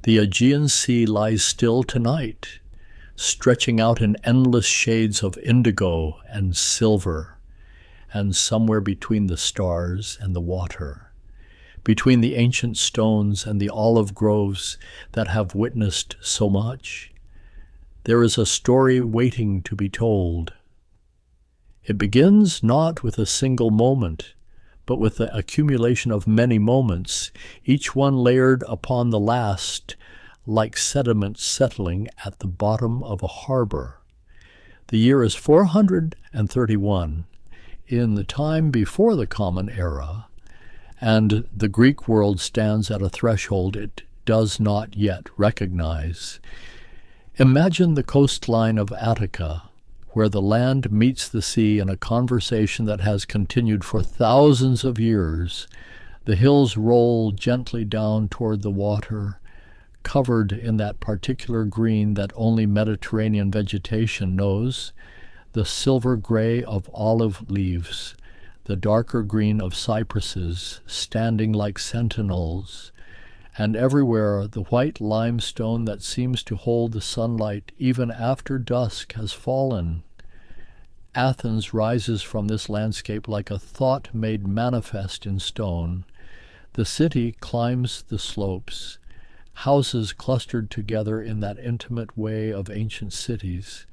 The Aegean Sea lies still tonight, stretching out in endless shades of indigo and silver, and somewhere between the stars and the water, between the ancient stones and the olive groves that have witnessed so much, there is a story waiting to be told. It begins not with a single moment, but with the accumulation of many moments, each one layered upon the last, like sediment settling at the bottom of a harbor. The year is 431, in the time before the Common Era, and the Greek world stands at a threshold it does not yet recognize. Imagine the coastline of Attica, where the land meets the sea in a conversation that has continued for thousands of years. The hills roll gently down toward the water, covered in that particular green that only Mediterranean vegetation knows, the silver gray of olive leaves, the darker green of cypresses standing like sentinels, and everywhere the white limestone that seems to hold the sunlight even after dusk has fallen. Athens rises from this landscape like a thought made manifest in stone. The city climbs the slopes, houses clustered together in that intimate way of ancient cities,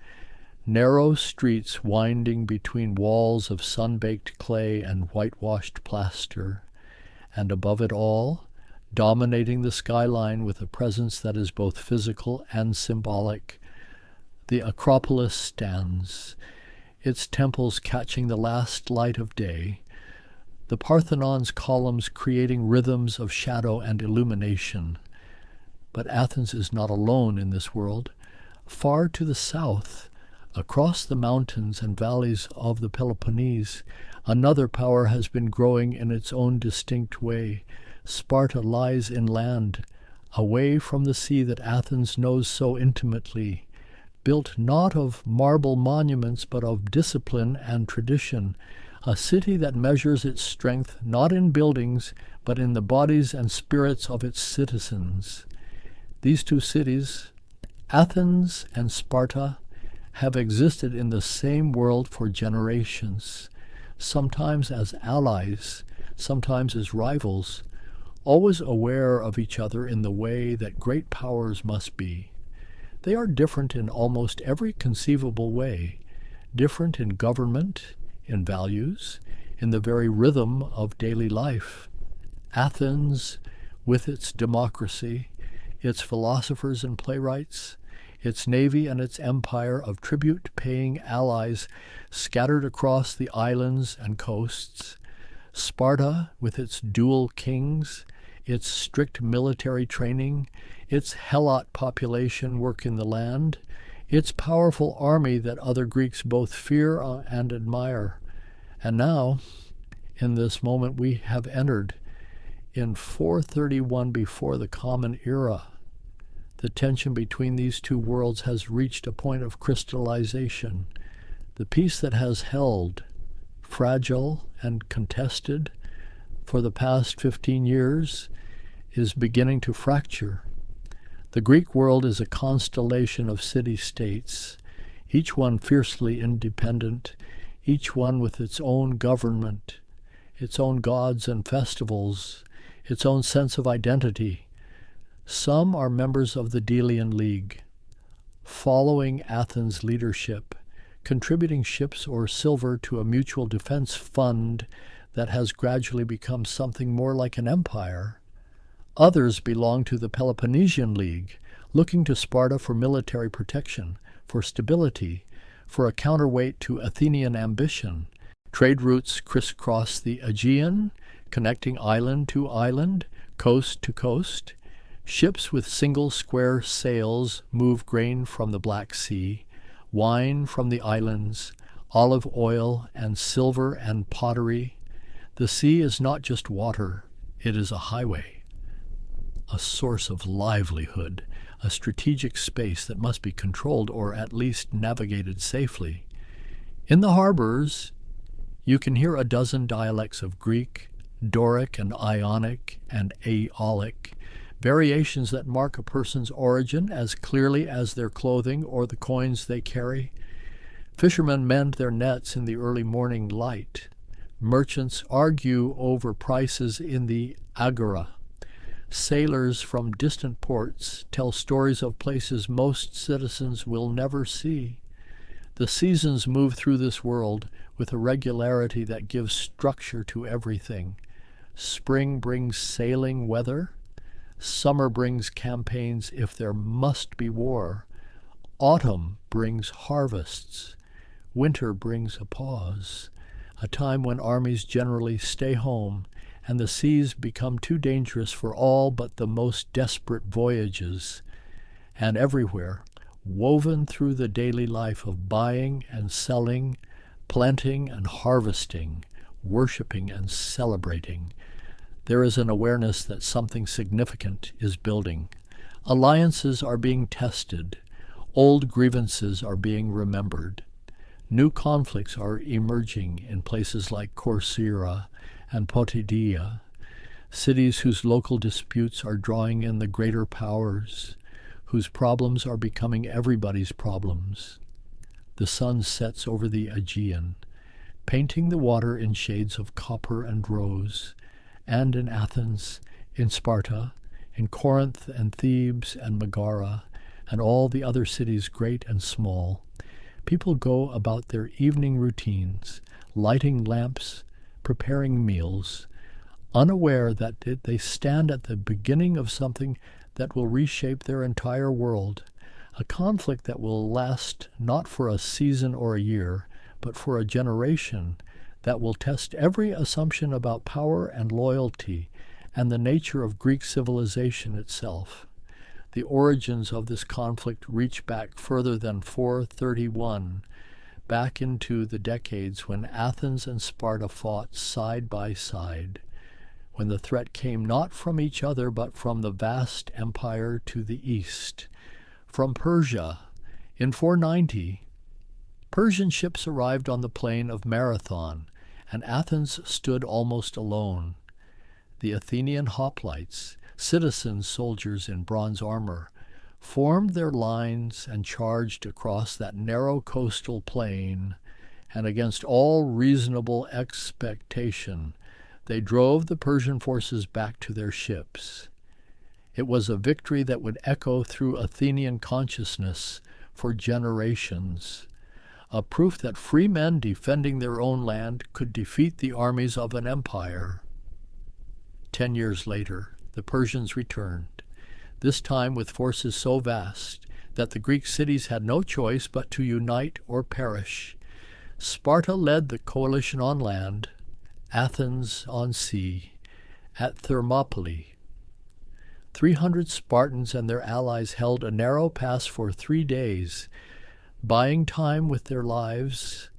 narrow streets winding between walls of sun-baked clay and whitewashed plaster, and above it all, dominating the skyline with a presence that is both physical and symbolic, the Acropolis stands, its temples catching the last light of day, the Parthenon's columns creating rhythms of shadow and illumination. But Athens is not alone in this world. Far to the south, across the mountains and valleys of the Peloponnese, another power has been growing in its own distinct way. Sparta lies inland, away from the sea that Athens knows so intimately, built not of marble monuments but of discipline and tradition, a city that measures its strength not in buildings but in the bodies and spirits of its citizens. These two cities, Athens and Sparta, have existed in the same world for generations, sometimes as allies, sometimes as rivals, always aware of each other in the way that great powers must be. They are different in almost every conceivable way, different in government, in values, in the very rhythm of daily life. Athens, with its democracy, its philosophers and playwrights, its navy and its empire of tribute-paying allies scattered across the islands and coasts, Sparta, with its dual kings, its strict military training, its helot population working the land, its powerful army that other Greeks both fear and admire. And now, in this moment we have entered, in 431 before the Common Era, the tension between these two worlds has reached a point of crystallization. The peace that has held, fragile and contested, for the past 15 years is beginning to fracture. The Greek world is a constellation of city-states, each one fiercely independent, each one with its own government, its own gods and festivals, its own sense of identity. Some are members of the Delian League, following Athens' leadership, contributing ships or silver to a mutual defense fund that has gradually become something more like an empire. Others belong to the Peloponnesian League, looking to Sparta for military protection, for stability, for a counterweight to Athenian ambition. Trade routes crisscross the Aegean, connecting island to island, coast to coast. Ships with single square sails move grain from the Black Sea, wine from the islands, olive oil and silver and pottery. The sea is not just water, it is a highway, a source of livelihood, a strategic space that must be controlled or at least navigated safely. In the harbors, you can hear a dozen dialects of Greek, Doric and Ionic and Aeolic, variations that mark a person's origin as clearly as their clothing or the coins they carry. Fishermen mend their nets in the early morning light. Merchants argue over prices in the agora. Sailors from distant ports tell stories of places most citizens will never see. The seasons move through this world with a regularity that gives structure to everything. Spring brings sailing weather. Summer brings campaigns if there must be war. Autumn brings harvests. Winter brings a pause, a time when armies generally stay home and the seas become too dangerous for all but the most desperate voyages. And everywhere, woven through the daily life of buying and selling, planting and harvesting, worshiping and celebrating, there is an awareness that something significant is building. Alliances are being tested. Old grievances are being remembered. New conflicts are emerging in places like Corcyra and Potidaea, cities whose local disputes are drawing in the greater powers, whose problems are becoming everybody's problems. The sun sets over the Aegean, painting the water in shades of copper and rose, and in Athens, in Sparta, in Corinth and Thebes and Megara, and all the other cities great and small, people go about their evening routines, lighting lamps, preparing meals, unaware that they stand at the beginning of something that will reshape their entire world, a conflict that will last not for a season or a year, but for a generation, that will test every assumption about power and loyalty and the nature of Greek civilization itself. The origins of this conflict reach back further than 431, back into the decades when Athens and Sparta fought side by side, when the threat came not from each other but from the vast empire to the east. From Persia, in 490, Persian ships arrived on the plain of Marathon, and Athens stood almost alone. The Athenian hoplites, citizen soldiers in bronze armor, formed their lines and charged across that narrow coastal plain, and against all reasonable expectation, they drove the Persian forces back to their ships. It was a victory that would echo through Athenian consciousness for generations, a proof that free men defending their own land could defeat the armies of an empire. 10 years later, the Persians returned, this time with forces so vast that the Greek cities had no choice but to unite or perish. Sparta led the coalition on land, Athens on sea, at Thermopylae. 300 Spartans and their allies held a narrow pass for 3 days, buying time with their lives,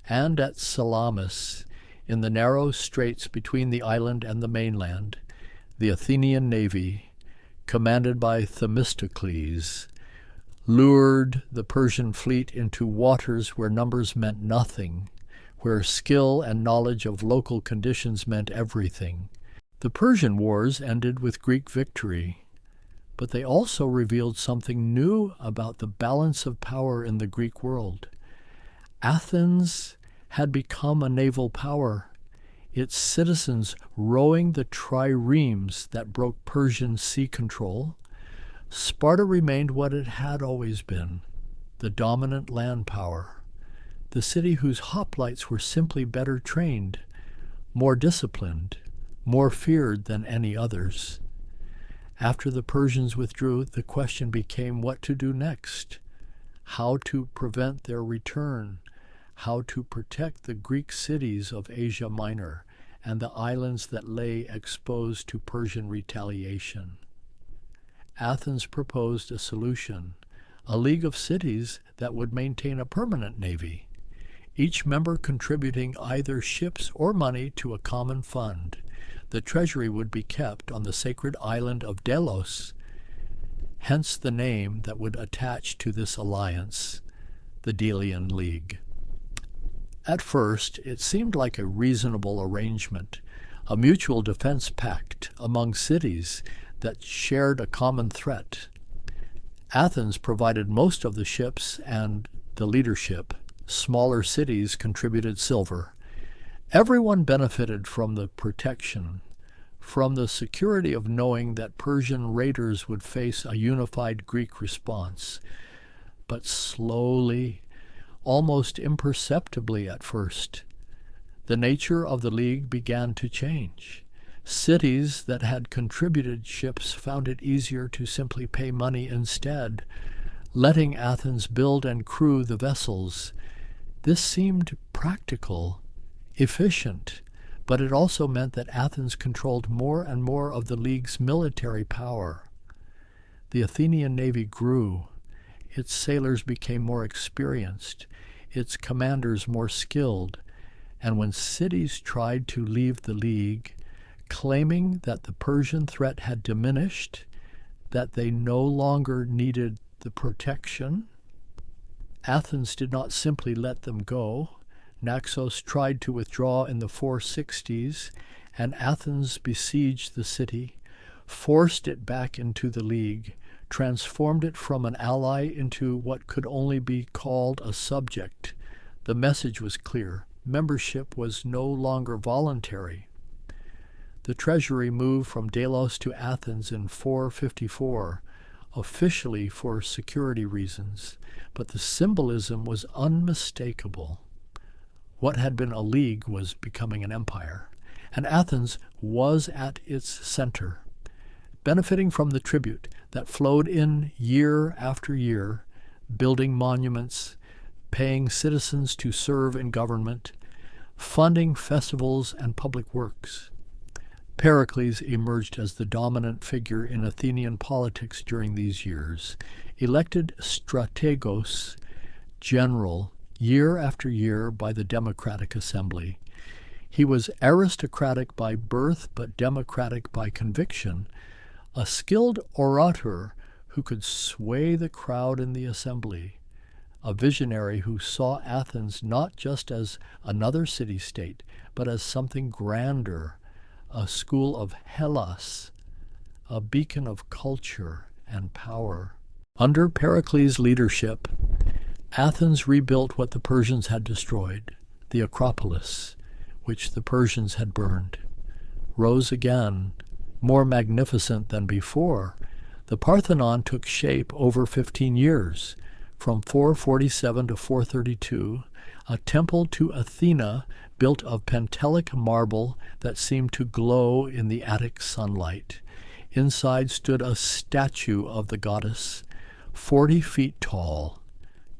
and at Salamis, in the narrow straits between the island and the mainland, the Athenian navy, commanded by Themistocles, lured the Persian fleet into waters where numbers meant nothing, where skill and knowledge of local conditions meant everything. The Persian wars ended with Greek victory, but they also revealed something new about the balance of power in the Greek world. Athens had become a naval power, its citizens rowing the triremes that broke Persian sea control. Sparta remained what it had always been, the dominant land power, the city whose hoplites were simply better trained, more disciplined, more feared than any others. After the Persians withdrew, the question became what to do next, how to prevent their return, how to protect the Greek cities of Asia Minor and the islands that lay exposed to Persian retaliation. Athens proposed a solution, a league of cities that would maintain a permanent navy, each member contributing either ships or money to a common fund. The treasury would be kept on the sacred island of Delos, hence the name that would attach to this alliance, the Delian League. At first, it seemed like a reasonable arrangement, a mutual defense pact among cities that shared a common threat. Athens provided most of the ships and the leadership. Smaller cities contributed silver. Everyone benefited from the protection, from the security of knowing that Persian raiders would face a unified Greek response. But slowly, almost imperceptibly at first, the nature of the league began to change. Cities that had contributed ships found it easier to simply pay money instead, letting Athens build and crew the vessels. This seemed practical, efficient, but it also meant that Athens controlled more and more of the league's military power. The Athenian navy grew. Its sailors became more experienced, its commanders more skilled, and when cities tried to leave the league, claiming that the Persian threat had diminished, that they no longer needed the protection, Athens did not simply let them go. Naxos tried to withdraw in the 460s, and Athens besieged the city, forced it back into the league, transformed it from an ally into what could only be called a subject. The message was clear. Membership was no longer voluntary. The treasury moved from Delos to Athens in 454, officially for security reasons, but the symbolism was unmistakable. What had been a league was becoming an empire, and Athens was at its center, benefiting from the tribute that flowed in year after year, building monuments, paying citizens to serve in government, funding festivals and public works. Pericles emerged as the dominant figure in Athenian politics during these years, elected strategos, general, year after year by the Democratic Assembly. He was aristocratic by birth but democratic by conviction, a skilled orator who could sway the crowd in the assembly, a visionary who saw Athens not just as another city-state, but as something grander, a school of Hellas, a beacon of culture and power. Under Pericles' leadership, Athens rebuilt what the Persians had destroyed. The Acropolis, which the Persians had burned, rose again, more magnificent than before. The Parthenon took shape over 15 years, from 447 to 432, a temple to Athena built of Pentelic marble that seemed to glow in the Attic sunlight. Inside stood a statue of the goddess, 40 feet tall,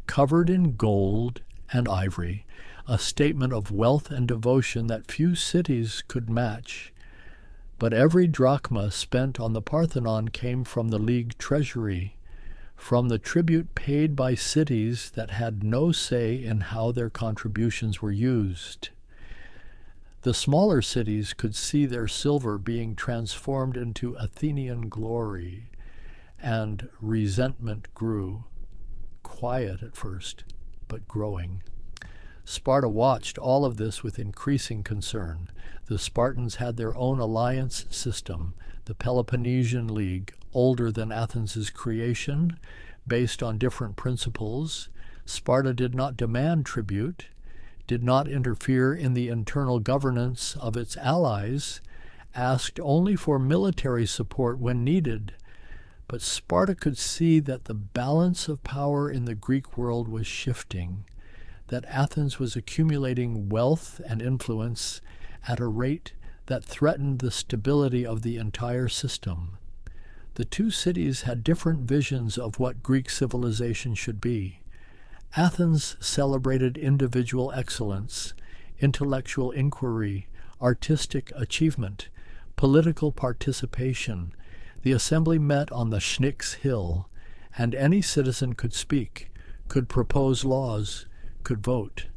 covered in gold and ivory, a statement of wealth and devotion that few cities could match. But every drachma spent on the Parthenon came from the league treasury, from the tribute paid by cities that had no say in how their contributions were used. The smaller cities could see their silver being transformed into Athenian glory, and resentment grew, quiet at first, but growing. Sparta watched all of this with increasing concern. The Spartans had their own alliance system, the Peloponnesian League, older than Athens' creation, based on different principles. Sparta did not demand tribute, did not interfere in the internal governance of its allies, asked only for military support when needed. But Sparta could see that the balance of power in the Greek world was shifting, that Athens was accumulating wealth and influence at a rate that threatened the stability of the entire system. The two cities had different visions of what Greek civilization should be. Athens celebrated individual excellence, intellectual inquiry, artistic achievement, political participation. The assembly met on the Schnyx Hill, and any citizen could speak, could propose laws, could vote.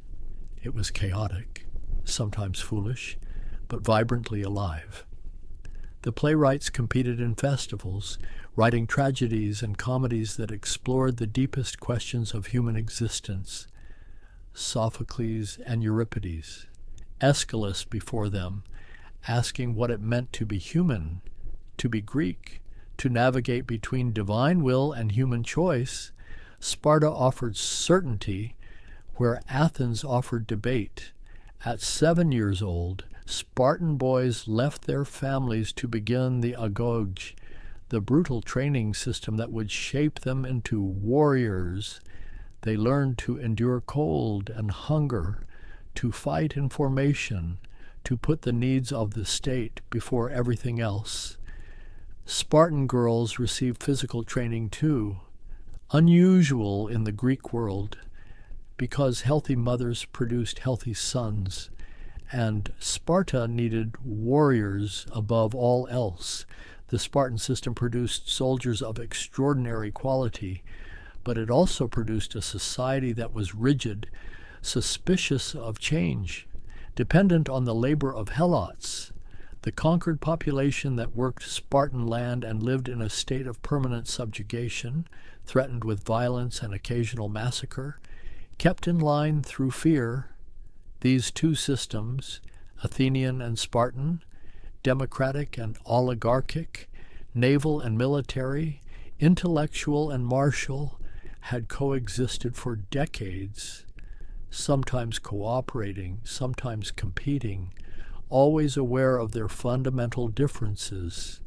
It was chaotic, sometimes foolish, but vibrantly alive. The playwrights competed in festivals, writing tragedies and comedies that explored the deepest questions of human existence. Sophocles and Euripides, Aeschylus before them, asking what it meant to be human, to be Greek, to navigate between divine will and human choice, Sparta offered certainty where Athens offered debate. At 7 years old, Spartan boys left their families to begin the agoge, the brutal training system that would shape them into warriors. They learned to endure cold and hunger, to fight in formation, to put the needs of the state before everything else. Spartan girls received physical training too, unusual in the Greek world, because healthy mothers produced healthy sons, and Sparta needed warriors above all else. The Spartan system produced soldiers of extraordinary quality, but it also produced a society that was rigid, suspicious of change, dependent on the labor of helots, the conquered population that worked Spartan land and lived in a state of permanent subjugation, threatened with violence and occasional massacre, kept in line through fear. These two systems, Athenian and Spartan, democratic and oligarchic, naval and military, intellectual and martial, had coexisted for decades, sometimes cooperating, sometimes competing, always aware of their fundamental differences.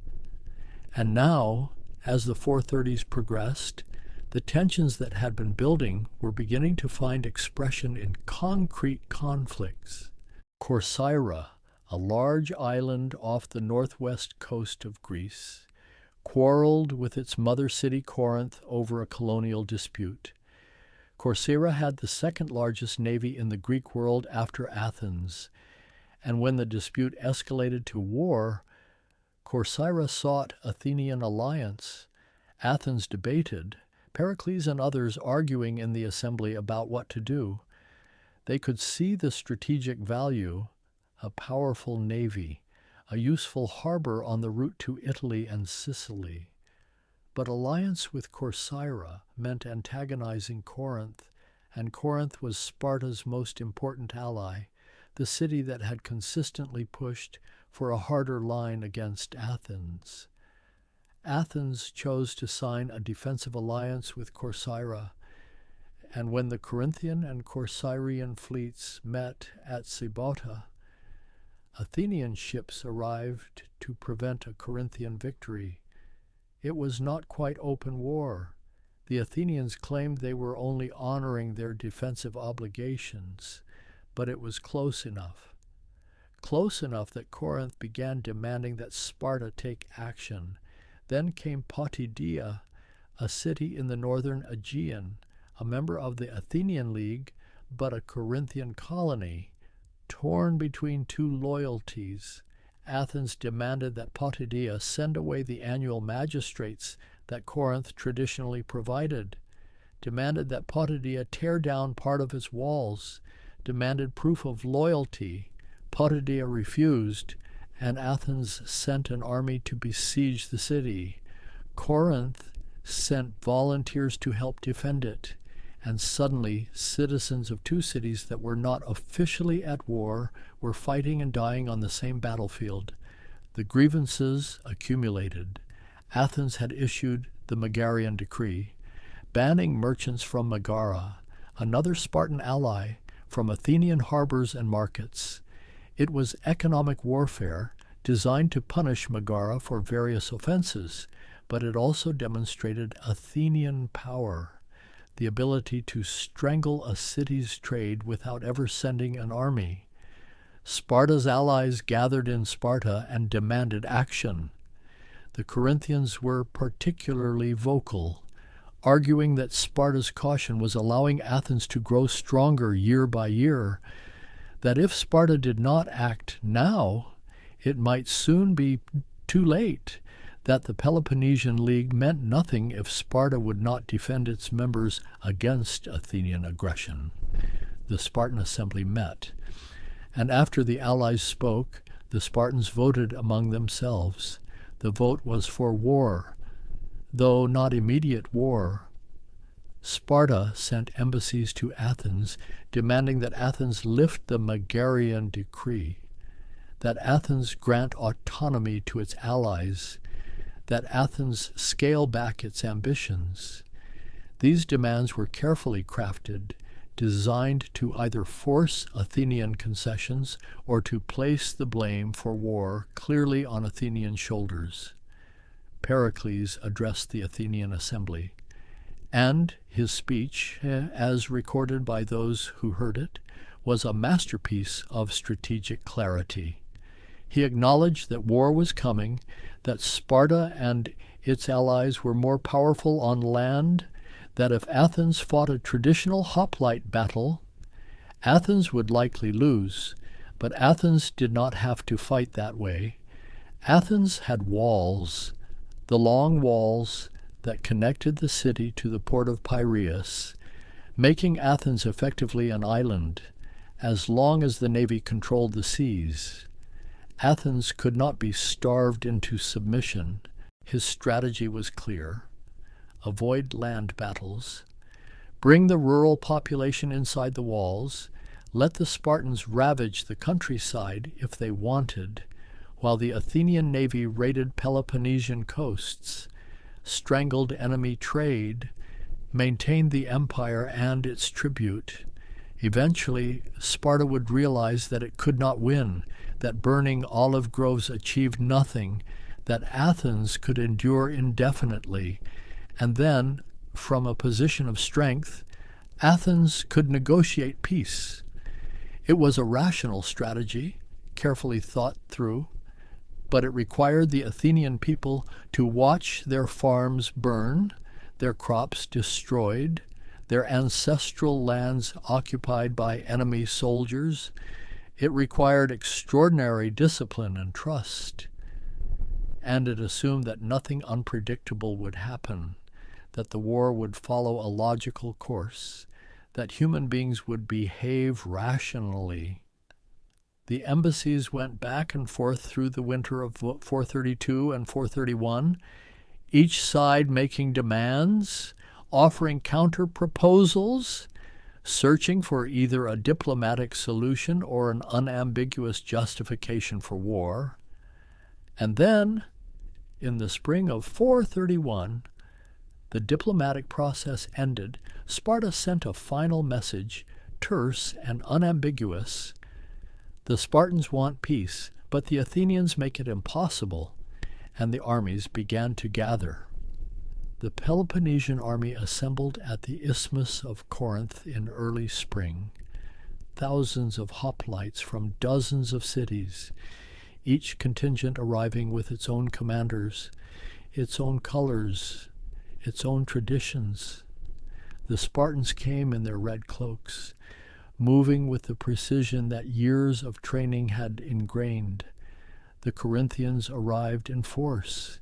And now, as the 430s progressed, the tensions that had been building were beginning to find expression in concrete conflicts. Corcyra, a large island off the northwest coast of Greece, quarreled with its mother city Corinth over a colonial dispute. Corcyra had the second largest navy in the Greek world after Athens, and when the dispute escalated to war, Corcyra sought Athenian alliance. Athens debated, Pericles and others arguing in the assembly about what to do. They could see the strategic value, a powerful navy, a useful harbor on the route to Italy and Sicily. But alliance with Corcyra meant antagonizing Corinth, and Corinth was Sparta's most important ally, the city that had consistently pushed for a harder line against Athens. Athens chose to sign a defensive alliance with Corcyra, and when the Corinthian and Corcyrian fleets met at Sybota, Athenian ships arrived to prevent a Corinthian victory. It was not quite open war. The Athenians claimed they were only honoring their defensive obligations, but it was close enough. Close enough that Corinth began demanding that Sparta take action. Then came Potidæa, a city in the northern Aegean, a member of the Athenian League, but a Corinthian colony. Torn between two loyalties, Athens demanded that Potidæa send away the annual magistrates that Corinth traditionally provided, demanded that Potidæa tear down part of its walls, demanded proof of loyalty. Potidæa refused, and Athens sent an army to besiege the city. Corinth sent volunteers to help defend it, and suddenly citizens of two cities that were not officially at war were fighting and dying on the same battlefield. The grievances accumulated. Athens had issued the Megarian decree, banning merchants from Megara, another Spartan ally, from Athenian harbors and markets. It was economic warfare designed to punish Megara for various offenses, but it also demonstrated Athenian power, the ability to strangle a city's trade without ever sending an army. Sparta's allies gathered in Sparta and demanded action. The Corinthians were particularly vocal, arguing that Sparta's caution was allowing Athens to grow stronger year by year, that if Sparta did not act now, it might soon be too late, that the Peloponnesian League meant nothing if Sparta would not defend its members against Athenian aggression. The Spartan assembly met, and after the allies spoke, the Spartans voted among themselves. The vote was for war, though not immediate war. Sparta sent embassies to Athens, demanding that Athens lift the Megarian decree, that Athens grant autonomy to its allies, that Athens scale back its ambitions. These demands were carefully crafted, designed to either force Athenian concessions or to place the blame for war clearly on Athenian shoulders. Pericles addressed the Athenian assembly, and his speech, as recorded by those who heard it, was a masterpiece of strategic clarity. He acknowledged that war was coming, that Sparta and its allies were more powerful on land, that if Athens fought a traditional hoplite battle, Athens would likely lose, but Athens did not have to fight that way. Athens had walls, the long walls that connected the city to the port of Piraeus, making Athens effectively an island, as long as the navy controlled the seas. Athens could not be starved into submission. His strategy was clear. Avoid land battles. Bring the rural population inside the walls. Let the Spartans ravage the countryside if they wanted, while the Athenian navy raided Peloponnesian coasts, strangled enemy trade, maintained the empire and its tribute. Eventually, Sparta would realize that it could not win, that burning olive groves achieved nothing, that Athens could endure indefinitely, and then, from a position of strength, Athens could negotiate peace. It was a rational strategy, carefully thought through, but it required the Athenian people to watch their farms burn, their crops destroyed, their ancestral lands occupied by enemy soldiers. It required extraordinary discipline and trust, and it assumed that nothing unpredictable would happen, that the war would follow a logical course, that human beings would behave rationally. The embassies went back and forth through the winter of 432 and 431, each side making demands, offering counter-proposals, searching for either a diplomatic solution or an unambiguous justification for war. And then, in the spring of 431, the diplomatic process ended. Sparta sent a final message, terse and unambiguous. The Spartans want peace, but the Athenians make it impossible, and the armies began to gather. The Peloponnesian army assembled at the Isthmus of Corinth in early spring. Thousands of hoplites from dozens of cities, each contingent arriving with its own commanders, its own colors, its own traditions. The Spartans came in their red cloaks, moving with the precision that years of training had ingrained. The Corinthians arrived in force,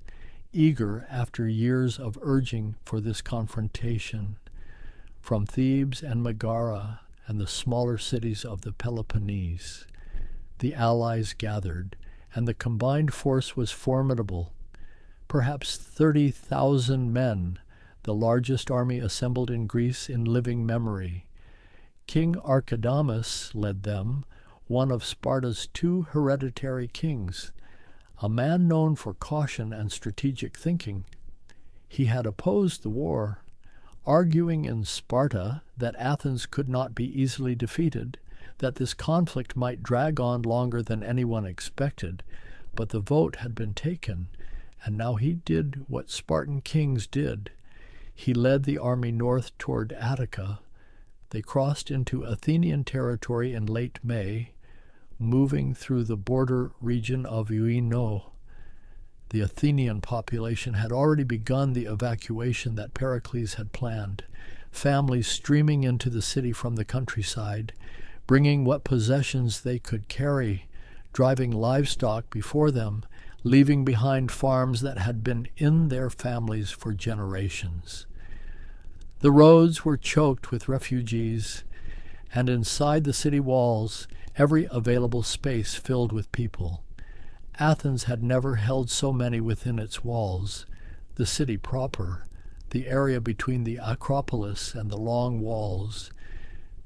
eager after years of urging for this confrontation. From Thebes and Megara and the smaller cities of the Peloponnese, the allies gathered, and the combined force was formidable. Perhaps 30,000 men, the largest army assembled in Greece in living memory. King Archidamus led them, one of Sparta's two hereditary kings, a man known for caution and strategic thinking. He had opposed the war, arguing in Sparta that Athens could not be easily defeated, that this conflict might drag on longer than anyone expected, but the vote had been taken, and now he did what Spartan kings did. He led the army north toward Attica. They crossed into Athenian territory in late May, moving through the border region of Euino. The Athenian population had already begun the evacuation that Pericles had planned, families streaming into the city from the countryside, bringing what possessions they could carry, driving livestock before them, leaving behind farms that had been in their families for generations. The roads were choked with refugees, and inside the city walls, every available space filled with people. Athens had never held so many within its walls. The city proper, the area between the Acropolis and the long walls,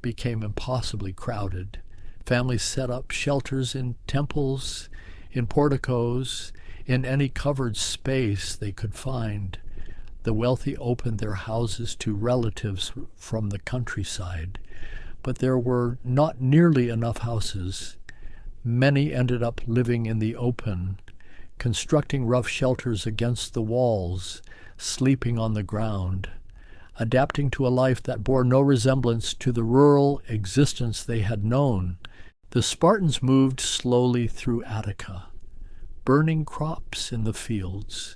became impossibly crowded. Families set up shelters in temples, in porticos, In any covered space they could find, the wealthy opened their houses to relatives from the countryside, but there were not nearly enough houses. Many ended up living in the open, constructing rough shelters against the walls, sleeping on the ground, adapting to a life that bore no resemblance to the rural existence they had known. The Spartans moved slowly through Attica, burning crops in the fields,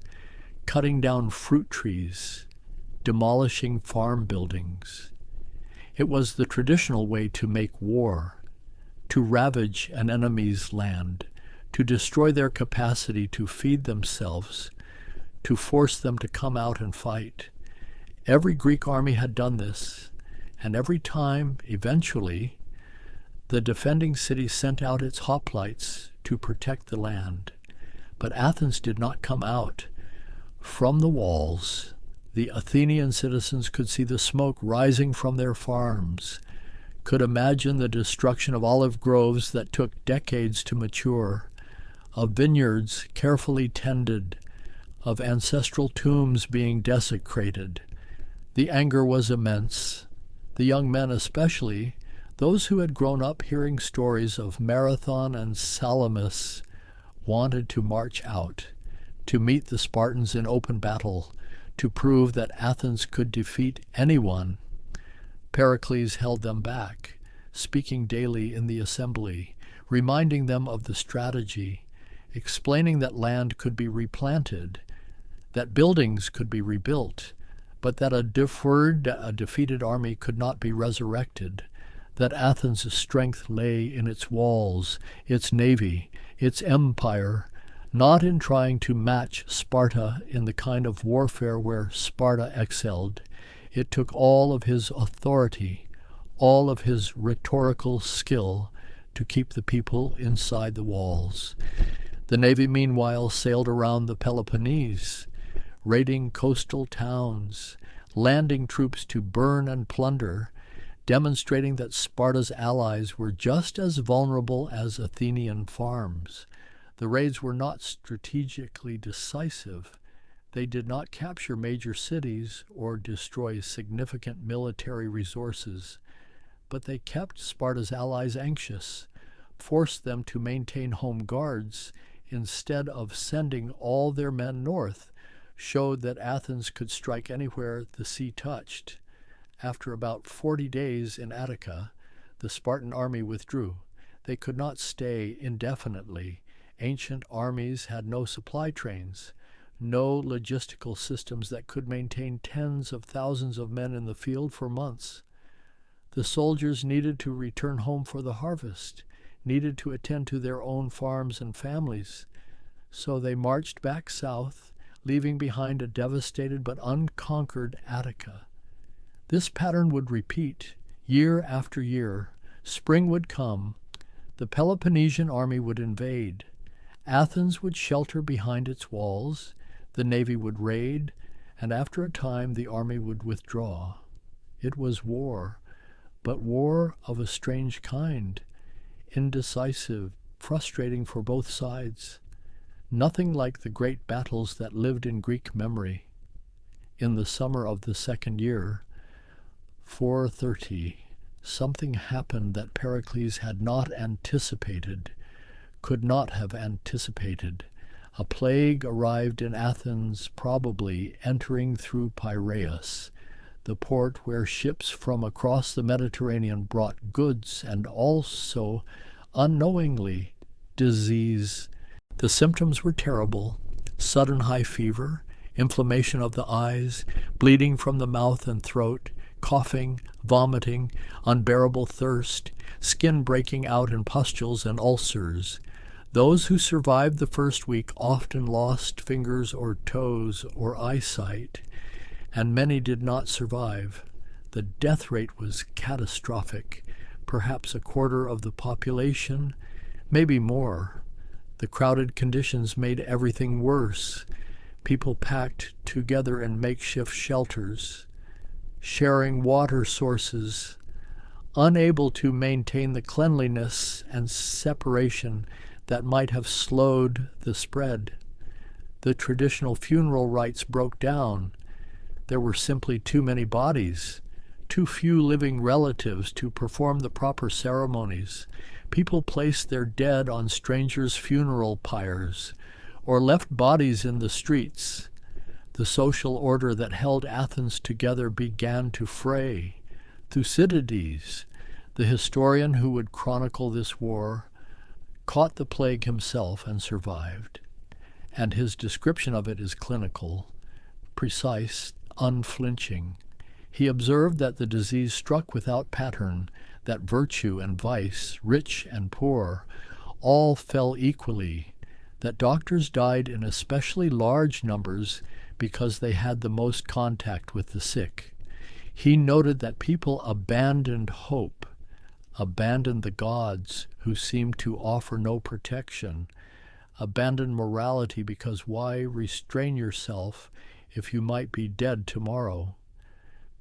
cutting down fruit trees, demolishing farm buildings. It was the traditional way to make war, to ravage an enemy's land, to destroy their capacity to feed themselves, to force them to come out and fight. Every Greek army had done this, and every time, eventually, the defending city sent out its hoplites to protect the land. But Athens did not come out. From the walls, the Athenian citizens could see the smoke rising from their farms, could imagine the destruction of olive groves that took decades to mature, of vineyards carefully tended, of ancestral tombs being desecrated. The anger was immense. The young men especially, those who had grown up hearing stories of Marathon and Salamis, wanted to march out, to meet the Spartans in open battle, to prove that Athens could defeat anyone. Pericles held them back, speaking daily in the assembly, reminding them of the strategy, explaining that land could be replanted, that buildings could be rebuilt, but that a defeated army could not be resurrected, that Athens' strength lay in its walls, its navy, its empire, not in trying to match Sparta in the kind of warfare where Sparta excelled. It took all of his authority, all of his rhetorical skill to keep the people inside the walls. The navy, meanwhile, sailed around the Peloponnese, raiding coastal towns, landing troops to burn and plunder, demonstrating that Sparta's allies were just as vulnerable as Athenian farms. The raids were not strategically decisive. They did not capture major cities or destroy significant military resources, but they kept Sparta's allies anxious, forced them to maintain home guards instead of sending all their men north, showed that Athens could strike anywhere the sea touched. After about 40 days in Attica, the Spartan army withdrew. They could not stay indefinitely. Ancient armies had no supply trains, no logistical systems that could maintain tens of thousands of men in the field for months. The soldiers needed to return home for the harvest, needed to attend to their own farms and families. So they marched back south, leaving behind a devastated but unconquered Attica. This pattern would repeat year after year. Spring would come. The Peloponnesian army would invade. Athens would shelter behind its walls. The navy would raid, and after a time the army would withdraw. It was war, but war of a strange kind, indecisive, frustrating for both sides. Nothing like the great battles that lived in Greek memory. In the summer of the second year, 430, something happened that Pericles had not anticipated, could not have anticipated. A plague arrived in Athens, probably entering through Piraeus, the port where ships from across the Mediterranean brought goods and also, unknowingly, disease. The symptoms were terrible: sudden high fever, inflammation of the eyes, bleeding from the mouth and throat, coughing, vomiting, unbearable thirst, skin breaking out in pustules and ulcers. Those who survived the first week often lost fingers or toes or eyesight, and many did not survive. The death rate was catastrophic, perhaps a quarter of the population, maybe more. The crowded conditions made everything worse. People packed together in makeshift shelters, sharing water sources, unable to maintain the cleanliness and separation that might have slowed the spread. The traditional funeral rites broke down. There were simply too many bodies, too few living relatives to perform the proper ceremonies. People placed their dead on strangers' funeral pyres, or left bodies in the streets. The social order that held Athens together began to fray. Thucydides, the historian who would chronicle this war, caught the plague himself and survived, and his description of it is clinical, precise, unflinching. He observed that the disease struck without pattern, that virtue and vice, rich and poor, all fell equally, that doctors died in especially large numbers because they had the most contact with the sick. He noted that people abandoned hope, abandoned the gods who seemed to offer no protection, abandoned morality because why restrain yourself if you might be dead tomorrow?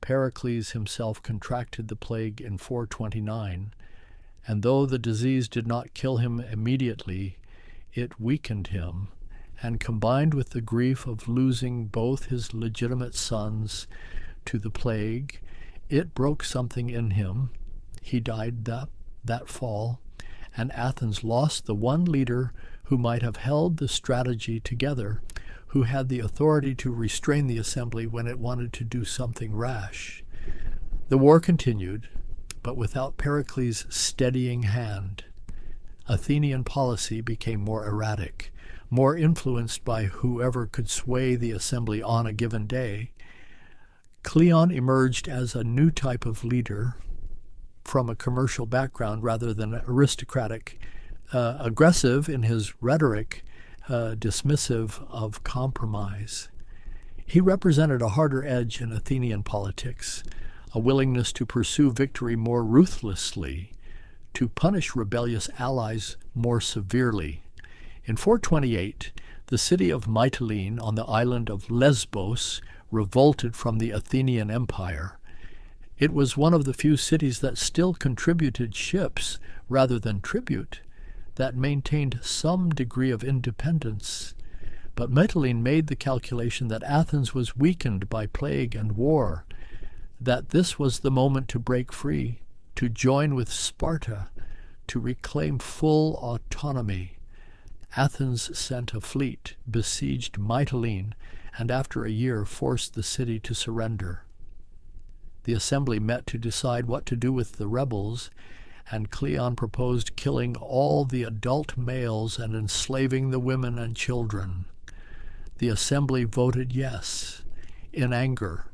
Pericles himself contracted the plague in 429, and though the disease did not kill him immediately, it weakened him, and combined with the grief of losing both his legitimate sons to the plague, it broke something in him. He died that fall, and Athens lost the one leader who might have held the strategy together, who had the authority to restrain the assembly when it wanted to do something rash. The war continued, but without Pericles' steadying hand. Athenian policy became more erratic, more influenced by whoever could sway the assembly on a given day. Cleon emerged as a new type of leader from a commercial background rather than aristocratic, aggressive in his rhetoric, dismissive of compromise. He represented a harder edge in Athenian politics, a willingness to pursue victory more ruthlessly, to punish rebellious allies more severely. In 428, the city of Mytilene on the island of Lesbos revolted from the Athenian Empire. It was one of the few cities that still contributed ships rather than tribute, that maintained some degree of independence. But Mytilene made the calculation that Athens was weakened by plague and war, that this was the moment to break free, to join with Sparta, to reclaim full autonomy. Athens sent a fleet, besieged Mytilene, and after a year forced the city to surrender. The assembly met to decide what to do with the rebels, and Cleon proposed killing all the adult males and enslaving the women and children. The assembly voted yes, in anger,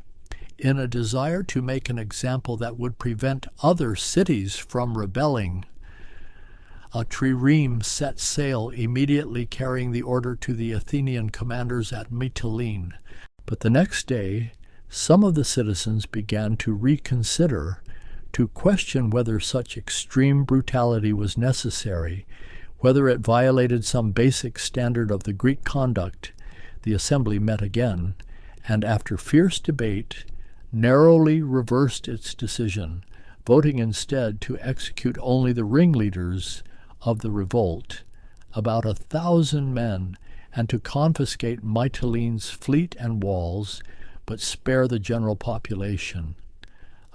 in a desire to make an example that would prevent other cities from rebelling. A trireme set sail, immediately carrying the order to the Athenian commanders at Mytilene. But the next day, some of the citizens began to reconsider, to question whether such extreme brutality was necessary, whether it violated some basic standard of the Greek conduct. The assembly met again, and after fierce debate, narrowly reversed its decision, voting instead to execute only the ringleaders of the revolt, about 1,000 men, and to confiscate Mytilene's fleet and walls, but spare the general population.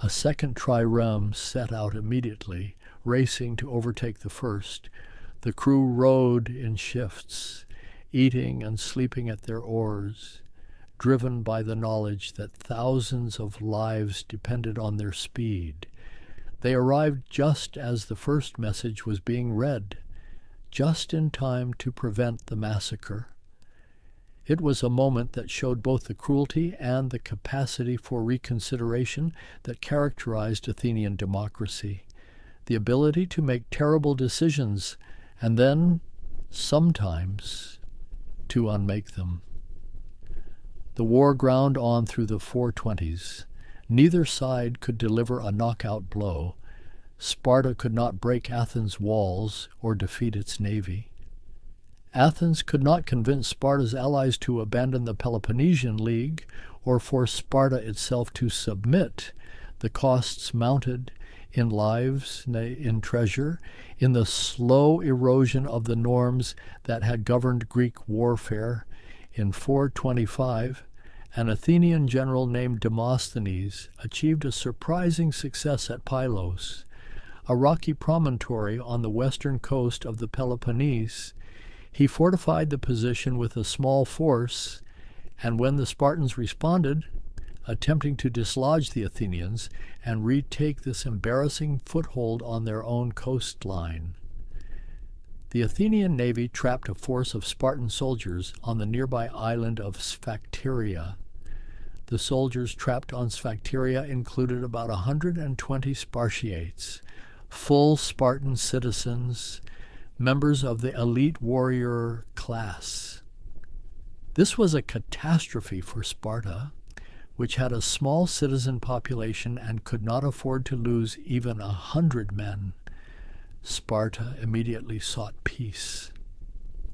A second trireme set out immediately, racing to overtake the first. The crew rowed in shifts, eating and sleeping at their oars, driven by the knowledge that thousands of lives depended on their speed. They arrived just as the first message was being read, just in time to prevent the massacre. It was a moment that showed both the cruelty and the capacity for reconsideration that characterized Athenian democracy, the ability to make terrible decisions and then, sometimes, to unmake them. The war ground on through the 420s. Neither side could deliver a knockout blow. Sparta could not break Athens' walls or defeat its navy. Athens could not convince Sparta's allies to abandon the Peloponnesian League or force Sparta itself to submit. The costs mounted in lives, nay, in treasure, in the slow erosion of the norms that had governed Greek warfare, In 425, an Athenian general named Demosthenes achieved a surprising success at Pylos, a rocky promontory on the western coast of the Peloponnese. He fortified the position with a small force, and when the Spartans responded, attempting to dislodge the Athenians and retake this embarrassing foothold on their own coastline, the Athenian navy trapped a force of Spartan soldiers on the nearby island of Sphacteria. The soldiers trapped on Sphacteria included about 120 Spartiates, full Spartan citizens, members of the elite warrior class. This was a catastrophe for Sparta, which had a small citizen population and could not afford to lose even 100 men. Sparta immediately sought peace,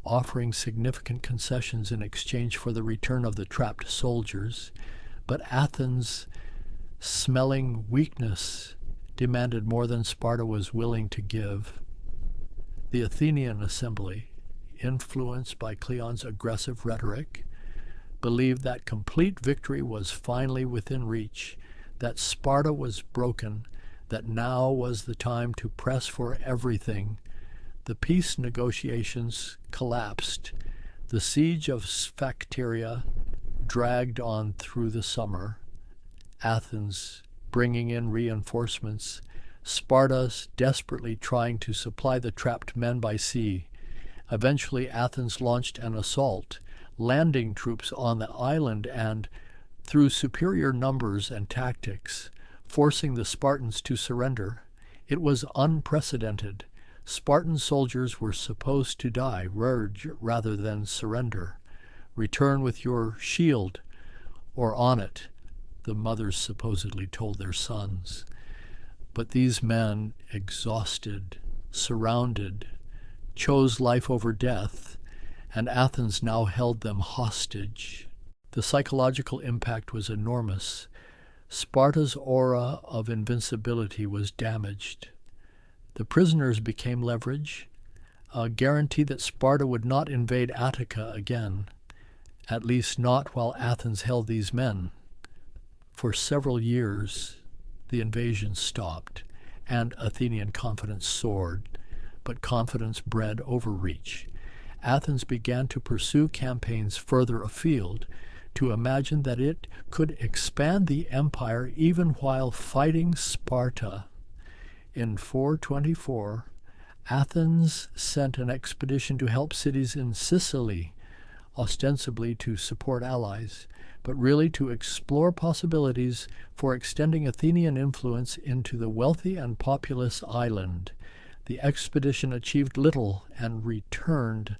offering significant concessions in exchange for the return of the trapped soldiers, but Athens, smelling weakness, demanded more than Sparta was willing to give. The Athenian assembly, influenced by Cleon's aggressive rhetoric, believed that complete victory was finally within reach, that Sparta was broken, that now was the time to press for everything. The peace negotiations collapsed. The siege of Sphacteria dragged on through the summer. Athens bringing in reinforcements, Sparta desperately trying to supply the trapped men by sea. Eventually, Athens launched an assault, landing troops on the island and, through superior numbers and tactics, forcing the Spartans to surrender. It was unprecedented. Spartan soldiers were supposed to die rather than surrender. Return with your shield, or on it, the mothers supposedly told their sons. But these men, exhausted, surrounded, chose life over death, and Athens now held them hostage. The psychological impact was enormous. Sparta's aura of invincibility was damaged. The prisoners became leverage, a guarantee that Sparta would not invade Attica again, at least not while Athens held these men. For several years, the invasion stopped, and Athenian confidence soared, but confidence bred overreach. Athens began to pursue campaigns further afield, to imagine that it could expand the empire even while fighting Sparta. In 424, Athens sent an expedition to help cities in Sicily, ostensibly to support allies, but really to explore possibilities for extending Athenian influence into the wealthy and populous island. The expedition achieved little and returned,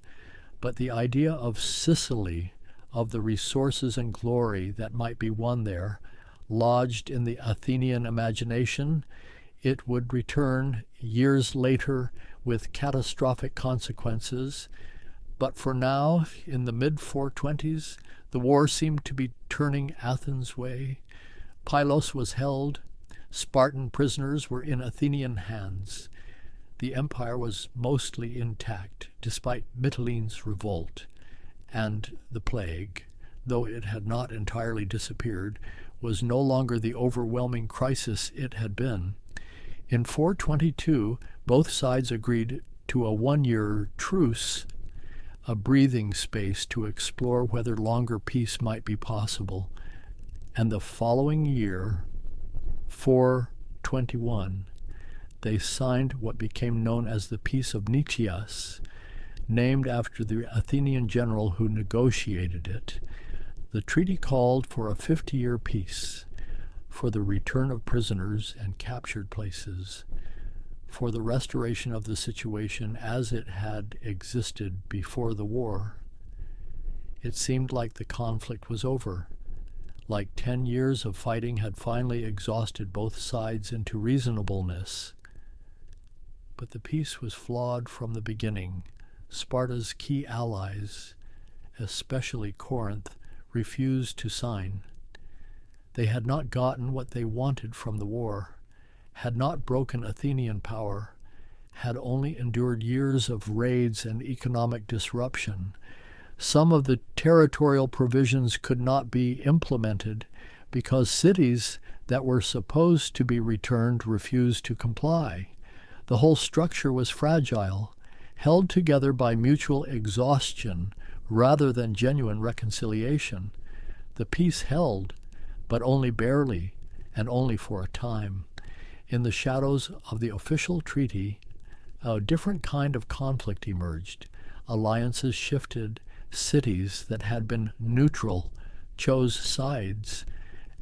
but the idea of Sicily, of the resources and glory that might be won there, lodged in the Athenian imagination. It would return years later with catastrophic consequences. But for now, in the mid-420s, the war seemed to be turning Athens' way. Pylos was held. Spartan prisoners were in Athenian hands. The empire was mostly intact, despite Mytilene's revolt. And the plague, though it had not entirely disappeared, was no longer the overwhelming crisis it had been. In 422, both sides agreed to a 1-year truce, a breathing space to explore whether longer peace might be possible. And the following year, 421, they signed what became known as the Peace of Nicias, named after the Athenian general who negotiated it. The treaty called for a 50-year peace, for the return of prisoners and captured places, for the restoration of the situation as it had existed before the war. It seemed like the conflict was over, like 10 years of fighting had finally exhausted both sides into reasonableness. But the peace was flawed from the beginning. Sparta's key allies, especially Corinth, refused to sign. They had not gotten what they wanted from the war, had not broken Athenian power, had only endured years of raids and economic disruption. Some of the territorial provisions could not be implemented because cities that were supposed to be returned refused to comply. The whole structure was fragile, held together by mutual exhaustion rather than genuine reconciliation. The peace held, but only barely, and only for a time. In the shadows of the official treaty, a different kind of conflict emerged. Alliances shifted, cities that had been neutral chose sides,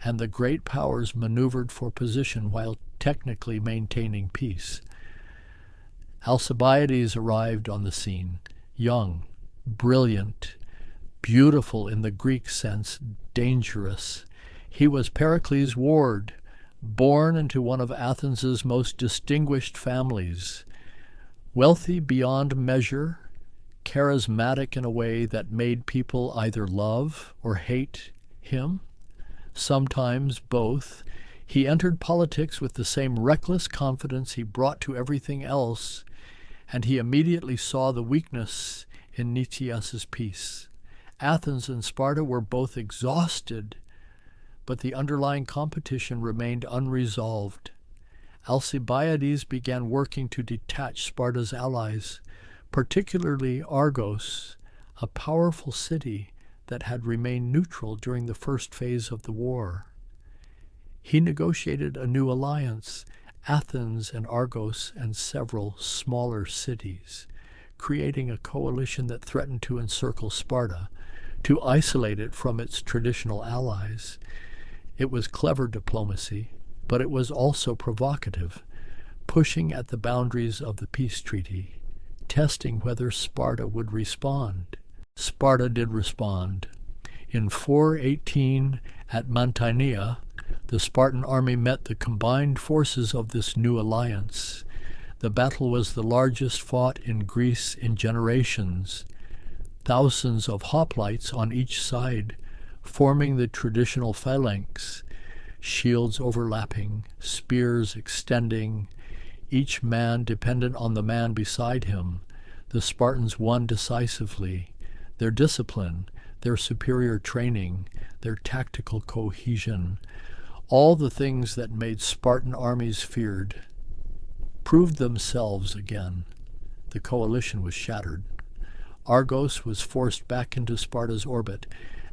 and the great powers maneuvered for position while technically maintaining peace. Alcibiades arrived on the scene, young, brilliant, beautiful in the Greek sense, dangerous. He was Pericles' ward, born into one of Athens's most distinguished families, wealthy beyond measure, charismatic in a way that made people either love or hate him, sometimes both. He entered politics with the same reckless confidence he brought to everything else, and he immediately saw the weakness in Nicias's peace. Athens and Sparta were both exhausted, but the underlying competition remained unresolved. Alcibiades began working to detach Sparta's allies, particularly Argos, a powerful city that had remained neutral during the first phase of the war. He negotiated a new alliance, Athens and Argos and several smaller cities, creating a coalition that threatened to encircle Sparta, to isolate it from its traditional allies. It was clever diplomacy, but it was also provocative, pushing at the boundaries of the peace treaty, testing whether Sparta would respond. Sparta did respond. In 418 at Mantinea, the Spartan army met the combined forces of this new alliance. The battle was the largest fought in Greece in generations. Thousands of hoplites on each side, forming the traditional phalanx, shields overlapping, spears extending, each man dependent on the man beside him. The Spartans won decisively. Their discipline, their superior training, their tactical cohesion, all the things that made Spartan armies feared, proved themselves again. The coalition was shattered. Argos was forced back into Sparta's orbit,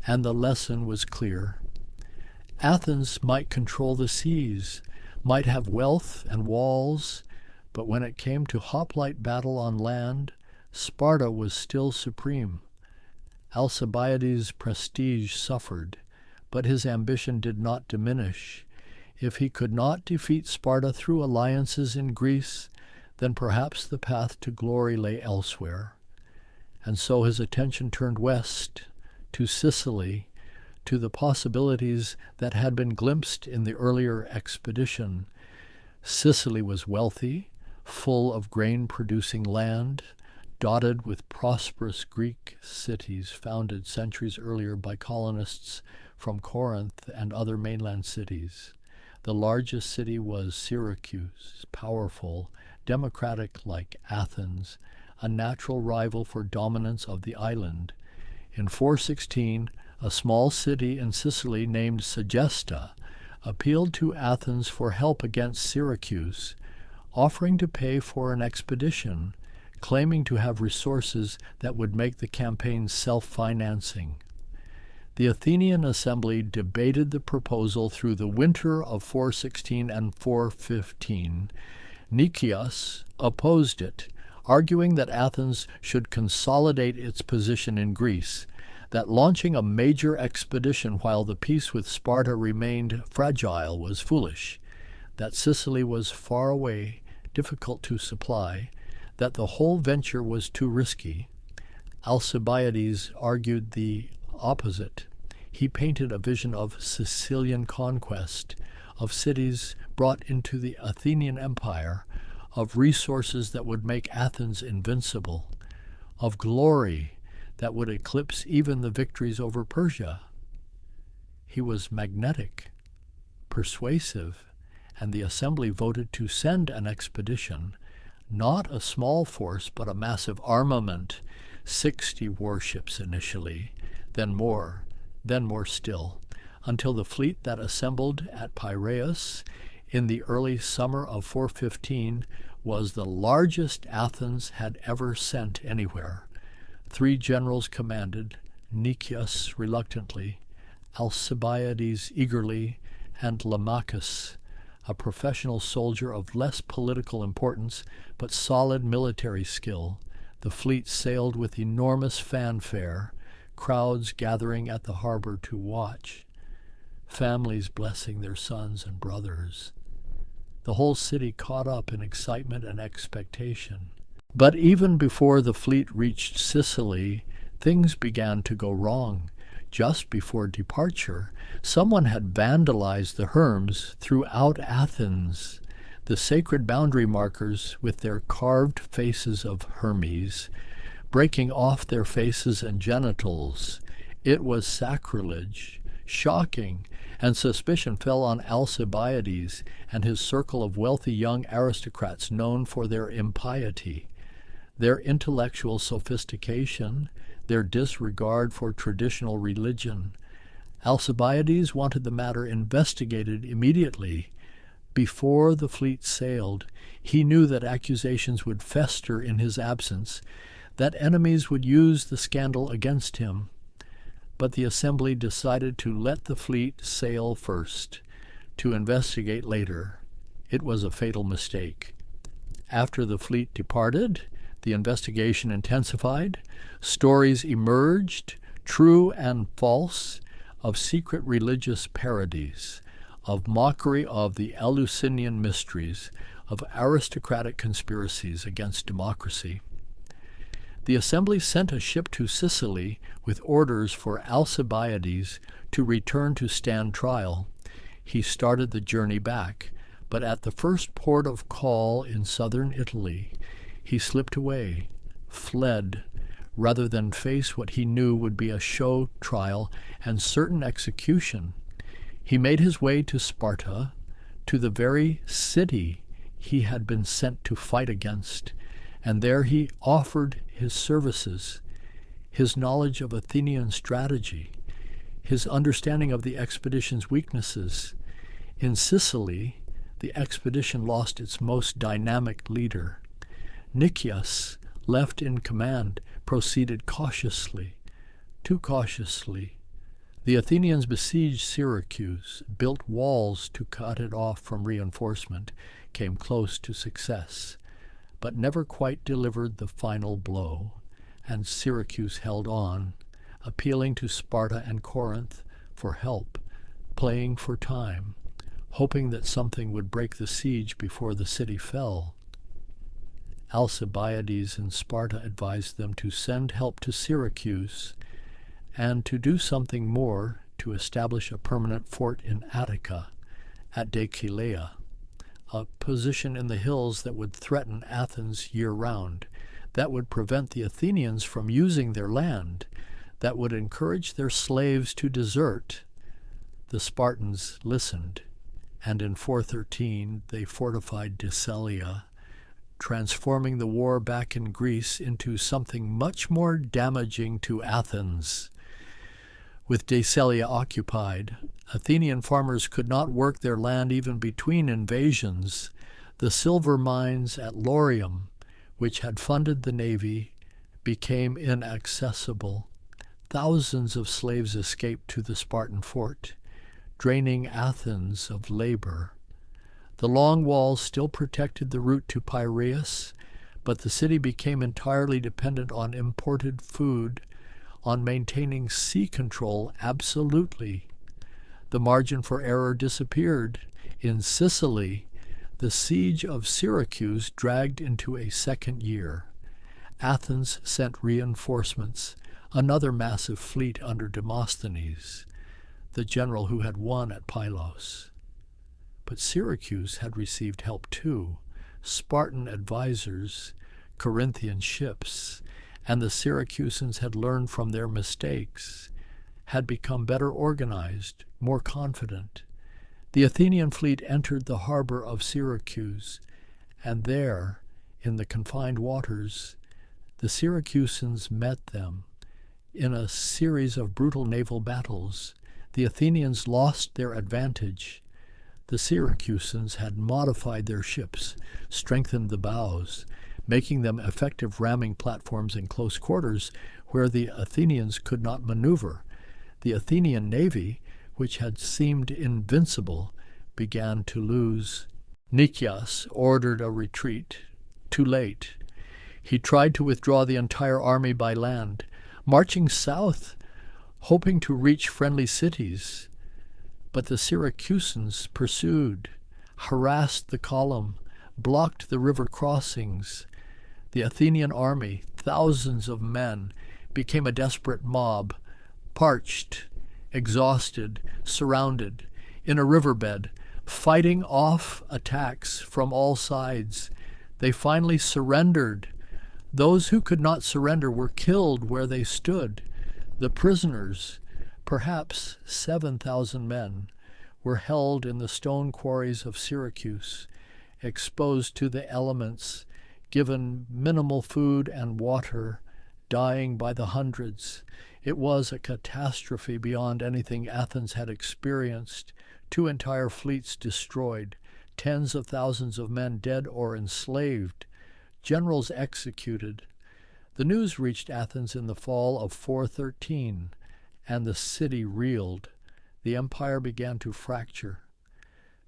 and the lesson was clear. Athens might control the seas, might have wealth and walls, but when it came to hoplite battle on land, Sparta was still supreme. Alcibiades' prestige suffered, but his ambition did not diminish. If he could not defeat Sparta through alliances in Greece, then perhaps the path to glory lay elsewhere. And so his attention turned west, to Sicily, to the possibilities that had been glimpsed in the earlier expedition. Sicily was wealthy, full of grain-producing land, dotted with prosperous Greek cities founded centuries earlier by colonists from Corinth and other mainland cities. The largest city was Syracuse, powerful, democratic like Athens, a natural rival for dominance of the island. In 416, a small city in Sicily named Segesta appealed to Athens for help against Syracuse, offering to pay for an expedition, claiming to have resources that would make the campaign self-financing. The Athenian assembly debated the proposal through the winter of 416 and 415. Nicias opposed it, arguing that Athens should consolidate its position in Greece, that launching a major expedition while the peace with Sparta remained fragile was foolish, that Sicily was far away, difficult to supply, that the whole venture was too risky. Alcibiades argued the opposite. He painted a vision of Sicilian conquest, of cities brought into the Athenian Empire, of resources that would make Athens invincible, of glory that would eclipse even the victories over Persia. He was magnetic, persuasive, and the assembly voted to send an expedition, not a small force but a massive armament, 60 warships initially, then more still, until the fleet that assembled at Piraeus in the early summer of 415 was the largest Athens had ever sent anywhere. 3 generals commanded, Nicias reluctantly, Alcibiades eagerly, and Lamachus, a professional soldier of less political importance but solid military skill. The fleet sailed with enormous fanfare, crowds gathering at the harbor to watch, families blessing their sons and brothers. The whole city caught up in excitement and expectation. But even before the fleet reached Sicily, things began to go wrong. Just before departure, someone had vandalized the Herms throughout Athens, the sacred boundary markers with their carved faces of Hermes, breaking off their faces and genitals. It was sacrilege, shocking, and suspicion fell on Alcibiades and his circle of wealthy young aristocrats known for their impiety, their intellectual sophistication, their disregard for traditional religion. Alcibiades wanted the matter investigated immediately. Before the fleet sailed, he knew that accusations would fester in his absence, that enemies would use the scandal against him. But the assembly decided to let the fleet sail first, to investigate later. It was a fatal mistake. After the fleet departed, the investigation intensified. Stories emerged, true and false, of secret religious parodies, of mockery of the Eleusinian mysteries, of aristocratic conspiracies against democracy. The assembly sent a ship to Sicily with orders for Alcibiades to return to stand trial. He started the journey back, but at the first port of call in southern Italy, he slipped away, fled, rather than face what he knew would be a show trial and certain execution. He made his way to Sparta, to the very city he had been sent to fight against, and there he offered his services, his knowledge of Athenian strategy, his understanding of the expedition's weaknesses. In Sicily, the expedition lost its most dynamic leader. Nicias, left in command, proceeded cautiously, too cautiously. The Athenians besieged Syracuse, built walls to cut it off from reinforcement, came close to success, but never quite delivered the final blow, and Syracuse held on, appealing to Sparta and Corinth for help, playing for time, hoping that something would break the siege before the city fell. Alcibiades in Sparta advised them to send help to Syracuse and to do something more to establish a permanent fort in Attica, at Decelea, a position in the hills that would threaten Athens year-round, that would prevent the Athenians from using their land, that would encourage their slaves to desert. The Spartans listened, and in 413 they fortified Decelea, transforming the war back in Greece into something much more damaging to Athens. With Decelea occupied, Athenian farmers could not work their land even between invasions. The silver mines at Laurium, which had funded the navy, became inaccessible. Thousands of slaves escaped to the Spartan fort, draining Athens of labor. The long walls still protected the route to Piraeus, but the city became entirely dependent on imported food, on maintaining sea control absolutely. The margin for error disappeared. In Sicily, the siege of Syracuse dragged into a second year. Athens sent reinforcements, another massive fleet under Demosthenes, the general who had won at Pylos. But Syracuse had received help too, Spartan advisors, Corinthian ships, and the Syracusans had learned from their mistakes, had become better organized, more confident. The Athenian fleet entered the harbor of Syracuse, and there, in the confined waters, The Syracusans met them in a series of brutal naval battles. The Athenians lost their advantage. The Syracusans had modified their ships, strengthened the bows, making them effective ramming platforms in close quarters where the Athenians could not maneuver. The Athenian navy, which had seemed invincible, began to lose. Nicias ordered a retreat. Too late. He tried to withdraw the entire army by land, marching south, hoping to reach friendly cities. But the Syracusans pursued, harassed the column, blocked the river crossings. The Athenian army, thousands of men, became a desperate mob, parched, exhausted, surrounded, in a riverbed, fighting off attacks from all sides. They finally surrendered. Those who could not surrender were killed where they stood. The prisoners, perhaps 7,000 men, were held in the stone quarries of Syracuse, exposed to the elements, given minimal food and water, dying by the hundreds. It was a catastrophe beyond anything Athens had experienced. 2 entire fleets destroyed, tens of thousands of men dead or enslaved, generals executed. The news reached Athens in the fall of 413, and the city reeled. The empire began to fracture.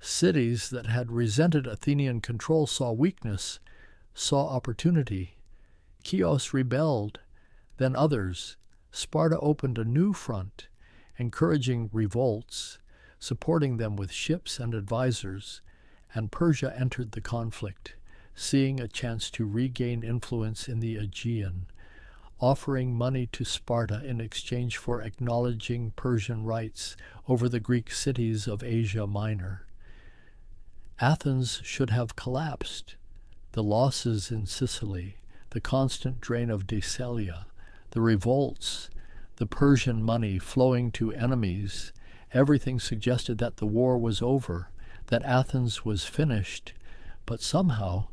Cities that had resented Athenian control saw weakness, saw opportunity. Chios rebelled, then others. Sparta opened a new front, encouraging revolts, supporting them with ships and advisors, and Persia entered the conflict, seeing a chance to regain influence in the Aegean, offering money to Sparta in exchange for acknowledging Persian rights over the Greek cities of Asia Minor. Athens should have collapsed. The losses in Sicily, the constant drain of Decelia, the revolts, the Persian money flowing to enemies, everything suggested that the war was over, that Athens was finished. But somehow,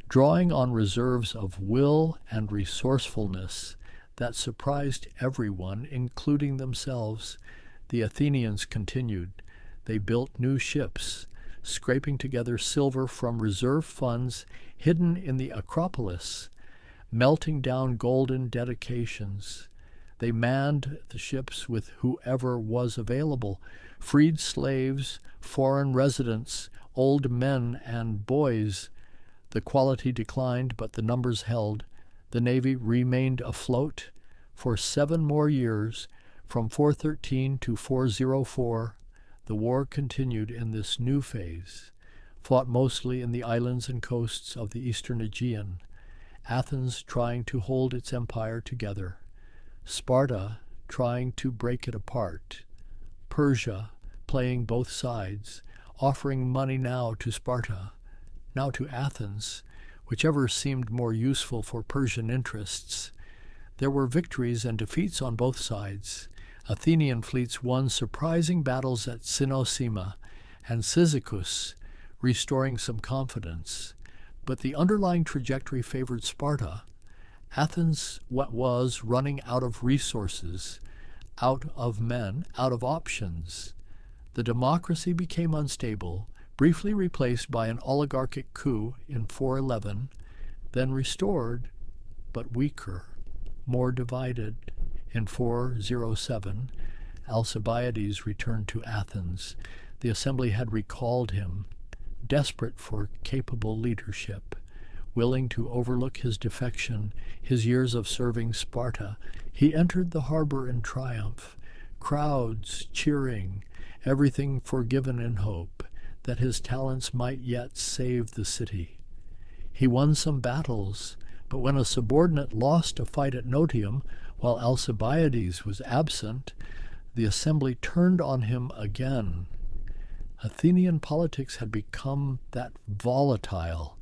drawing on reserves of will and resourcefulness that surprised everyone, including themselves, the Athenians continued. They built new ships, scraping together silver from reserve funds hidden in the Acropolis, melting down golden dedications. They manned the ships with whoever was available, freed slaves, foreign residents, old men and boys. The quality declined, but the numbers held. The Navy remained afloat for 7 more years, from 413 to 404. The war continued in this new phase, fought mostly in the islands and coasts of the eastern Aegean, Athens trying to hold its empire together, Sparta trying to break it apart, Persia playing both sides, offering money now to Sparta, now to Athens, whichever seemed more useful for Persian interests. There were victories and defeats on both sides. Athenian fleets won surprising battles at Cynossema and Cyzicus, restoring some confidence. But the underlying trajectory favored Sparta. Athens was running out of resources, out of men, out of options. The democracy became unstable, briefly replaced by an oligarchic coup in 411, then restored, but weaker, more divided. In 407, Alcibiades returned to Athens. The assembly had recalled him, desperate for capable leadership, willing to overlook his defection, his years of serving Sparta. He entered the harbor in triumph, crowds cheering, everything forgiven in hope that his talents might yet save the city. He won some battles, but when a subordinate lost a fight at Notium, while Alcibiades was absent, the assembly turned on him again. Athenian politics had become that volatile,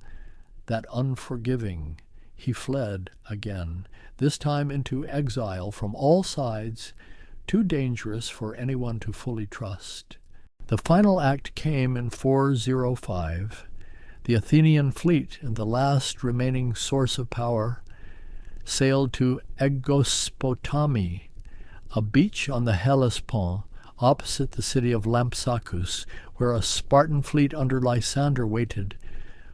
that unforgiving. He fled again, this time into exile from all sides, too dangerous for anyone to fully trust. The final act came in 405. The Athenian fleet, and the last remaining source of power, sailed to Aegospotami, a beach on the Hellespont opposite the city of Lampsacus, where a Spartan fleet under Lysander waited.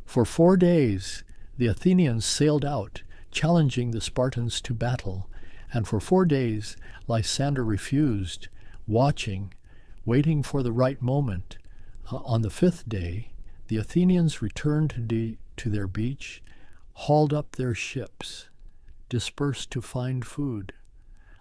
For 4 days the Athenians sailed out, challenging the Spartans to battle, and for 4 days Lysander refused, waiting for the right moment. On the 5th day, the Athenians returned to their beach, hauled up their ships, dispersed to find food.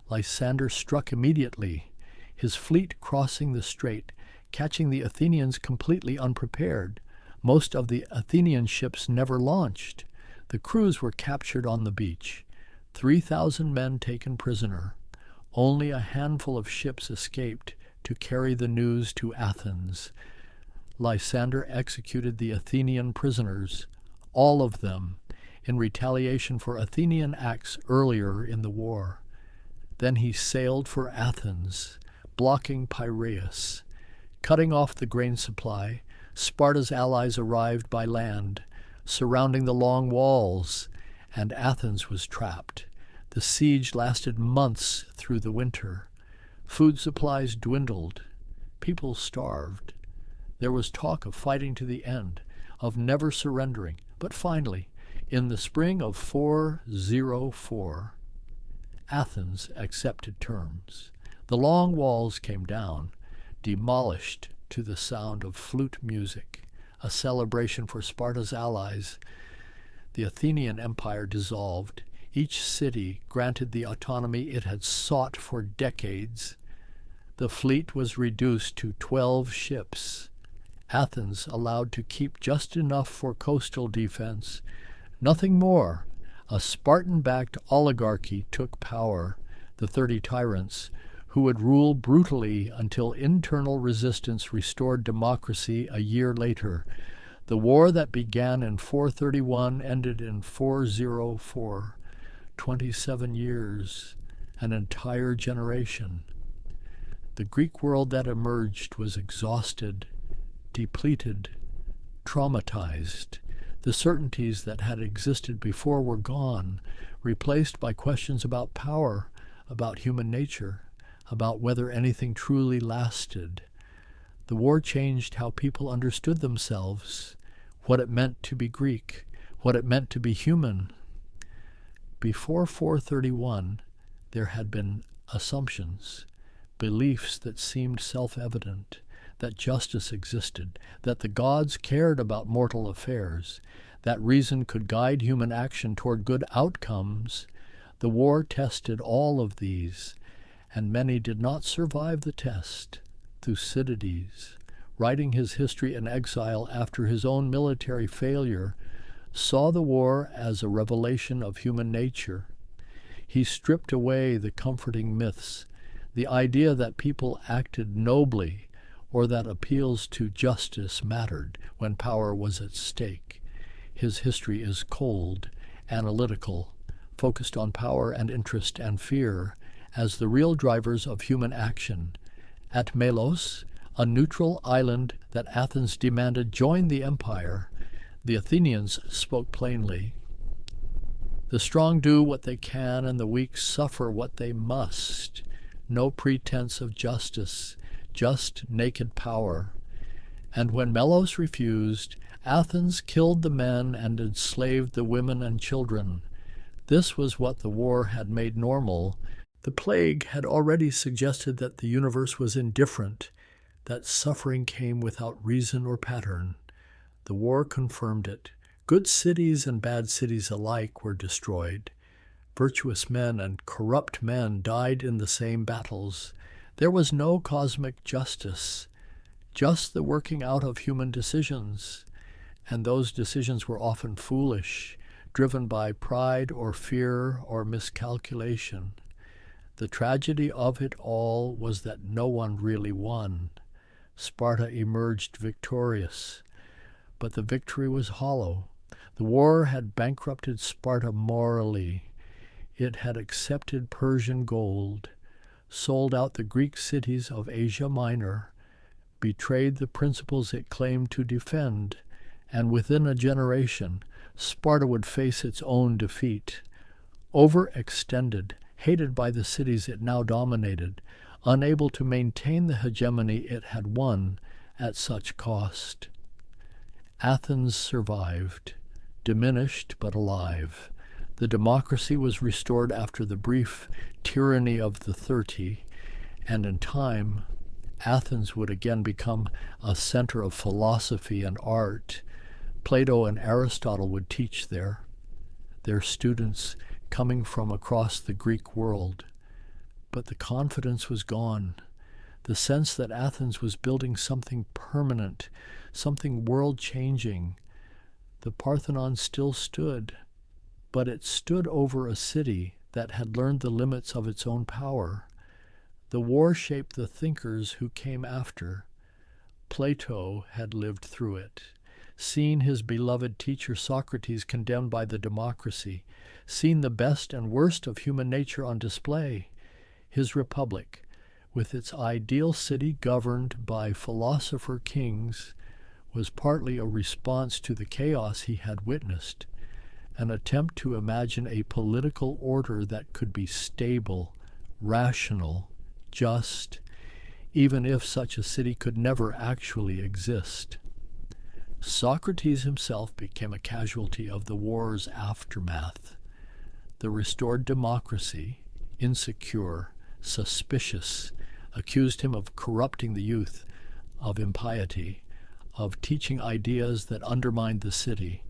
Lysander struck immediately, his fleet crossing the strait, catching the Athenians completely unprepared. Most of the Athenian ships never launched. The crews were captured on the beach, 3,000 men taken prisoner. Only a handful of ships escaped to carry the news to Athens. Lysander executed the Athenian prisoners, all of them, in retaliation for Athenian acts earlier in the war. Then he sailed for Athens, blocking Piraeus. Cutting off the grain supply, Sparta's allies arrived by land, surrounding the long walls, and Athens was trapped. The siege lasted months through the winter. Food supplies dwindled. People starved. There was talk of fighting to the end, of never surrendering. But finally, in the spring of 404, Athens accepted terms. The long walls came down, demolished to the sound of flute music, a celebration for Sparta's allies. The Athenian Empire dissolved. Each city granted the autonomy it had sought for decades. The fleet was reduced to 12 ships. Athens allowed to keep just enough for coastal defense. Nothing more. A Spartan-backed oligarchy took power, the 30 tyrants, who would rule brutally until internal resistance restored democracy a year later. The war that began in 431 ended in 404. 27 years, an entire generation. The Greek world that emerged was exhausted, depleted, traumatized. The certainties that had existed before were gone, replaced by questions about power, about human nature, about whether anything truly lasted. The war changed how people understood themselves, what it meant to be Greek, what it meant to be human. Before 431, there had been assumptions, beliefs that seemed self-evident, that justice existed, that the gods cared about mortal affairs, that reason could guide human action toward good outcomes. The war tested all of these, and many did not survive the test. Thucydides, writing his history in exile after his own military failure, saw the war as a revelation of human nature. He stripped away the comforting myths, the idea that people acted nobly or that appeals to justice mattered when power was at stake. His history is cold, analytical, focused on power and interest and fear as the real drivers of human action. At Melos, a neutral island that Athens demanded join the empire, the Athenians spoke plainly. The strong do what they can and the weak suffer what they must. No pretense of justice, just naked power. And when Melos refused, Athens killed the men and enslaved the women and children. This was what the war had made normal. The plague had already suggested that the universe was indifferent, that suffering came without reason or pattern. The war confirmed it. Good cities and bad cities alike were destroyed. Virtuous men and corrupt men died in the same battles. There was no cosmic justice, just the working out of human decisions. And those decisions were often foolish, driven by pride or fear or miscalculation. The tragedy of it all was that no one really won. Sparta emerged victorious, but the victory was hollow. The war had bankrupted Sparta morally. It had accepted Persian gold, sold out the Greek cities of Asia Minor, betrayed the principles it claimed to defend, and within a generation, Sparta would face its own defeat. overextended, hated by the cities it now dominated, unable to maintain the hegemony it had won at such cost. Athens survived, diminished but alive. The democracy was restored after the brief tyranny of the 30, and in time, Athens would again become a center of philosophy and art. Plato and Aristotle would teach there, their students coming from across the Greek world. But the confidence was gone. The sense that Athens was building something permanent, something world-changing. The Parthenon still stood, but it stood over a city that had learned the limits of its own power. The war shaped the thinkers who came after. Plato had lived through it, seen his beloved teacher Socrates condemned by the democracy, seen the best and worst of human nature on display. His republic, with its ideal city governed by philosopher kings, was partly a response to the chaos he had witnessed, an attempt to imagine a political order that could be stable, rational, just, even if such a city could never actually exist. Socrates himself became a casualty of the war's aftermath. The restored democracy, insecure, suspicious, accused him of corrupting the youth, of impiety, of teaching ideas that undermined the city.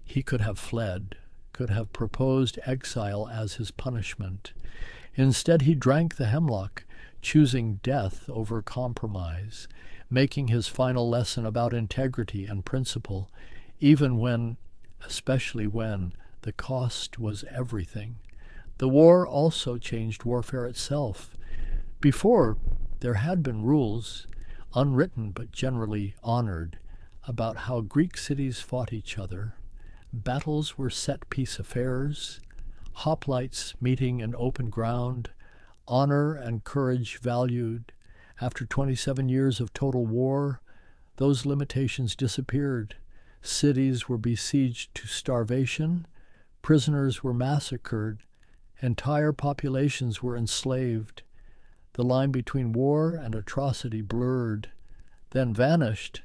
He could have fled, could have proposed exile as his punishment. Instead, he drank the hemlock, choosing death over compromise, making his final lesson about integrity and principle, even when, especially when, the cost was everything. The war also changed warfare itself. Before, there had been rules, unwritten but generally honored, about how Greek cities fought each other. Battles were set-piece affairs, hoplites meeting in open ground, honor and courage valued. After 27 years of total war, those limitations disappeared. Cities were besieged to starvation, prisoners were massacred, entire populations were enslaved. The line between war and atrocity blurred, then vanished.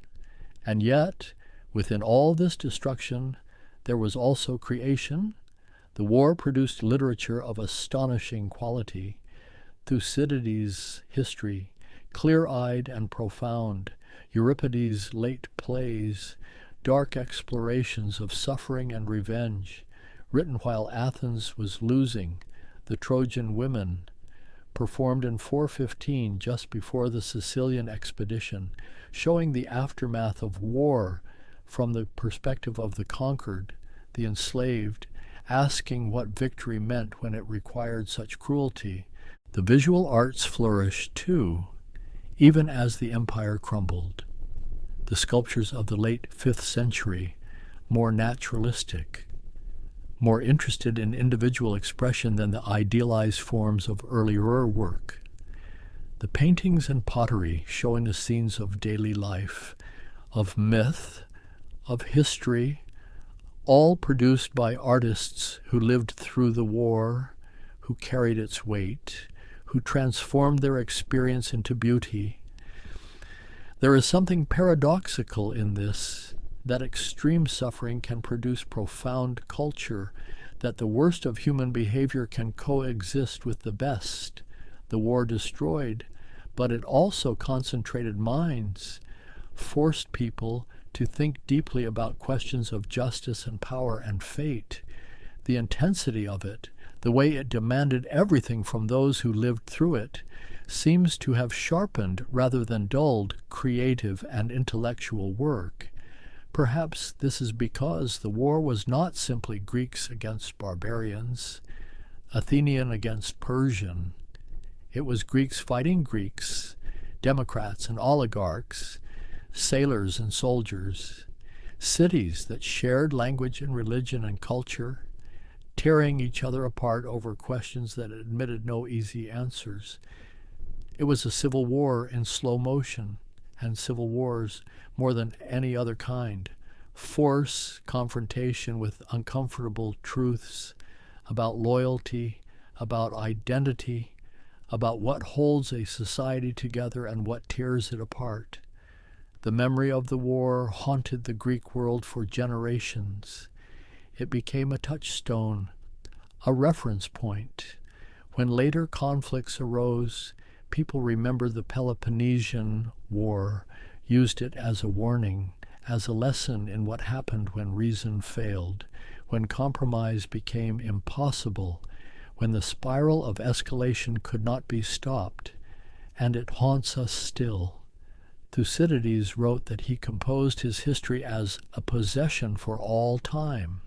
And yet, within all this destruction, there was also creation. The war produced literature of astonishing quality. Thucydides' history, clear-eyed and profound, Euripides' late plays, dark explorations of suffering and revenge, written while Athens was losing, the Trojan women, performed in 415 just before the Sicilian expedition, showing the aftermath of war from the perspective of the conquered, the enslaved, asking what victory meant when it required such cruelty. The visual arts flourished too, even as the empire crumbled. The sculptures of the late 5th century, more naturalistic, more interested in individual expression than the idealized forms of earlier work. The paintings and pottery showing the scenes of daily life, of myth, of history, all produced by artists who lived through the war, who carried its weight, who transformed their experience into beauty. There is something paradoxical in this, that extreme suffering can produce profound culture, that the worst of human behavior can coexist with the best. The war destroyed, but it also concentrated minds, forced people to think deeply about questions of justice and power and fate. The intensity of it, the way it demanded everything from those who lived through it, seems to have sharpened rather than dulled creative and intellectual work. Perhaps this is because the war was not simply Greeks against barbarians, Athenian against Persian. It was Greeks fighting Greeks, democrats and oligarchs, sailors and soldiers, cities that shared language and religion and culture, tearing each other apart over questions that admitted no easy answers. It was a civil war in slow motion, and civil wars more than any other kind. Force, confrontation with uncomfortable truths, about loyalty, about identity, about what holds a society together and what tears it apart. The memory of the war haunted the Greek world for generations. It became a touchstone, a reference point. When later conflicts arose, people remembered the Peloponnesian War, used it as a warning, as a lesson in what happened when reason failed, when compromise became impossible, when the spiral of escalation could not be stopped, and it haunts us still. Thucydides wrote that he composed his history as a possession for all time,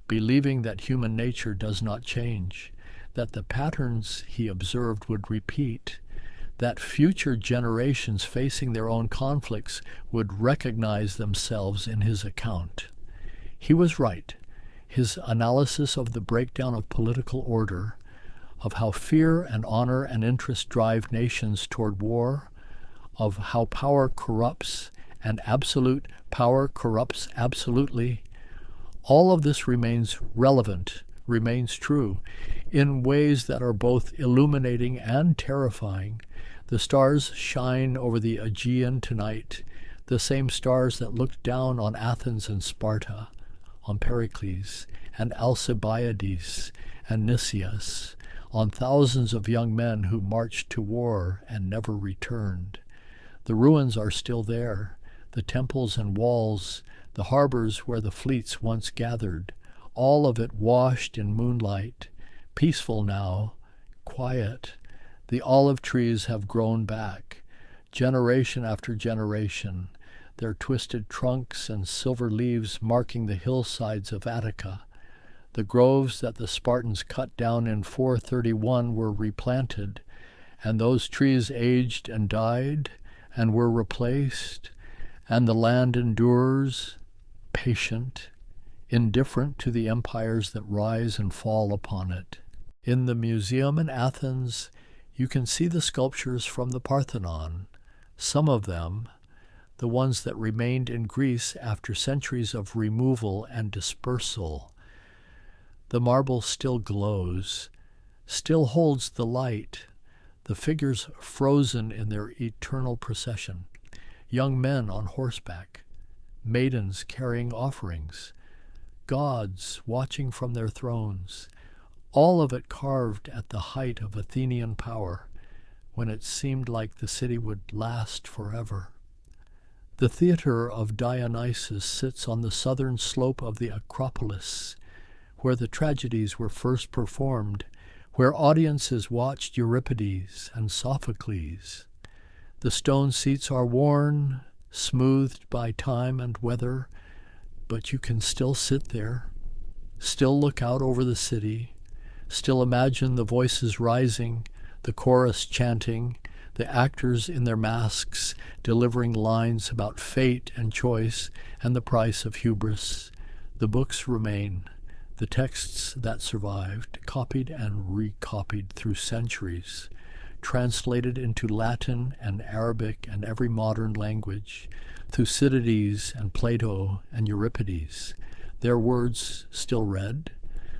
believing that human nature does not change, that the patterns he observed would repeat, that future generations facing their own conflicts would recognize themselves in his account. He was right. His analysis of the breakdown of political order, of how fear and honor and interest drive nations toward war, of how power corrupts and absolute power corrupts absolutely, all of this remains relevant, remains true, in ways that are both illuminating and terrifying. The stars shine over the Aegean tonight, the same stars that looked down on Athens and Sparta, on Pericles and Alcibiades and Nicias, on thousands of young men who marched to war and never returned. The ruins are still there, the temples and walls, the harbors where the fleets once gathered, all of it washed in moonlight, peaceful now, quiet. The olive trees have grown back, generation after generation, their twisted trunks and silver leaves marking the hillsides of Attica. The groves that the Spartans cut down in 431 were replanted, and those trees aged and died and were replaced, and the land endures, patient, indifferent to the empires that rise and fall upon it. In the museum in Athens, you can see the sculptures from the Parthenon, some of them, the ones that remained in Greece after centuries of removal and dispersal. The marble still glows, still holds the light, the figures frozen in their eternal procession, young men on horseback, maidens carrying offerings, gods watching from their thrones, all of it carved at the height of Athenian power, when it seemed like the city would last forever. The theater of Dionysus sits on the southern slope of the Acropolis, where the tragedies were first performed, where audiences watched Euripides and Sophocles. The stone seats are worn, smoothed by time and weather, but you can still sit there, still look out over the city, still imagine the voices rising, the chorus chanting, the actors in their masks delivering lines about fate and choice and the price of hubris. The books remain, the texts that survived, copied and recopied through centuries, translated into Latin and Arabic and every modern language, Thucydides and Plato and Euripides, their words still read,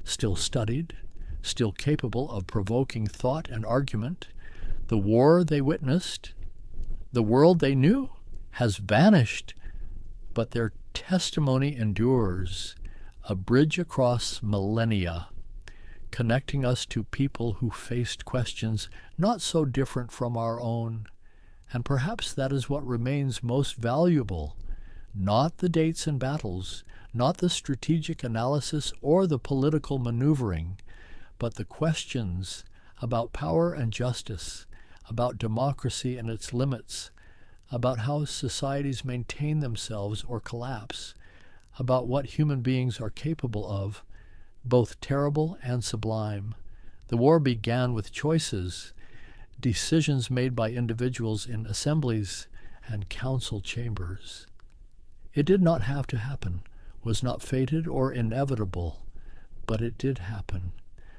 still studied, still capable of provoking thought and argument. The war they witnessed, the world they knew, has vanished, but their testimony endures, a bridge across millennia, connecting us to people who faced questions not so different from our own. And perhaps that is what remains most valuable, not the dates and battles, not the strategic analysis or the political maneuvering, but the questions about power and justice, about democracy and its limits, about how societies maintain themselves or collapse, about what human beings are capable of, both terrible and sublime. The war began with choices, decisions made by individuals in assemblies and council chambers. It did not have to happen, was not fated or inevitable, but it did happen,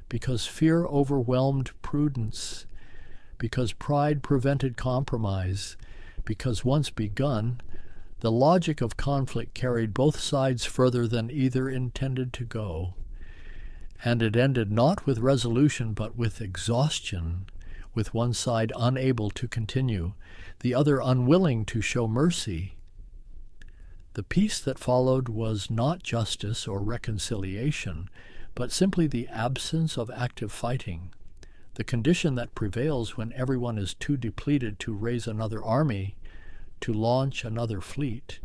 because fear overwhelmed prudence, because pride prevented compromise, because once begun, the logic of conflict carried both sides further than either intended to go. And it ended not with resolution but with exhaustion, with one side unable to continue, the other unwilling to show mercy. The peace that followed was not justice or reconciliation, but simply the absence of active fighting, the condition that prevails when everyone is too depleted to raise another army, to launch another fleet.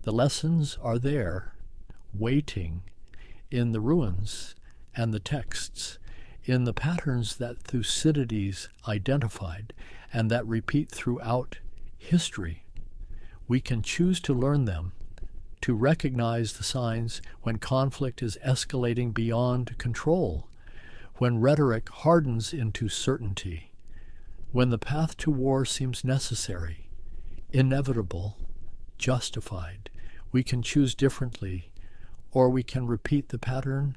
The lessons are there, waiting, in the ruins and the texts, in the patterns that Thucydides identified and that repeat throughout history. We can choose to learn them, to recognize the signs when conflict is escalating beyond control, when rhetoric hardens into certainty, when the path to war seems necessary, inevitable, justified. We can choose differently, or we can repeat the pattern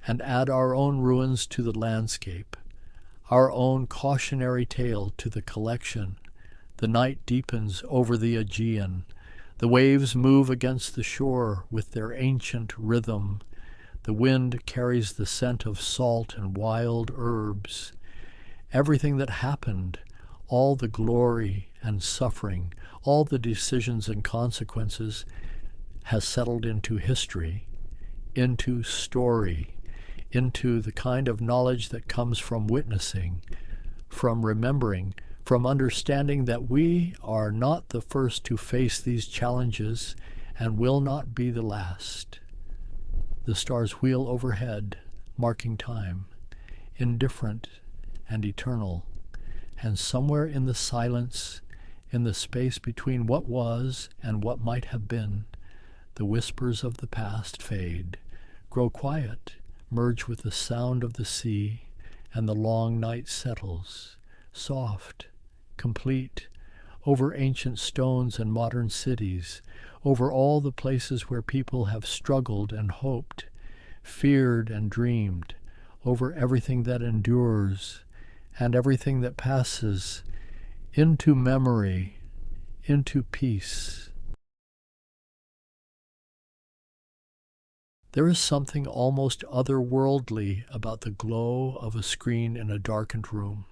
and add our own ruins to the landscape, our own cautionary tale to the collection. The night deepens over the Aegean. The waves move against the shore with their ancient rhythm. The wind carries the scent of salt and wild herbs. Everything that happened, all the glory and suffering, all the decisions and consequences, has settled into history, into story, into the kind of knowledge that comes from witnessing, from remembering, from understanding that we are not the first to face these challenges and will not be the last. The stars wheel overhead, marking time, indifferent and eternal, and somewhere in the silence, in the space between what was and what might have been, the whispers of the past fade, grow quiet, merge with the sound of the sea, and the long night settles, soft, complete, over ancient stones and modern cities, over all the places where people have struggled and hoped, feared and dreamed, over everything that endures and everything that passes, into memory, into peace. There is something almost otherworldly about the glow of a screen in a darkened room.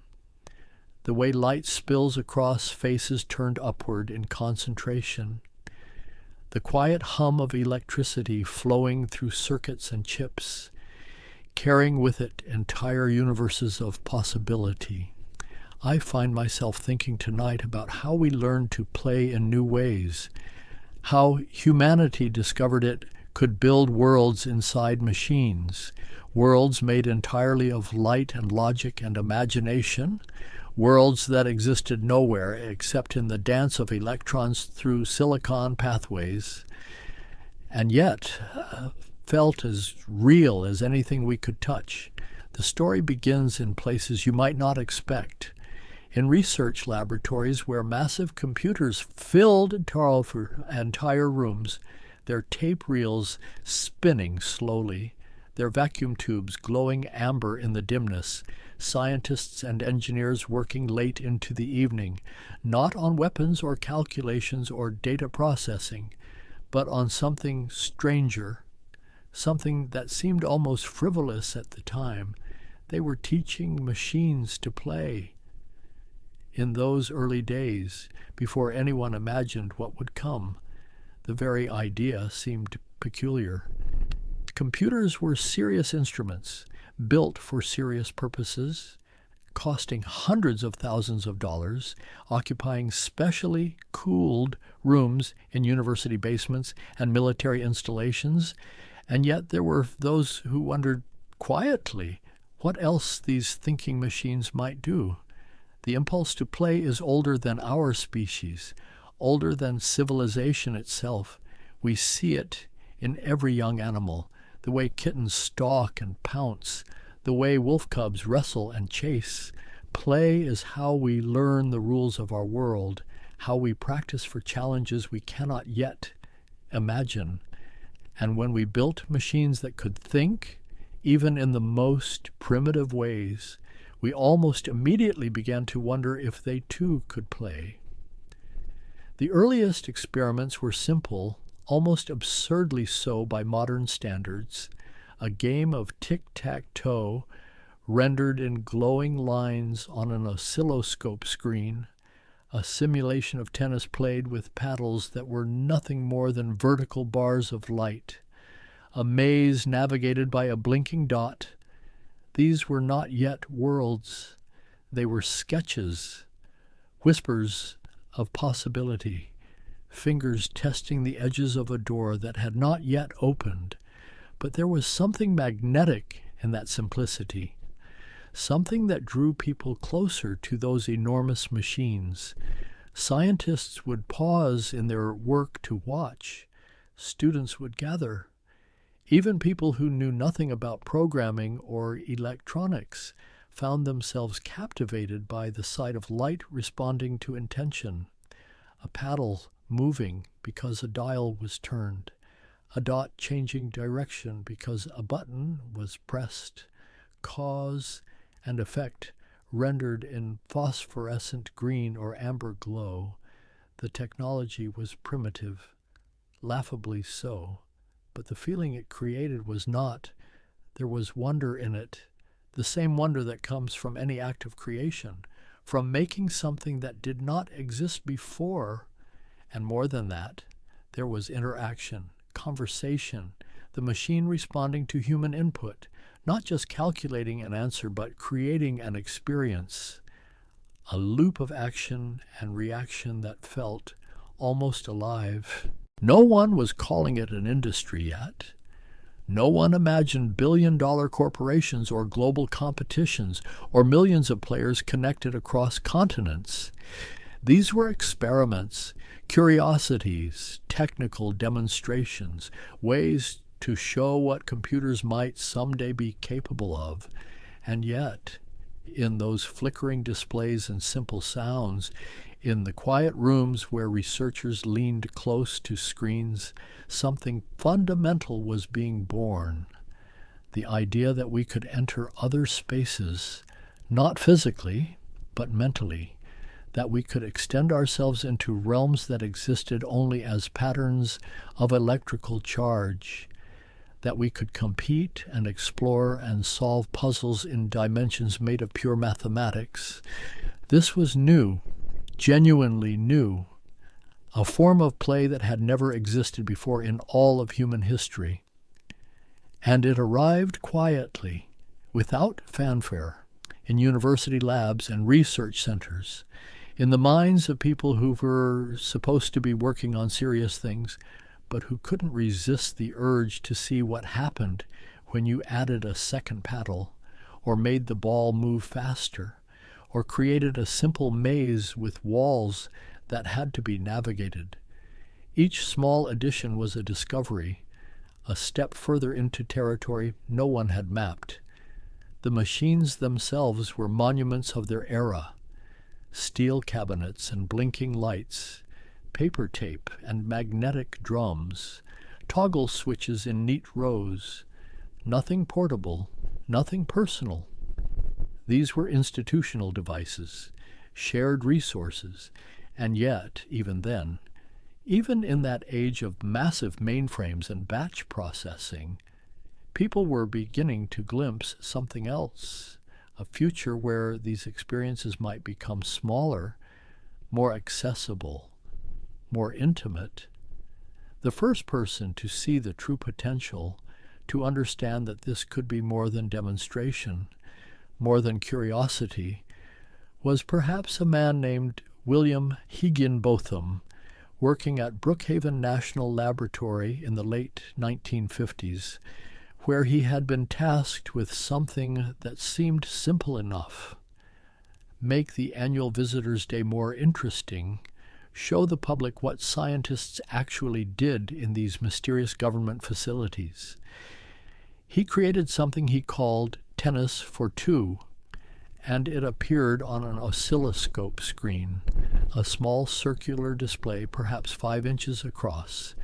The way light spills across faces turned upward in concentration, the quiet hum of electricity flowing through circuits and chips, carrying with it entire universes of possibility. I find myself thinking tonight about how we learn to play in new ways, how humanity discovered it could build worlds inside machines, worlds made entirely of light and logic and imagination, worlds that existed nowhere except in the dance of electrons through silicon pathways, and yet felt as real as anything we could touch. The story begins in places you might not expect, in research laboratories where massive computers filled entire rooms, their tape reels spinning slowly, their vacuum tubes glowing amber in the dimness, scientists and engineers working late into the evening, not on weapons or calculations or data processing, but on something stranger, something that seemed almost frivolous at the time. They were teaching machines to play. In those early days, before anyone imagined what would come, the very idea seemed peculiar. Computers were serious instruments, built for serious purposes, costing hundreds of thousands of dollars, occupying specially cooled rooms in university basements and military installations, and yet there were those who wondered quietly what else these thinking machines might do. The impulse to play is older than our species, older than civilization itself. We see it in every young animal, the way kittens stalk and pounce, the way wolf cubs wrestle and chase. Play is how we learn the rules of our world, how we practice for challenges we cannot yet imagine. And when we built machines that could think, even in the most primitive ways, we almost immediately began to wonder if they too could play. The earliest experiments were simple, almost absurdly so by modern standards. a game of tic-tac-toe rendered in glowing lines on an oscilloscope screen, a simulation of tennis played with paddles that were nothing more than vertical bars of light, a maze navigated by a blinking dot. These were not yet worlds. They were sketches, whispers of possibility, fingers testing the edges of a door that had not yet opened. But there was something magnetic in that simplicity, something that drew people closer to those enormous machines. Scientists would pause in their work to watch. Students would gather. Even people who knew nothing about programming or electronics found themselves captivated by the sight of light responding to intention, a paddle moving because a dial was turned, a dot changing direction because a button was pressed, cause and effect rendered in phosphorescent green or amber glow. The technology was primitive, laughably so, but the feeling it created was not. There was wonder in it, the same wonder that comes from any act of creation, from making something that did not exist before. And more than that, there was interaction, conversation, the machine responding to human input, not just calculating an answer, but creating an experience, a loop of action and reaction that felt almost alive. No one was calling it an industry yet. No one imagined billion-dollar corporations or global competitions or millions of players connected across continents. These were experiments, curiosities, technical demonstrations, ways to show what computers might someday be capable of. And yet, in those flickering displays and simple sounds, in the quiet rooms where researchers leaned close to screens, something fundamental was being born. The idea that we could enter other spaces, not physically, but mentally, that we could extend ourselves into realms that existed only as patterns of electrical charge, that we could compete and explore and solve puzzles in dimensions made of pure mathematics. This was new, genuinely new, a form of play that had never existed before in all of human history. And it arrived quietly, without fanfare, in university labs and research centers, in the minds of people who were supposed to be working on serious things, but who couldn't resist the urge to see what happened when you added a second paddle, or made the ball move faster, or created a simple maze with walls that had to be navigated. Each small addition was a discovery, a step further into territory no one had mapped. The machines themselves were monuments of their era. Steel cabinets and blinking lights, paper tape and magnetic drums, toggle switches in neat rows. Nothing portable, nothing personal. These were institutional devices, shared resources, and yet, even then, even in that age of massive mainframes and batch processing, people were beginning to glimpse something else, a future where these experiences might become smaller, more accessible, more intimate. The first person to see the true potential, to understand that this could be more than demonstration, more than curiosity, was perhaps a man named William Higginbotham, working at Brookhaven National Laboratory in the late 1950s, where he had been tasked with something that seemed simple enough. Make the annual Visitors' Day more interesting, show the public what scientists actually did in these mysterious government facilities. He created something he called Tennis for Two, and it appeared on an oscilloscope screen, a small circular display perhaps 5 inches across,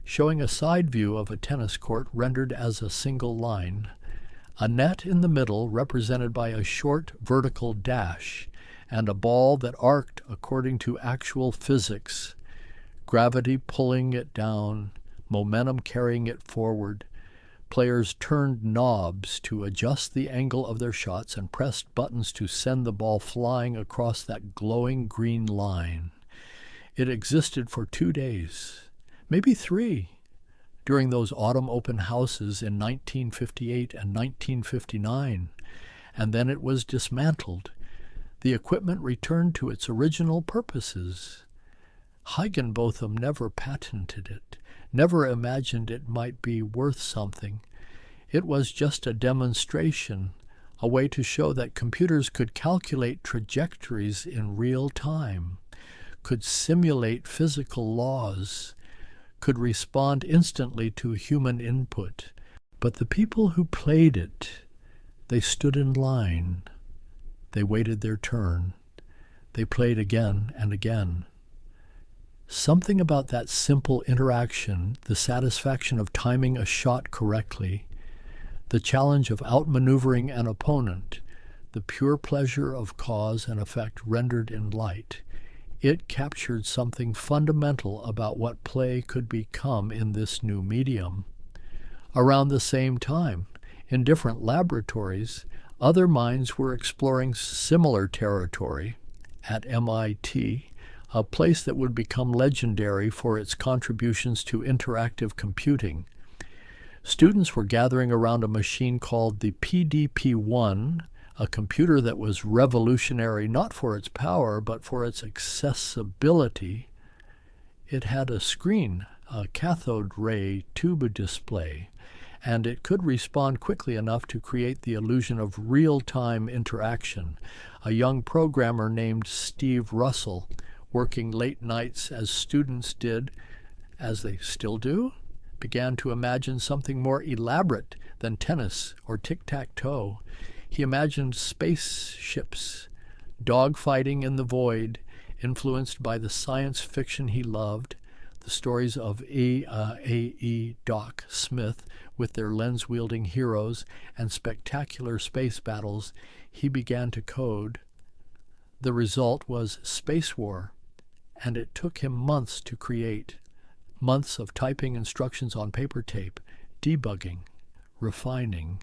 showing a side view of a tennis court rendered as a single line, a net in the middle represented by a short vertical dash, and a ball that arced according to actual physics, gravity pulling it down, momentum carrying it forward, Players turned knobs to adjust the angle of their shots and pressed buttons to send the ball flying across that glowing green line. It existed for 2 days, maybe 3, during those autumn open houses in 1958 and 1959, and then it was dismantled. The equipment returned to its original purposes. Higginbotham never patented it, never imagined it might be worth something. It was just a demonstration, a way to show that computers could calculate trajectories in real time, could simulate physical laws, could respond instantly to human input. But the people who played it, they stood in line. They waited their turn. They played again and again. Something about that simple interaction, the satisfaction of timing a shot correctly, the challenge of outmaneuvering an opponent, the pure pleasure of cause and effect rendered in light, it captured something fundamental about what play could become in this new medium. Around the same time, in different laboratories, other minds were exploring similar territory. At MIT, a place that would become legendary for its contributions to interactive computing, students were gathering around a machine called the PDP-1, a computer that was revolutionary not for its power but for its accessibility. It had a screen, a cathode ray tube display, and it could respond quickly enough to create the illusion of real-time interaction. A young programmer named Steve Russell, working late nights as students did, as they still do, began to imagine something more elaborate than tennis or tic-tac-toe. He imagined spaceships, dogfighting in the void, influenced by the science fiction he loved, the stories of A.E. Doc Smith with their lens-wielding heroes and spectacular space battles. He began to code. The result was Space War, and it took him months to create, months of typing instructions on paper tape, debugging, refining.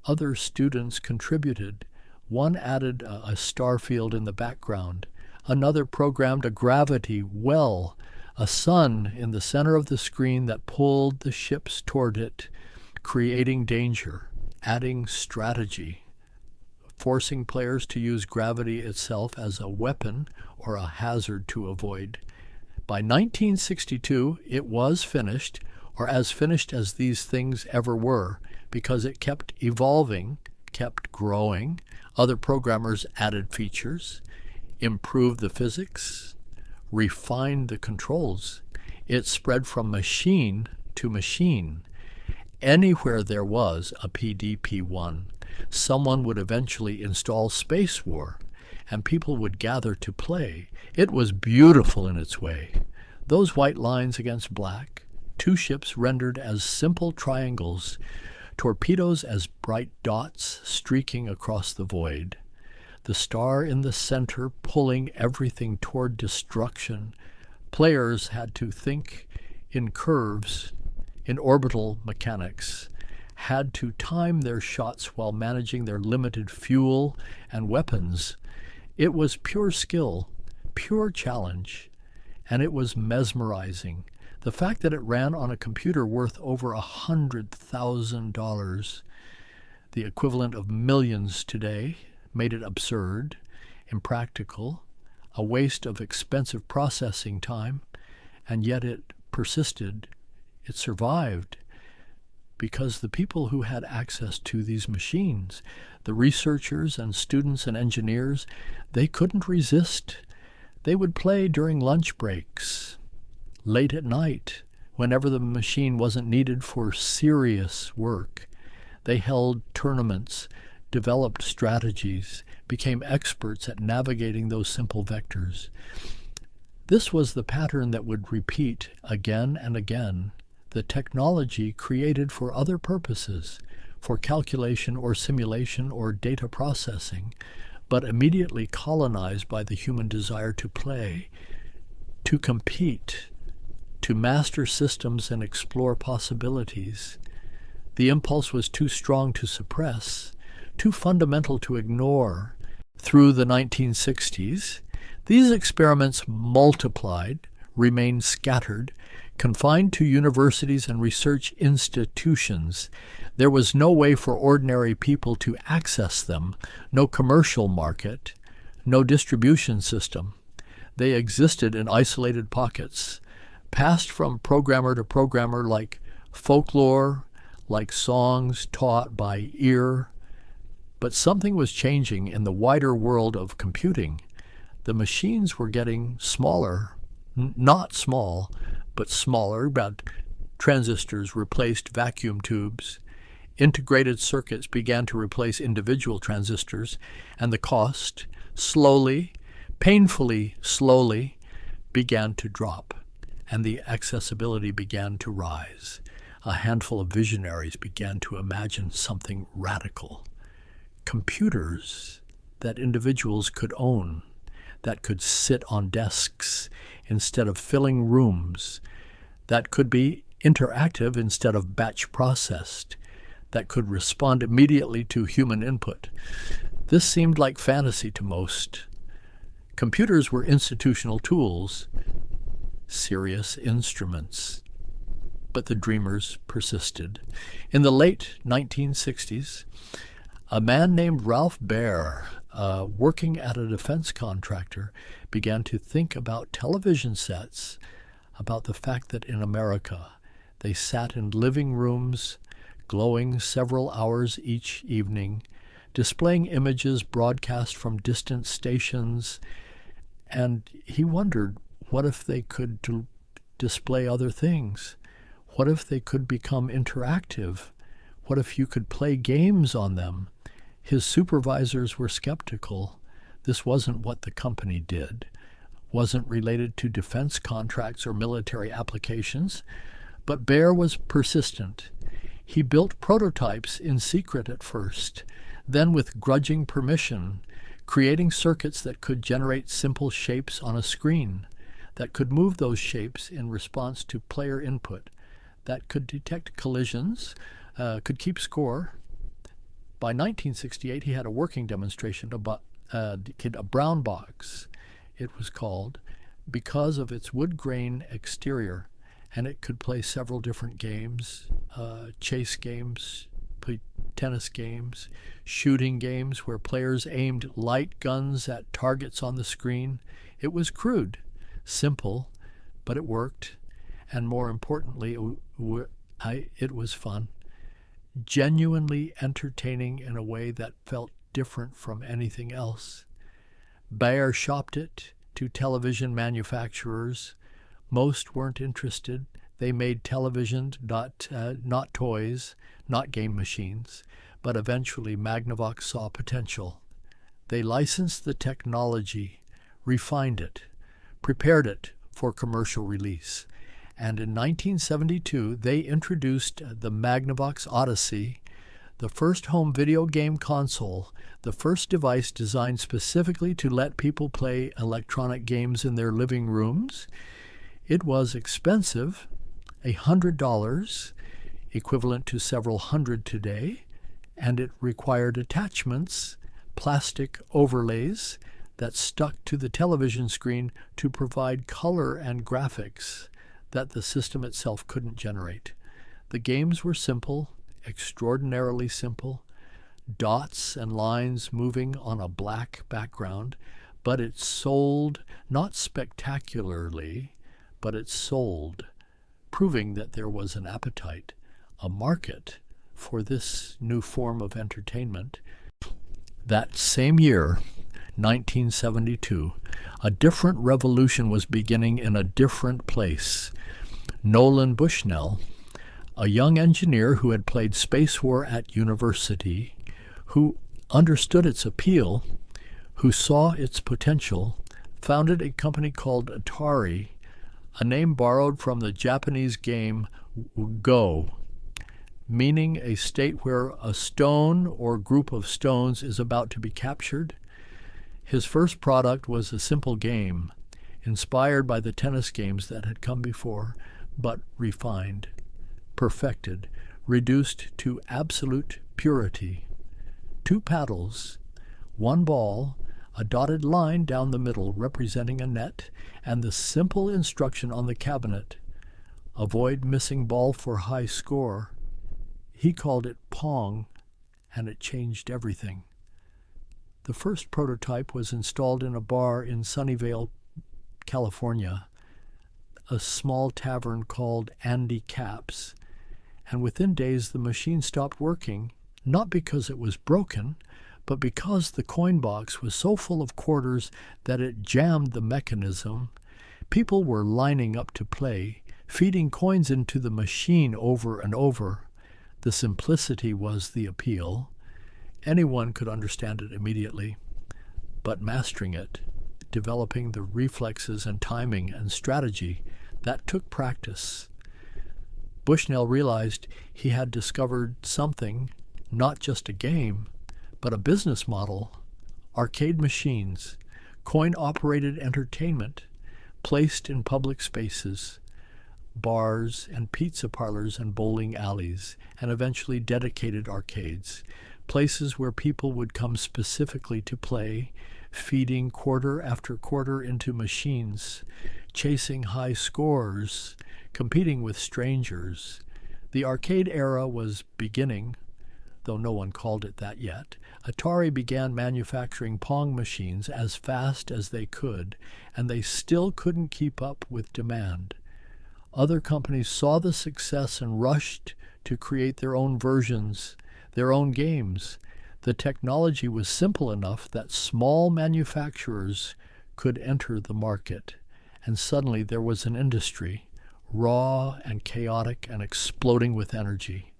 Other students contributed. One added a star field in the background. Another programmed a gravity well, a sun in the center of the screen that pulled the ships toward it, creating danger, adding strategy, forcing players to use gravity itself as a weapon or a hazard to avoid. By 1962, it was finished, or as finished as these things ever were, because it kept evolving, kept growing. Other programmers added features, improved the physics, refined the controls. It spread from machine to machine. Anywhere there was a PDP-1, someone would eventually install Space War, and people would gather to play. It was beautiful in its way. Those white lines against black, 2 ships rendered as simple triangles, torpedoes as bright dots streaking across the void, the star in the center pulling everything toward destruction. Players had to think in curves, in orbital mechanics, had to time their shots while managing their limited fuel and weapons. It was pure skill, pure challenge, and it was mesmerizing. The fact that it ran on a computer worth over $100,000, the equivalent of millions today, made it absurd, impractical, a waste of expensive processing time, and yet it persisted. It survived because the people who had access to these machines, the researchers and students and engineers, they couldn't resist. They would play during lunch breaks, late at night, whenever the machine wasn't needed for serious work. They held tournaments, developed strategies, became experts at navigating those simple vectors. This was the pattern that would repeat again and again. The technology created for other purposes, for calculation or simulation or data processing, but immediately colonized by the human desire to play, to compete, to master systems and explore possibilities. The impulse was too strong to suppress, too fundamental to ignore. Through the 1960s, these experiments multiplied, remained scattered, confined to universities and research institutions. There was no way for ordinary people to access them, no commercial market, no distribution system. They existed in isolated pockets, passed from programmer to programmer like folklore, like songs taught by ear. But something was changing in the wider world of computing. The machines were getting smaller, not small, but smaller. About transistors replaced vacuum tubes. Integrated circuits began to replace individual transistors, and the cost, slowly, painfully slowly, began to drop, and the accessibility began to rise. A handful of visionaries began to imagine something radical. Computers that individuals could own, that could sit on desks instead of filling rooms, that could be interactive instead of batch processed, that could respond immediately to human input. This seemed like fantasy to most. Computers were institutional tools, serious instruments. But the dreamers persisted. In the late 1960s, a man named Ralph Baer, working at a defense contractor, began to think about television sets, about the fact that in America they sat in living rooms, glowing several hours each evening, displaying images broadcast from distant stations, and he wondered, what if they could display other things? What if they could become interactive? What if you could play games on them? His supervisors were skeptical. This wasn't what the company did, wasn't related to defense contracts or military applications, but Baer was persistent. He built prototypes in secret at first, then with grudging permission, creating circuits that could generate simple shapes on a screen, that could move those shapes in response to player input, that could detect collisions, could keep score. By 1968, he had a working demonstration about a brown box, it was called, because of its wood grain exterior, and it could play several different games, chase games, tennis games, shooting games where players aimed light guns at targets on the screen. It was crude, simple, but it worked, and more importantly, it was fun. Genuinely entertaining in a way that felt different from anything else. Baer shopped it to television manufacturers. Most weren't interested. They made televisions, not toys, not game machines, but eventually Magnavox saw potential. They licensed the technology, refined it, prepared it for commercial release. And in 1972, they introduced the Magnavox Odyssey, the first home video game console, the first device designed specifically to let people play electronic games in their living rooms. It was expensive, $100, equivalent to several hundred today, and it required attachments, plastic overlays that stuck to the television screen to provide color and graphics that the system itself couldn't generate. The games were simple, extraordinarily simple, dots and lines moving on a black background, but it sold, not spectacularly, but it sold, proving that there was an appetite, a market for this new form of entertainment. That same year, 1972, a different revolution was beginning in a different place. Nolan Bushnell, a young engineer who had played Space War at university, who understood its appeal, who saw its potential, founded a company called Atari, a name borrowed from the Japanese game Go, meaning a state where a stone or group of stones is about to be captured. His first product was a simple game, inspired by the tennis games that had come before, but refined, perfected, reduced to absolute purity. 2 paddles, 1 ball, a dotted line down the middle representing a net, and the simple instruction on the cabinet, avoid missing ball for high score. He called it Pong, and it changed everything. The first prototype was installed in a bar in Sunnyvale, California, a small tavern called Andy Capp's, and within days the machine stopped working, not because it was broken, but because the coin box was so full of quarters that it jammed the mechanism. People were lining up to play, feeding coins into the machine over and over. The simplicity was the appeal. Anyone could understand it immediately, but mastering it, developing the reflexes and timing and strategy, that took practice. Bushnell realized he had discovered something, not just a game, but a business model. Arcade machines, coin-operated entertainment, placed in public spaces, bars and pizza parlors and bowling alleys, and eventually dedicated arcades, places where people would come specifically to play, feeding quarter after quarter into machines, chasing high scores, competing with strangers. The arcade era was beginning, though no one called it that yet. Atari began manufacturing Pong machines as fast as they could, and they still couldn't keep up with demand. Other companies saw the success and rushed to create their own versions, their own games. The technology was simple enough that small manufacturers could enter the market, and suddenly there was an industry, raw and chaotic and exploding with energy.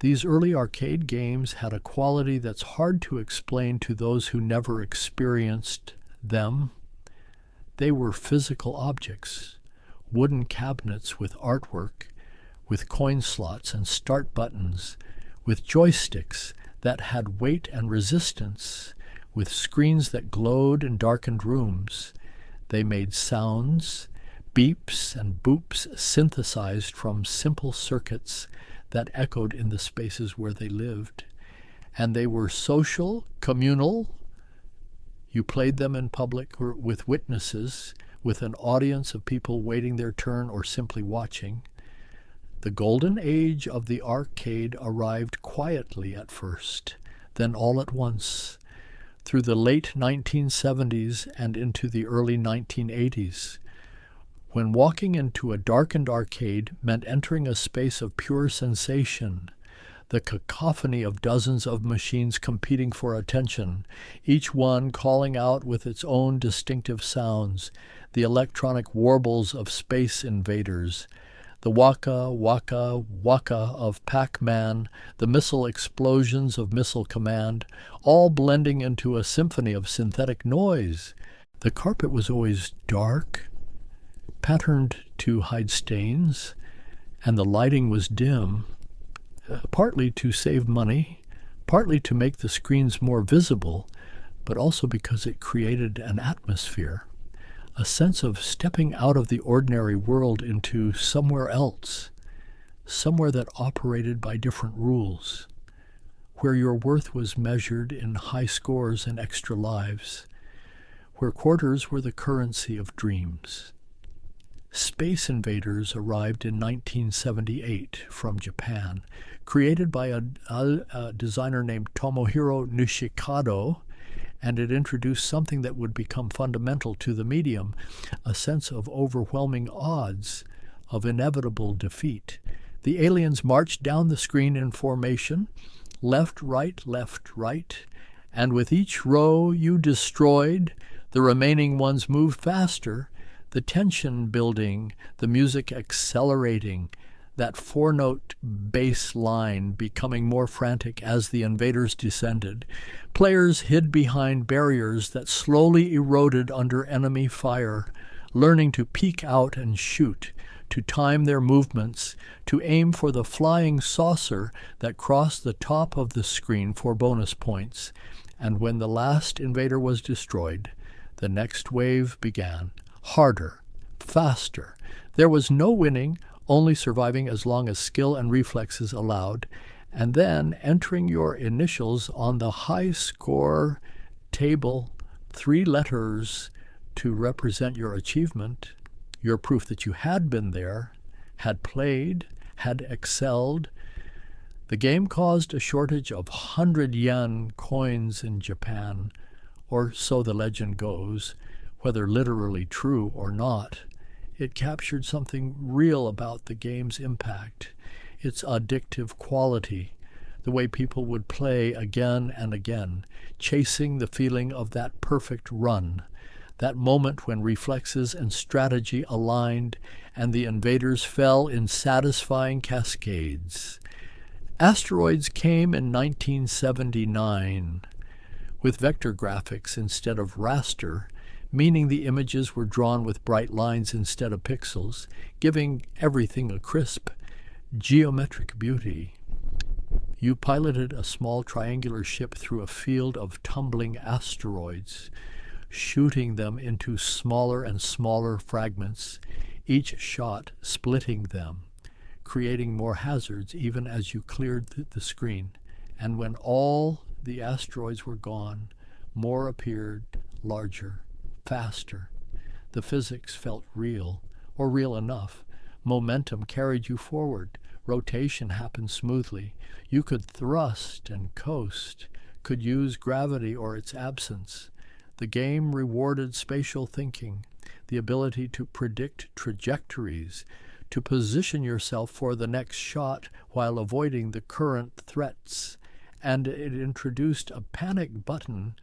These early arcade games had a quality that's hard to explain to those who never experienced them. They were physical objects, wooden cabinets with artwork, with coin slots and start buttons, with joysticks that had weight and resistance, with screens that glowed in darkened rooms. They made sounds, beeps and boops synthesized from simple circuits that echoed in the spaces where they lived. And they were social, communal. You played them in public or with witnesses, with an audience of people waiting their turn or simply watching. The golden age of the arcade arrived quietly at first, then all at once, through the late 1970s and into the early 1980s. When walking into a darkened arcade meant entering a space of pure sensation, the cacophony of dozens of machines competing for attention, each one calling out with its own distinctive sounds, the electronic warbles of space invaders, the waka, waka, waka of Pac-Man, the missile explosions of Missile Command, all blending into a symphony of synthetic noise. The carpet was always dark, patterned to hide stains, and the lighting was dim, partly to save money, partly to make the screens more visible, but also because it created an atmosphere, a sense of stepping out of the ordinary world into somewhere else, somewhere that operated by different rules, where your worth was measured in high scores and extra lives, where quarters were the currency of dreams. Space Invaders arrived in 1978 from Japan, created by a designer named Tomohiro Nishikado, and it introduced something that would become fundamental to the medium, a sense of overwhelming odds, of inevitable defeat. The aliens marched down the screen in formation, left, right, and with each row you destroyed, the remaining ones moved faster, the tension building, the music accelerating, that four-note bass line becoming more frantic as the invaders descended. Players hid behind barriers that slowly eroded under enemy fire, learning to peek out and shoot, to time their movements, to aim for the flying saucer that crossed the top of the screen for bonus points. And when the last invader was destroyed, the next wave began. Harder, faster. There was no winning, only surviving as long as skill and reflexes allowed, and then entering your initials on the high score table, 3 letters to represent your achievement, your proof that you had been there, had played, had excelled. The game caused a shortage of 100 yen coins in Japan, or so the legend goes, whether literally true or not. It captured something real about the game's impact, its addictive quality, the way people would play again and again, chasing the feeling of that perfect run, that moment when reflexes and strategy aligned and the invaders fell in satisfying cascades. Asteroids came in 1979 with vector graphics instead of raster, meaning the images were drawn with bright lines instead of pixels, giving everything a crisp, geometric beauty. You piloted a small triangular ship through a field of tumbling asteroids, shooting them into smaller and smaller fragments, each shot splitting them, creating more hazards even as you cleared the screen. And when all the asteroids were gone, more appeared, larger, faster. The physics felt real, or real enough. Momentum carried you forward. Rotation happened smoothly. You could thrust and coast, could use gravity or its absence. The game rewarded spatial thinking, the ability to predict trajectories, to position yourself for the next shot while avoiding the current threats. And it introduced a panic button,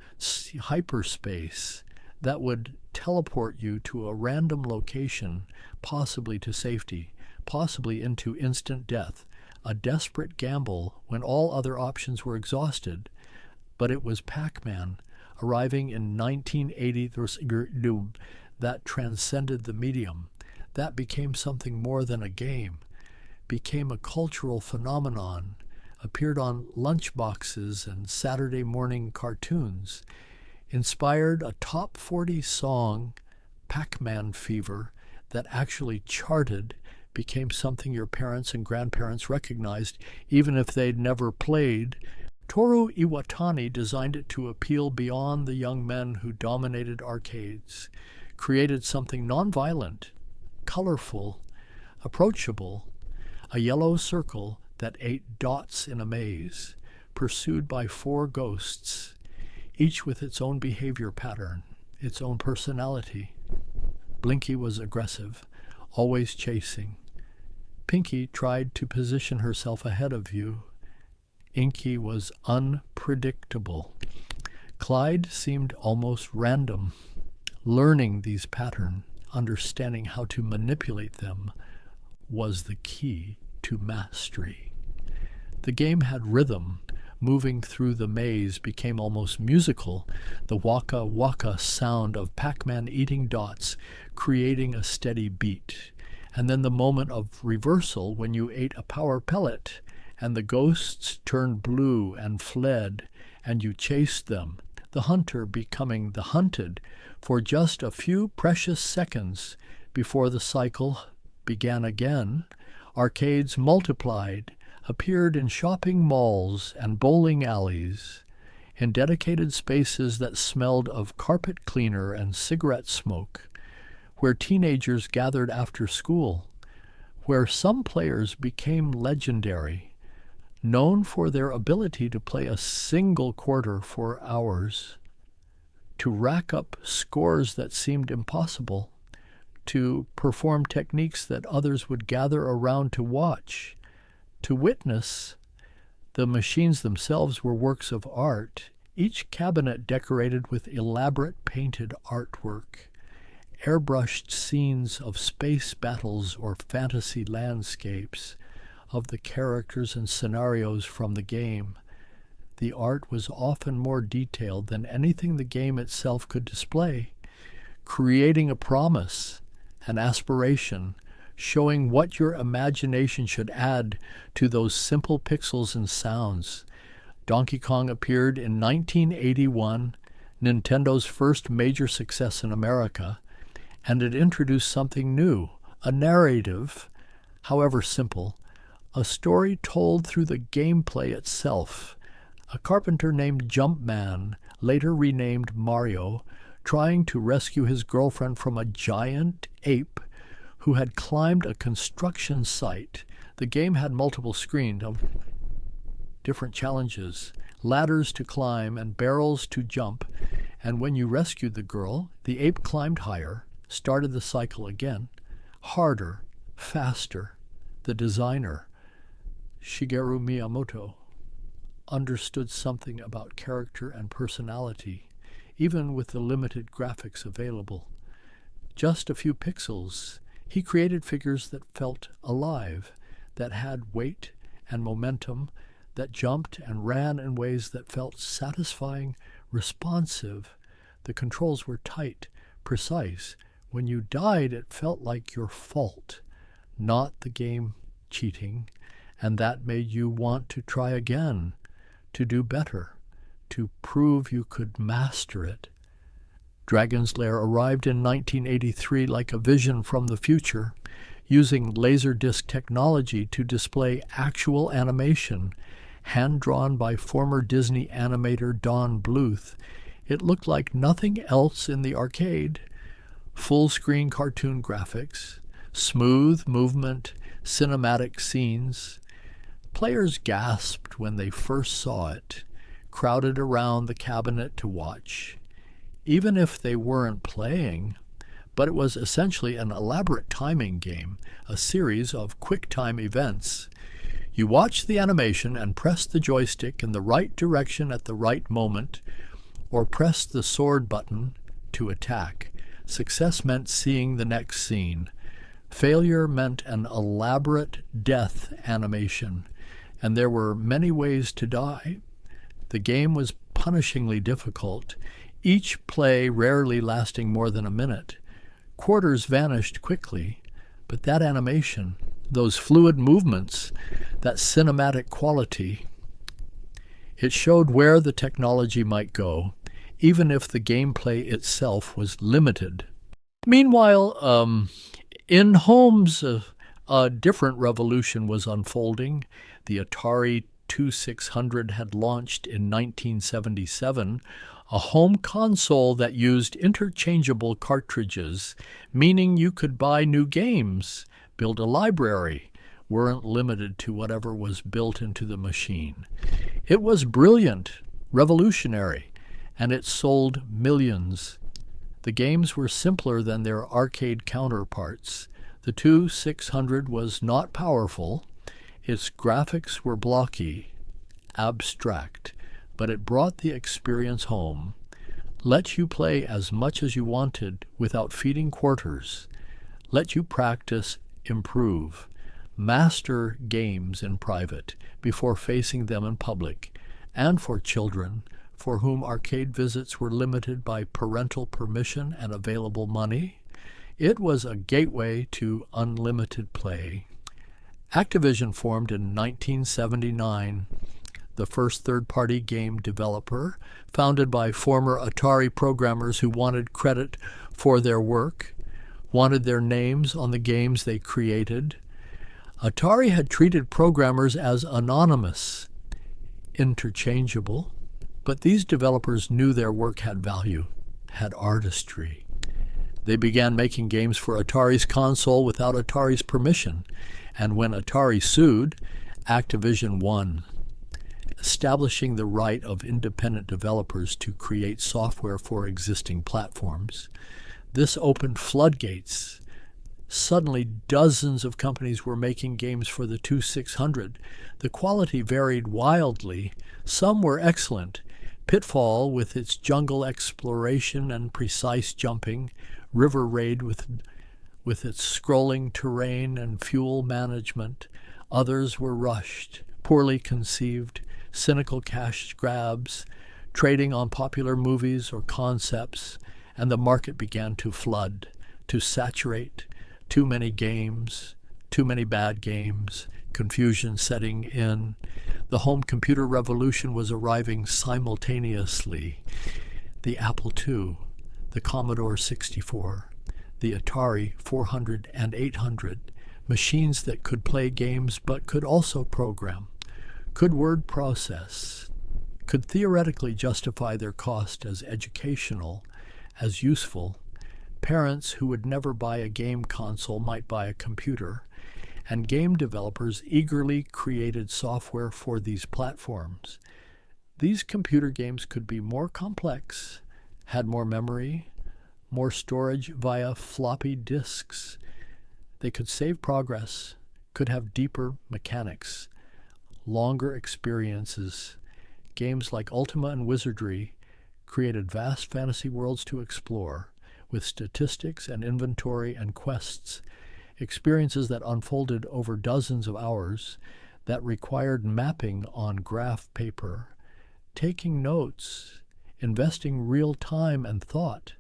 hyperspace, that would teleport you to a random location, possibly to safety, possibly into instant death, a desperate gamble when all other options were exhausted. But it was Pac-Man, arriving in 1980, that transcended the medium. That became something more than a game, became a cultural phenomenon, appeared on lunchboxes and Saturday morning cartoons, inspired a top 40 song, Pac-Man Fever, that actually charted, became something your parents and grandparents recognized, even if they'd never played. Toru Iwatani designed it to appeal beyond the young men who dominated arcades, created something nonviolent, colorful, approachable, a yellow circle that ate dots in a maze, pursued by 4 ghosts, each with its own behavior pattern, its own personality. Blinky was aggressive, always chasing. Pinky tried to position herself ahead of you. Inky was unpredictable. Clyde seemed almost random. Learning these patterns, understanding how to manipulate them, was the key to mastery. The game had rhythm. Moving through the maze became almost musical, the waka waka sound of Pac-Man eating dots, creating a steady beat. And then the moment of reversal when you ate a power pellet, and the ghosts turned blue and fled, and you chased them, the hunter becoming the hunted, for just a few precious seconds before the cycle began again. Arcades multiplied, appeared in shopping malls and bowling alleys, in dedicated spaces that smelled of carpet cleaner and cigarette smoke, where teenagers gathered after school, where some players became legendary, known for their ability to play a single quarter for hours, to rack up scores that seemed impossible, to perform techniques that others would gather around to watch, to witness. The machines themselves were works of art, each cabinet decorated with elaborate painted artwork, airbrushed scenes of space battles or fantasy landscapes, of the characters and scenarios from the game. The art was often more detailed than anything the game itself could display, creating a promise, an aspiration, showing what your imagination should add to those simple pixels and sounds. Donkey Kong appeared in 1981, Nintendo's first major success in America, and it introduced something new, A narrative, however simple, a story told through the gameplay itself. A carpenter named Jumpman, later renamed Mario, trying to rescue his girlfriend from a giant ape who had climbed a construction site. The game had multiple screens of different challenges, ladders to climb and barrels to jump, and when you rescued the girl, the ape climbed higher, started the cycle again, harder, faster. The designer, Shigeru Miyamoto, understood something about character and personality, even with the limited graphics available. Just a few pixels, he created figures that felt alive, that had weight and momentum, that jumped and ran in ways that felt satisfying, responsive. The controls were tight, precise. When you died, it felt like your fault, not the game cheating, and that made you want to try again, to do better, to prove you could master it. Dragon's Lair arrived in 1983 like a vision from the future, using Laserdisc technology to display actual animation, hand-drawn by former Disney animator Don Bluth. It looked like nothing else in the arcade. Full-screen cartoon graphics, smooth movement, cinematic scenes. Players gasped when they first saw it, crowded around the cabinet to watch. Even if they weren't playing, but it was essentially an elaborate timing game, a series of quick-time events. You watched the animation and pressed the joystick in the right direction at the right moment, or pressed the sword button to attack. Success meant seeing the next scene. Failure meant an elaborate death animation, and there were many ways to die. The game was punishingly difficult, each play rarely lasting more than a minute. Quarters vanished quickly, but that animation, those fluid movements, that cinematic quality, it showed where the technology might go, even if the gameplay itself was limited. Meanwhile, in homes, a different revolution was unfolding. The Atari 2600 had launched in 1977, a home console that used interchangeable cartridges, meaning you could buy new games, build a library, weren't limited to whatever was built into the machine. It was brilliant, revolutionary, and it sold millions. The games were simpler than their arcade counterparts. The 2600 was not powerful. Its graphics were blocky, abstract, but it brought the experience home, let you play as much as you wanted without feeding quarters, let you practice, improve, master games in private before facing them in public, and for children for whom arcade visits were limited by parental permission and available money. It was a gateway to unlimited play. Activision formed in 1979, the first third-party game developer, founded by former Atari programmers who wanted credit for their work, wanted their names on the games they created. Atari had treated programmers as anonymous, interchangeable, but these developers knew their work had value, had artistry. They began making games for Atari's console without Atari's permission, and when Atari sued, Activision won, establishing the right of independent developers to create software for existing platforms. This opened floodgates. Suddenly, dozens of companies were making games for the 2600. The quality varied wildly. Some were excellent. Pitfall, with its jungle exploration and precise jumping, River Raid with its scrolling terrain and fuel management. Others were rushed, poorly conceived, cynical cash grabs, trading on popular movies or concepts, and the market began to flood, to saturate. Too many games, too many bad games, confusion setting in. The home computer revolution was arriving simultaneously. The Apple II, the Commodore 64, the Atari 400 and 800, machines that could play games but could also program, could word process, could theoretically justify their cost as educational, as useful. Parents who would never buy a game console might buy a computer, and game developers eagerly created software for these platforms. These computer games could be more complex, had more memory, more storage via floppy disks. They could save progress, could have deeper mechanics, longer experiences. Games like Ultima and Wizardry created vast fantasy worlds to explore, with statistics and inventory and quests, experiences that unfolded over dozens of hours, that required mapping on graph paper, taking notes, investing real time and thought.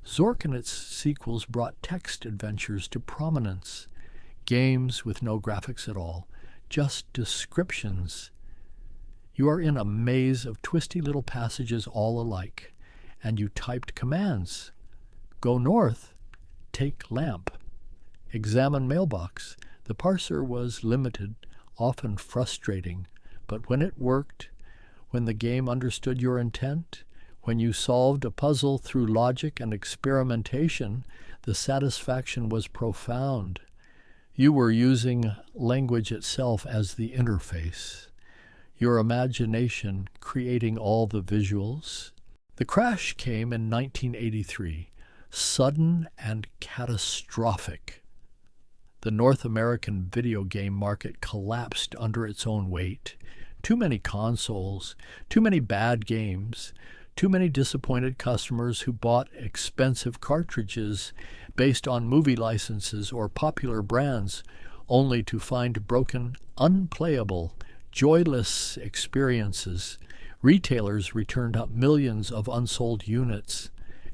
Zork and its sequels brought text adventures to prominence, games with no graphics at all, just descriptions. You are in a maze of twisty little passages all alike, and you typed commands. Go north, take lamp, examine mailbox. The parser was limited, often frustrating, but when it worked, when the game understood your intent, when you solved a puzzle through logic and experimentation, the satisfaction was profound. You were using language itself as the interface, your imagination creating all the visuals. The crash came in 1983, sudden and catastrophic. The North American video game market collapsed under its own weight. Too many consoles, too many bad games, too many disappointed customers who bought expensive cartridges based on movie licenses or popular brands, only to find broken, unplayable, joyless experiences. Retailers returned up millions of unsold units.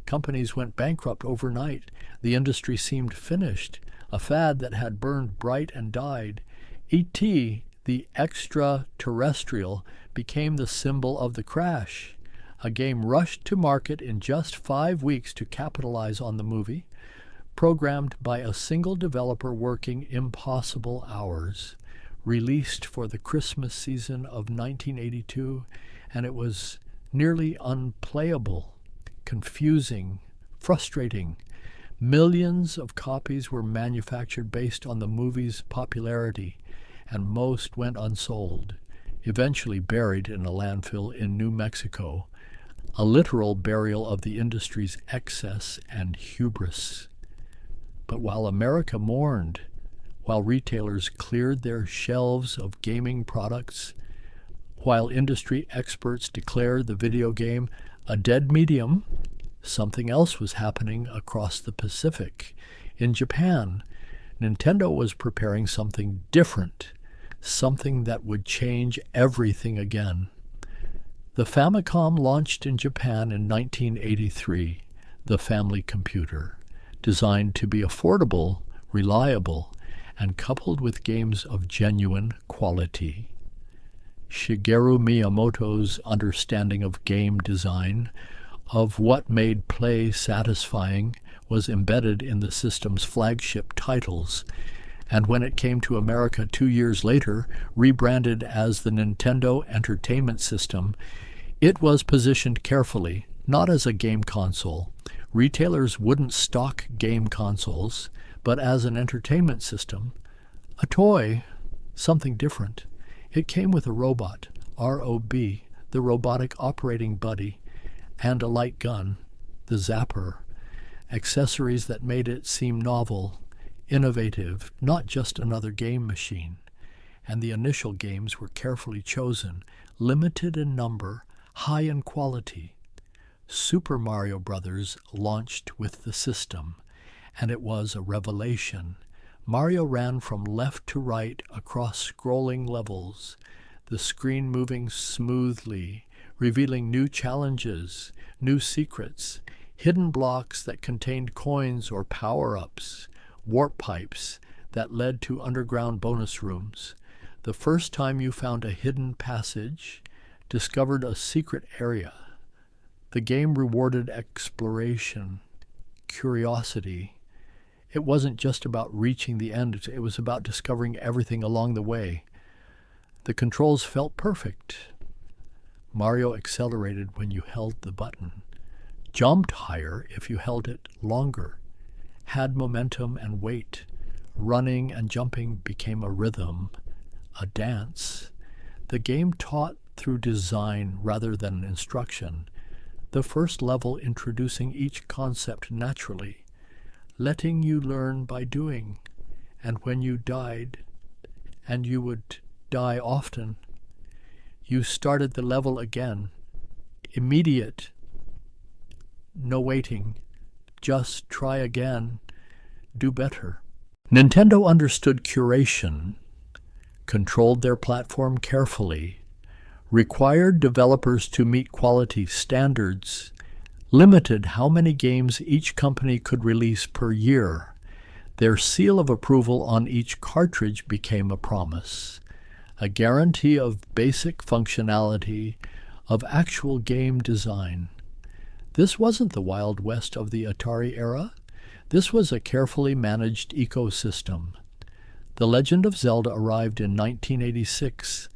Companies went bankrupt overnight. The industry seemed finished, a fad that had burned bright and died. E.T., the extraterrestrial, became the symbol of the crash. A game rushed to market in just 5 weeks to capitalize on the movie, programmed by a single developer working impossible hours, released for the Christmas season of 1982, and it was nearly unplayable, confusing, frustrating. Millions of copies were manufactured based on the movie's popularity, and most went unsold, eventually buried in a landfill in New Mexico, a literal burial of the industry's excess and hubris. But while America mourned, while retailers cleared their shelves of gaming products, while industry experts declared the video game a dead medium, something else was happening across the Pacific. In Japan, Nintendo was preparing something different, something that would change everything again. The Famicom launched in Japan in 1983, the family computer, designed to be affordable, reliable, and coupled with games of genuine quality. Shigeru Miyamoto's understanding of game design, of what made play satisfying, was embedded in the system's flagship titles, and when it came to America 2 years later, rebranded as the Nintendo Entertainment System, it was positioned carefully, not as a game console. Retailers wouldn't stock game consoles, but as an entertainment system, a toy, something different. It came with a robot, ROB, the robotic operating buddy, and a light gun, the Zapper, accessories that made it seem novel, innovative, not just another game machine. And the initial games were carefully chosen, limited in number, high in quality. Super Mario Bros. Launched with the system, and it was a revelation. Mario ran from left to right across scrolling levels, the screen moving smoothly, revealing new challenges, new secrets, hidden blocks that contained coins or power-ups, warp pipes that led to underground bonus rooms. The first time you found a hidden passage, discovered a secret area. The game rewarded exploration, curiosity, It wasn't just about reaching the end, it was about discovering everything along the way. The controls felt perfect. Mario accelerated when you held the button, jumped higher if you held it longer, had momentum and weight. Running and jumping became a rhythm, a dance. The game taught through design rather than instruction, the first level introducing each concept naturally, letting you learn by doing. And when you died, and you would die often, you started the level again. Immediate, no waiting, just try again, do better. Nintendo understood curation, controlled their platform carefully, required developers to meet quality standards, limited how many games each company could release per year. Their seal of approval on each cartridge became a promise, a guarantee of basic functionality, of actual game design. This wasn't the Wild West of the Atari era. This was a carefully managed ecosystem. The Legend of Zelda arrived in 1986,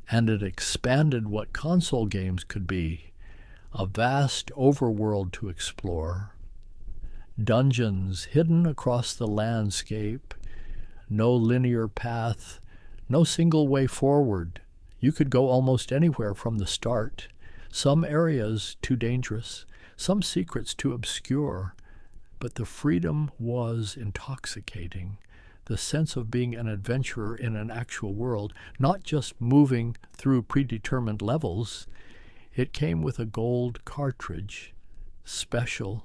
and it expanded what console games could be, a vast overworld to explore. Dungeons hidden across the landscape, no linear path, no single way forward. You could go almost anywhere from the start. Some areas too dangerous, some secrets too obscure, but the freedom was intoxicating. The sense of being an adventurer in an actual world, not just moving through predetermined levels. It came with a gold cartridge, special,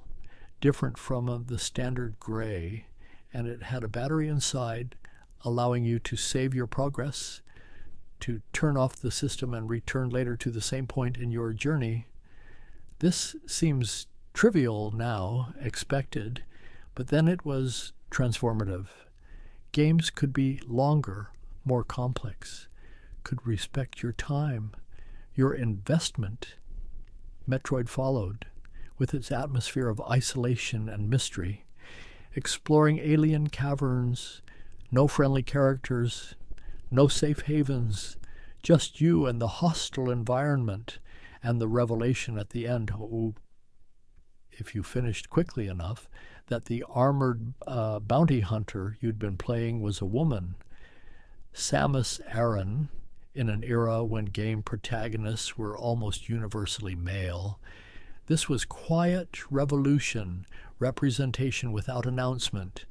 different from the standard gray, and it had a battery inside, allowing you to save your progress, to turn off the system and return later to the same point in your journey. This seems trivial now, expected, but then it was transformative. Games could be longer, more complex, could respect your time, your investment. Metroid followed, with its atmosphere of isolation and mystery, exploring alien caverns, no friendly characters, no safe havens, just you and the hostile environment, and the revelation at the end, if you finished quickly enough, that the armored bounty hunter you'd been playing was a woman. Samus Aran, in an era when game protagonists were almost universally male. This was quiet revolution, representation without announcement.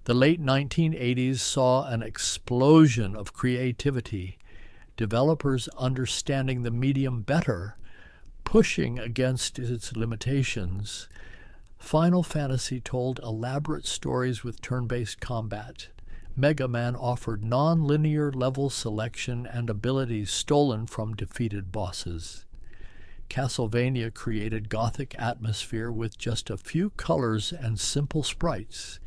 The late 1980s saw an explosion of creativity, developers understanding the medium better, pushing against its limitations. Final Fantasy told elaborate stories with turn-based combat. Mega Man offered non-linear level selection and abilities stolen from defeated bosses. Castlevania created gothic atmosphere with just a few colors and simple sprites,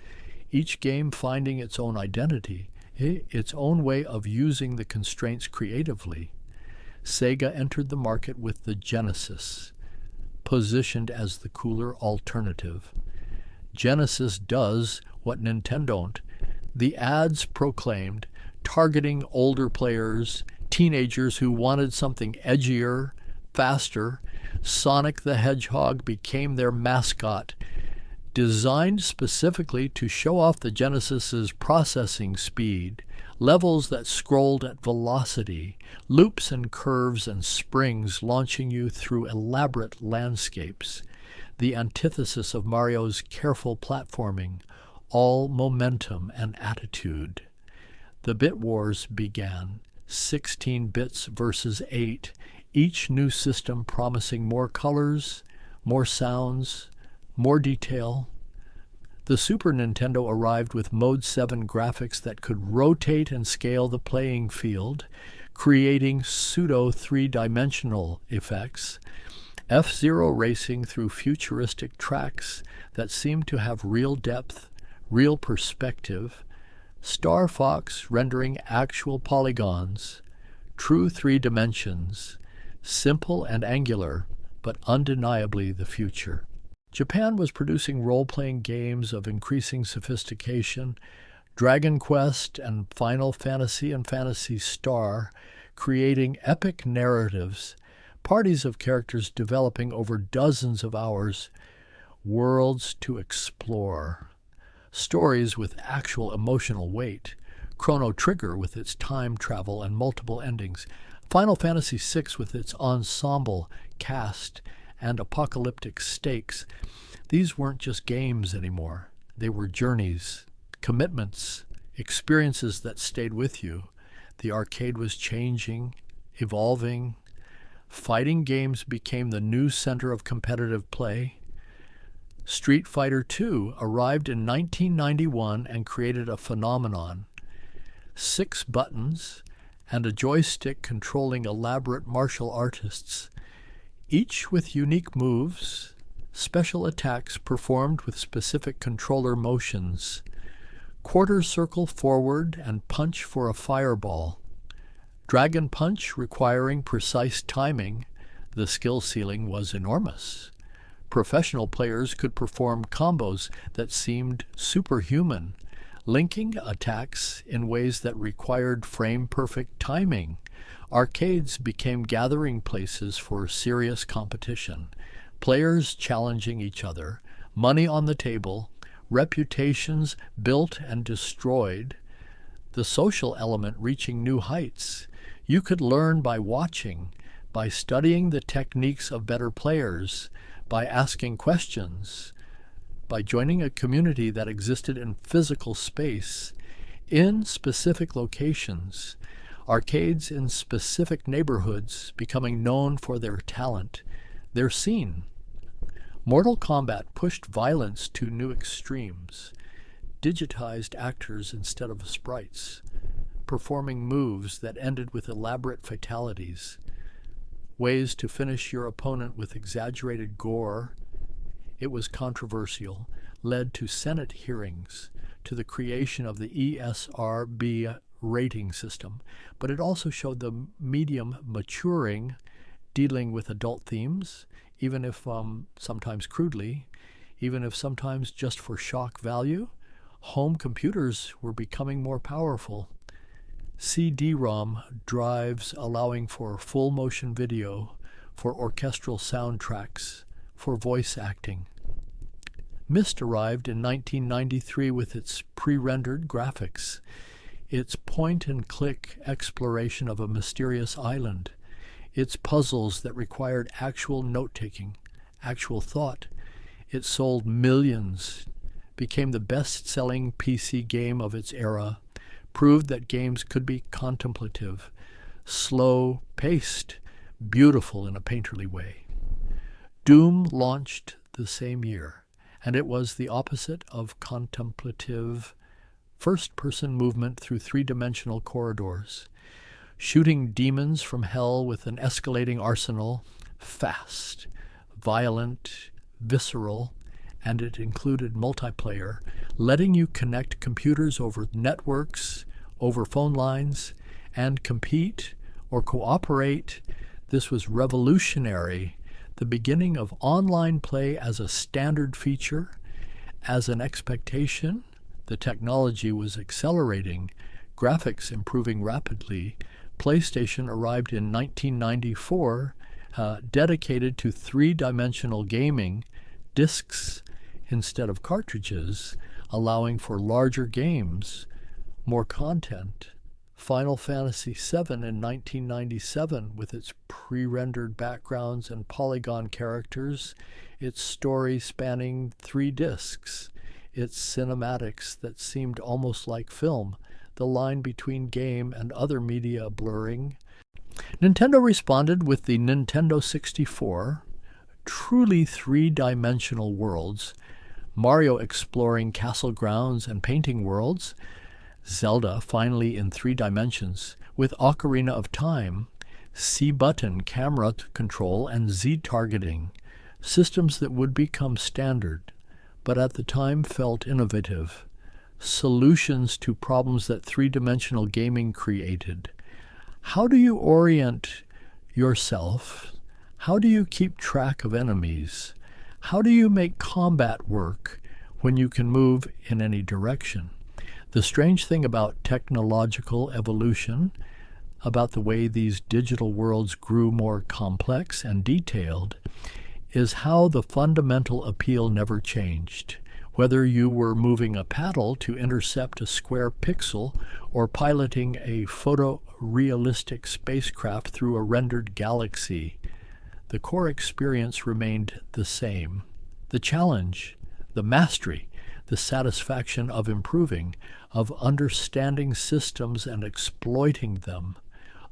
each game finding its own identity, its own way of using the constraints creatively. Sega entered the market with the Genesis, positioned as the cooler alternative. Genesis does what Nintendo don't. The ads proclaimed, targeting older players, teenagers who wanted something edgier, faster. Sonic the Hedgehog became their mascot, designed specifically to show off the Genesis's processing speed, levels that scrolled at velocity, loops and curves and springs launching you through elaborate landscapes, the antithesis of Mario's careful platforming, all momentum and attitude. The bit wars began, 16 bits versus 8, each new system promising more colors, more sounds, more detail. The Super Nintendo arrived with Mode 7 graphics that could rotate and scale the playing field, creating pseudo three-dimensional effects. F-Zero racing through futuristic tracks that seemed to have real depth, real perspective. Star Fox rendering actual polygons, true 3 dimensions, simple and angular, but undeniably the future. Japan was producing role-playing games of increasing sophistication. Dragon Quest and Final Fantasy and Phantasy Star, creating epic narratives, parties of characters developing over dozens of hours, worlds to explore, stories with actual emotional weight, Chrono Trigger with its time travel and multiple endings, Final Fantasy VI with its ensemble, cast, and apocalyptic stakes. These weren't just games anymore. They were journeys, commitments, experiences that stayed with you. The arcade was changing, evolving. Fighting games became the new center of competitive play. Street Fighter II arrived in 1991 and created a phenomenon. 6 buttons and a joystick controlling elaborate martial artists, each with unique moves, special attacks performed with specific controller motions, quarter circle forward and punch for a fireball, Dragon Punch requiring precise timing. The skill ceiling was enormous. Professional players could perform combos that seemed superhuman, linking attacks in ways that required frame-perfect timing. Arcades became gathering places for serious competition, players challenging each other, money on the table, reputations built and destroyed, the social element reaching new heights. You could learn by watching, by studying the techniques of better players, by asking questions, by joining a community that existed in physical space, in specific locations, arcades in specific neighborhoods becoming known for their talent, their scene. Mortal Kombat pushed violence to new extremes, digitized actors instead of sprites, performing moves that ended with elaborate fatalities, ways to finish your opponent with exaggerated gore. It was controversial, led to Senate hearings, to the creation of the ESRB rating system, but it also showed the medium maturing, dealing with adult themes, even if sometimes crudely, even if sometimes just for shock value. Home computers were becoming more powerful. CD-ROM drives allowing for full motion video, for orchestral soundtracks, for voice acting. Myst arrived in 1993 with its pre-rendered graphics, its point-and-click exploration of a mysterious island, its puzzles that required actual note-taking, actual thought. It sold millions, became the best-selling PC game of its era, proved that games could be contemplative, slow-paced, beautiful in a painterly way. Doom launched the same year, and it was the opposite of contemplative, first-person movement through three-dimensional corridors, shooting demons from hell with an escalating arsenal, fast, violent, visceral, and it included multiplayer, letting you connect computers over networks, over phone lines, and compete or cooperate. This was revolutionary, the beginning of online play as a standard feature, as an expectation. The technology was accelerating, graphics improving rapidly. PlayStation arrived in 1994, dedicated to three-dimensional gaming, discs instead of cartridges, allowing for larger games, more content. Final Fantasy VII in 1997, with its pre-rendered backgrounds and polygon characters, its story spanning 3 discs, its cinematics that seemed almost like film, the line between game and other media blurring. Nintendo responded with the Nintendo 64, truly three-dimensional worlds, Mario exploring castle grounds and painting worlds, Zelda finally in 3 dimensions, with Ocarina of Time, C-button camera control and Z-targeting, systems that would become standard, but at the time felt innovative, solutions to problems that three-dimensional gaming created. How do you orient yourself? How do you keep track of enemies? How do you make combat work when you can move in any direction? The strange thing about technological evolution, about the way these digital worlds grew more complex and detailed, is how the fundamental appeal never changed. Whether you were moving a paddle to intercept a square pixel or piloting a photorealistic spacecraft through a rendered galaxy, the core experience remained the same. The challenge, the mastery, the satisfaction of improving, of understanding systems and exploiting them,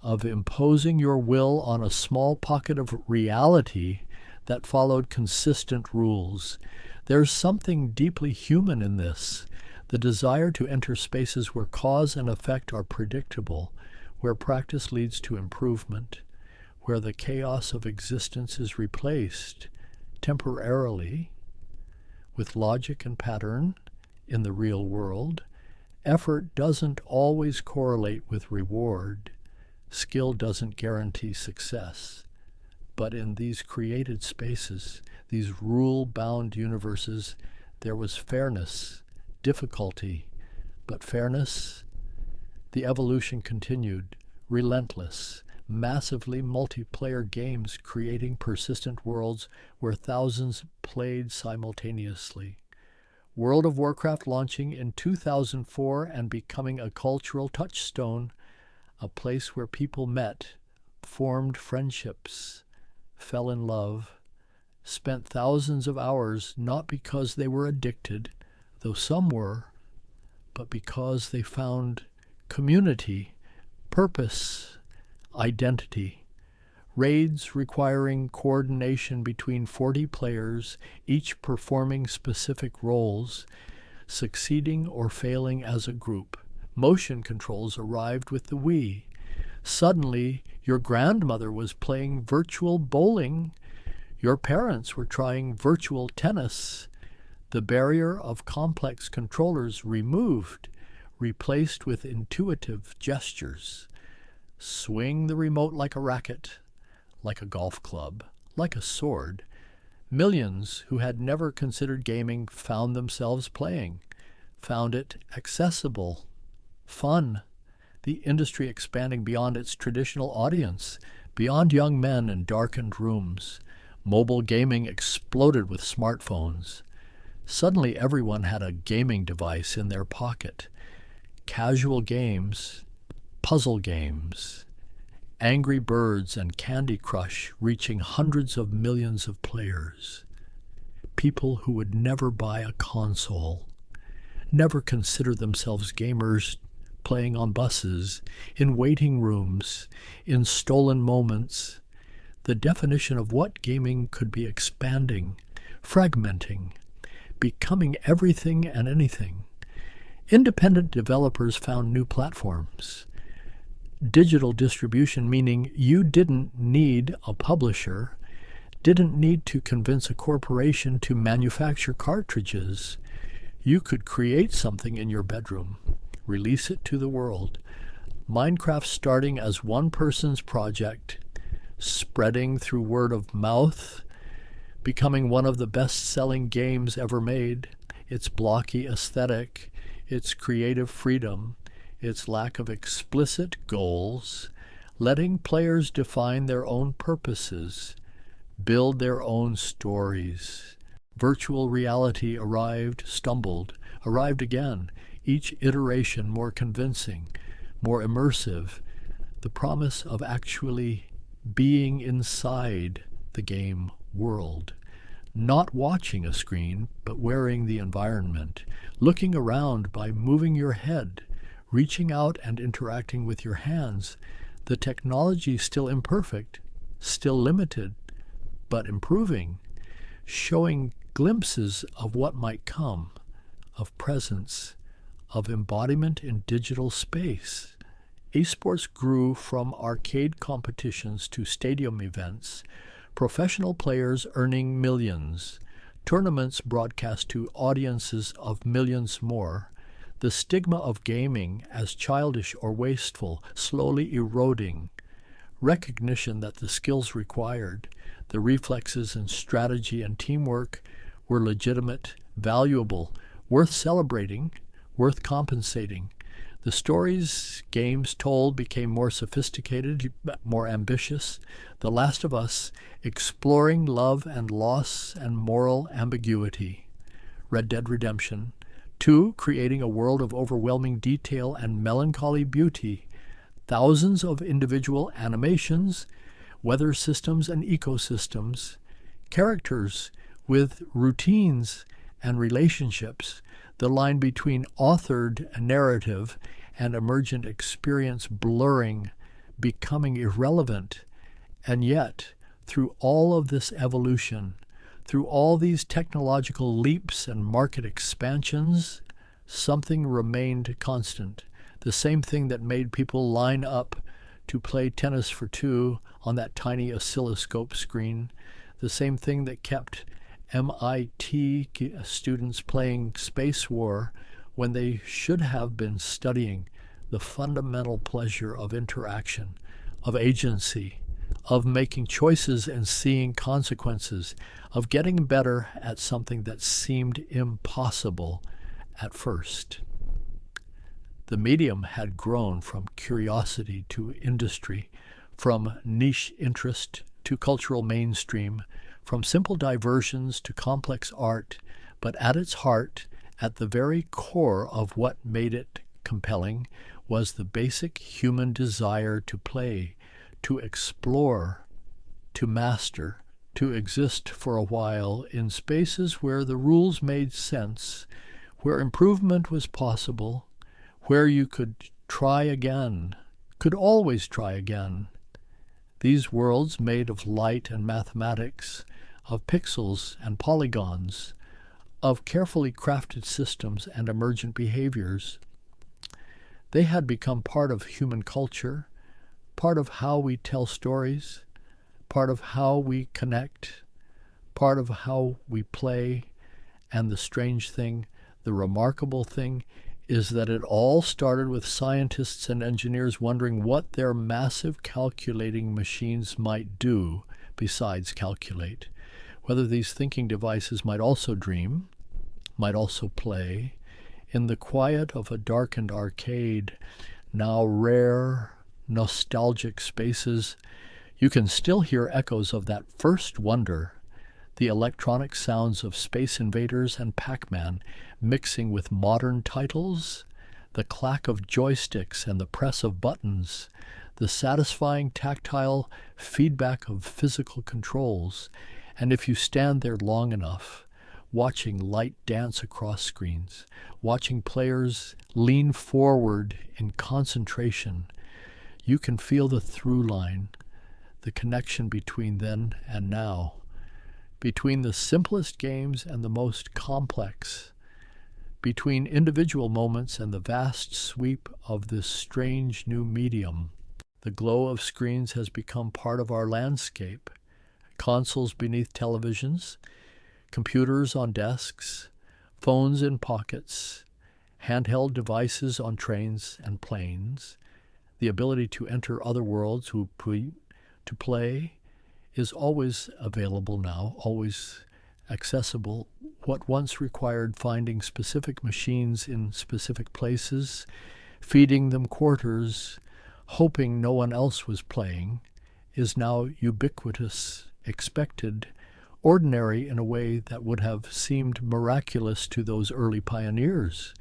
of imposing your will on a small pocket of reality that followed consistent rules. There's something deeply human in this, the desire to enter spaces where cause and effect are predictable, where practice leads to improvement, where the chaos of existence is replaced, temporarily, with logic and pattern in the real world. Effort doesn't always correlate with reward. Skill doesn't guarantee success. But in these created spaces, these rule-bound universes, there was fairness, difficulty, but fairness. The evolution continued, relentless, massively multiplayer games creating persistent worlds where thousands played simultaneously. World of Warcraft launching in 2004 and becoming a cultural touchstone, a place where people met, formed friendships, fell in love, spent thousands of hours not because they were addicted, though some were, but because they found community, purpose, identity. Raids requiring coordination between 40 players, each performing specific roles, succeeding or failing as a group. Motion controls arrived with the Wii. Suddenly, your grandmother was playing virtual bowling. Your parents were trying virtual tennis. The barrier of complex controllers removed, replaced with intuitive gestures. Swing the remote like a racket, like a golf club, like a sword. Millions who had never considered gaming found themselves playing, found it accessible, fun. The industry expanding beyond its traditional audience, beyond young men in darkened rooms. Mobile gaming exploded with smartphones. Suddenly everyone had a gaming device in their pocket. Casual games, puzzle games, Angry Birds and Candy Crush reaching hundreds of millions of players. People who would never buy a console, never consider themselves gamers, playing on buses, in waiting rooms, in stolen moments. The definition of what gaming could be expanding, fragmenting, becoming everything and anything. Independent developers found new platforms. Digital distribution, meaning you didn't need a publisher, didn't need to convince a corporation to manufacture cartridges. You could create something in your bedroom, release it to the world. Minecraft starting as one person's project, spreading through word of mouth, becoming one of the best-selling games ever made. Its blocky aesthetic, its creative freedom, its lack of explicit goals, letting players define their own purposes, build their own stories. Virtual reality arrived, stumbled, arrived again, each iteration more convincing, more immersive, the promise of actually being inside the game world, not watching a screen, but wearing the environment, looking around by moving your head, reaching out and interacting with your hands. The technology still imperfect, still limited, but improving, showing glimpses of what might come, of presence, of embodiment in digital space. Esports grew from arcade competitions to stadium events, professional players earning millions, tournaments broadcast to audiences of millions more. The stigma of gaming as childish or wasteful slowly eroding, recognition that the skills required, the reflexes and strategy and teamwork were legitimate, valuable, worth celebrating, worth compensating. The stories games told became more sophisticated, more ambitious. The Last of Us exploring love and loss and moral ambiguity. Red Dead Redemption 2 creating a world of overwhelming detail and melancholy beauty. Thousands of individual animations, weather systems and ecosystems, characters with routines and relationships, the line between authored narrative and emergent experience blurring, becoming irrelevant. And yet, through all of this evolution, through all these technological leaps and market expansions, something remained constant. The same thing that made people line up to play tennis for two on that tiny oscilloscope screen, the same thing that kept MIT students playing Space War when they should have been studying the fundamental pleasure of interaction, of agency, of making choices and seeing consequences, of getting better at something that seemed impossible at first. The medium had grown from curiosity to industry, from niche interest to cultural mainstream, from simple diversions to complex art, but at its heart, at the very core of what made it compelling, was the basic human desire to play, to explore, to master, to exist for a while in spaces where the rules made sense, where improvement was possible, where you could try again, could always try again. These worlds made of light and mathematics, of pixels and polygons, of carefully crafted systems and emergent behaviors, they had become part of human culture, part of how we tell stories, part of how we connect, part of how we play. And the strange thing, the remarkable thing, is that it all started with scientists and engineers wondering what their massive calculating machines might do besides calculate, whether these thinking devices might also dream, might also play. In the quiet of a darkened arcade, now rare, nostalgic spaces, you can still hear echoes of that first wonder, the electronic sounds of Space Invaders and Pac-Man mixing with modern titles, the clack of joysticks and the press of buttons, the satisfying tactile feedback of physical controls. And if you stand there long enough, watching light dance across screens, watching players lean forward in concentration, you can feel the through line, the connection between then and now, between the simplest games and the most complex, between individual moments and the vast sweep of this strange new medium. The glow of screens has become part of our landscape. Consoles beneath televisions, computers on desks, phones in pockets, handheld devices on trains and planes. The ability to enter other worlds, to play, is always available now, always accessible. What once required finding specific machines in specific places, feeding them quarters, hoping no one else was playing, is now ubiquitous, expected, ordinary in a way that would have seemed miraculous to those early pioneers.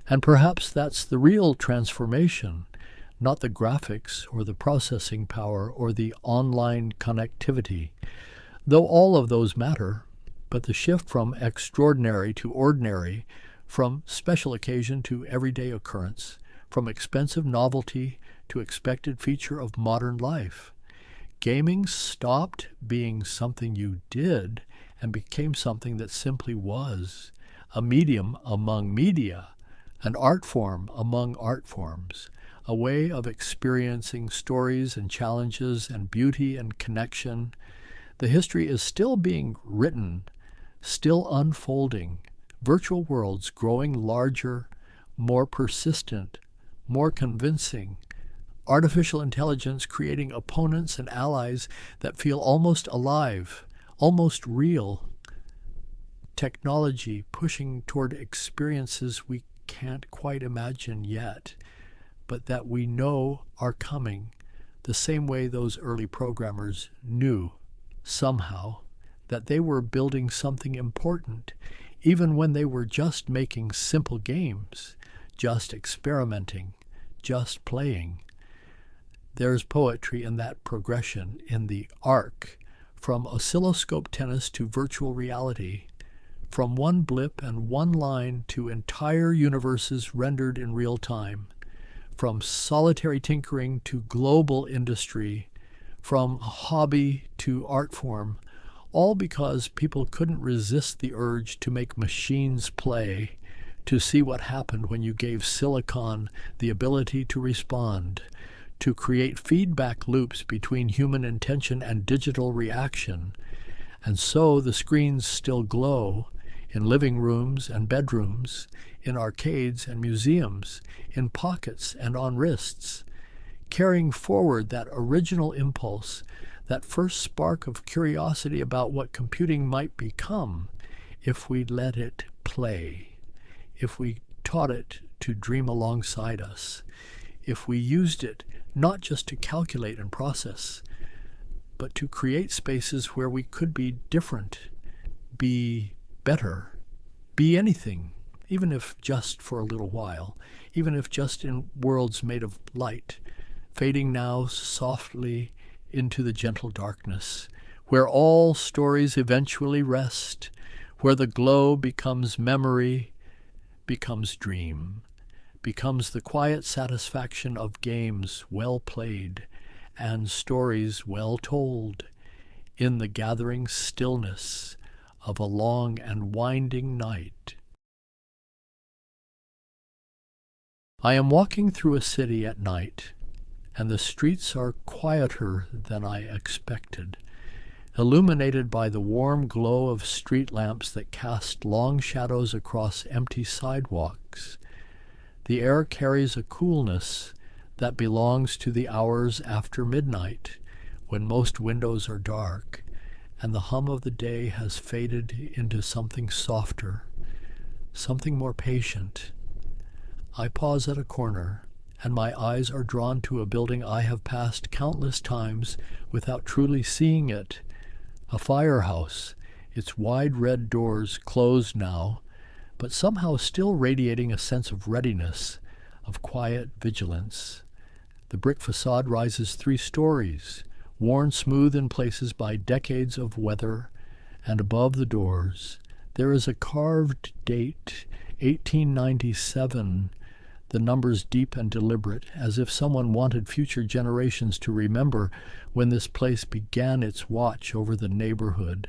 And perhaps that's the real transformation, not the graphics or the processing power or the online connectivity, though all of those matter, but the shift from extraordinary to ordinary, from special occasion to everyday occurrence, from expensive novelty to expected feature of modern life. Gaming stopped being something you did and became something that simply was, a medium among media, an art form among art forms, a way of experiencing stories and challenges and beauty and connection. The history is still being written, still unfolding, virtual worlds growing larger, more persistent, more convincing, Artificial intelligence creating opponents and allies that feel almost alive, almost real. Technology pushing toward experiences we can't quite imagine yet, but that we know are coming, the same way those early programmers knew, somehow, that they were building something important, even when they were just making simple games, just experimenting, just playing. There's poetry in that progression, in the arc, from oscilloscope tennis to virtual reality, from one blip and one line to entire universes rendered in real time, from solitary tinkering to global industry, from hobby to art form, all because people couldn't resist the urge to make machines play, to see what happened when you gave silicon the ability to respond, to create feedback loops between human intention and digital reaction. And so the screens still glow in living rooms and bedrooms, in arcades and museums, in pockets and on wrists, carrying forward that original impulse, that first spark of curiosity about what computing might become if we let it play, if we taught it to dream alongside us, if we used it not just to calculate and process, but to create spaces where we could be different, be better, be anything, even if just for a little while, even if just in worlds made of light, fading now softly into the gentle darkness, where all stories eventually rest, where the glow becomes memory, becomes dream, becomes the quiet satisfaction of games well played and stories well told, in the gathering stillness of a long and winding night. I am walking through a city at night, and the streets are quieter than I expected, illuminated by the warm glow of street lamps that cast long shadows across empty sidewalks. The air carries a coolness that belongs to the hours after midnight, when most windows are dark, and the hum of the day has faded into something softer, something more patient. I pause at a corner, and my eyes are drawn to a building I have passed countless times without truly seeing it, a firehouse, its wide red doors closed now, but somehow still radiating a sense of readiness, of quiet vigilance. The brick facade rises 3 stories, worn smooth in places by decades of weather, and above the doors there is a carved date, 1897, the numbers deep and deliberate, as if someone wanted future generations to remember when this place began its watch over the neighborhood.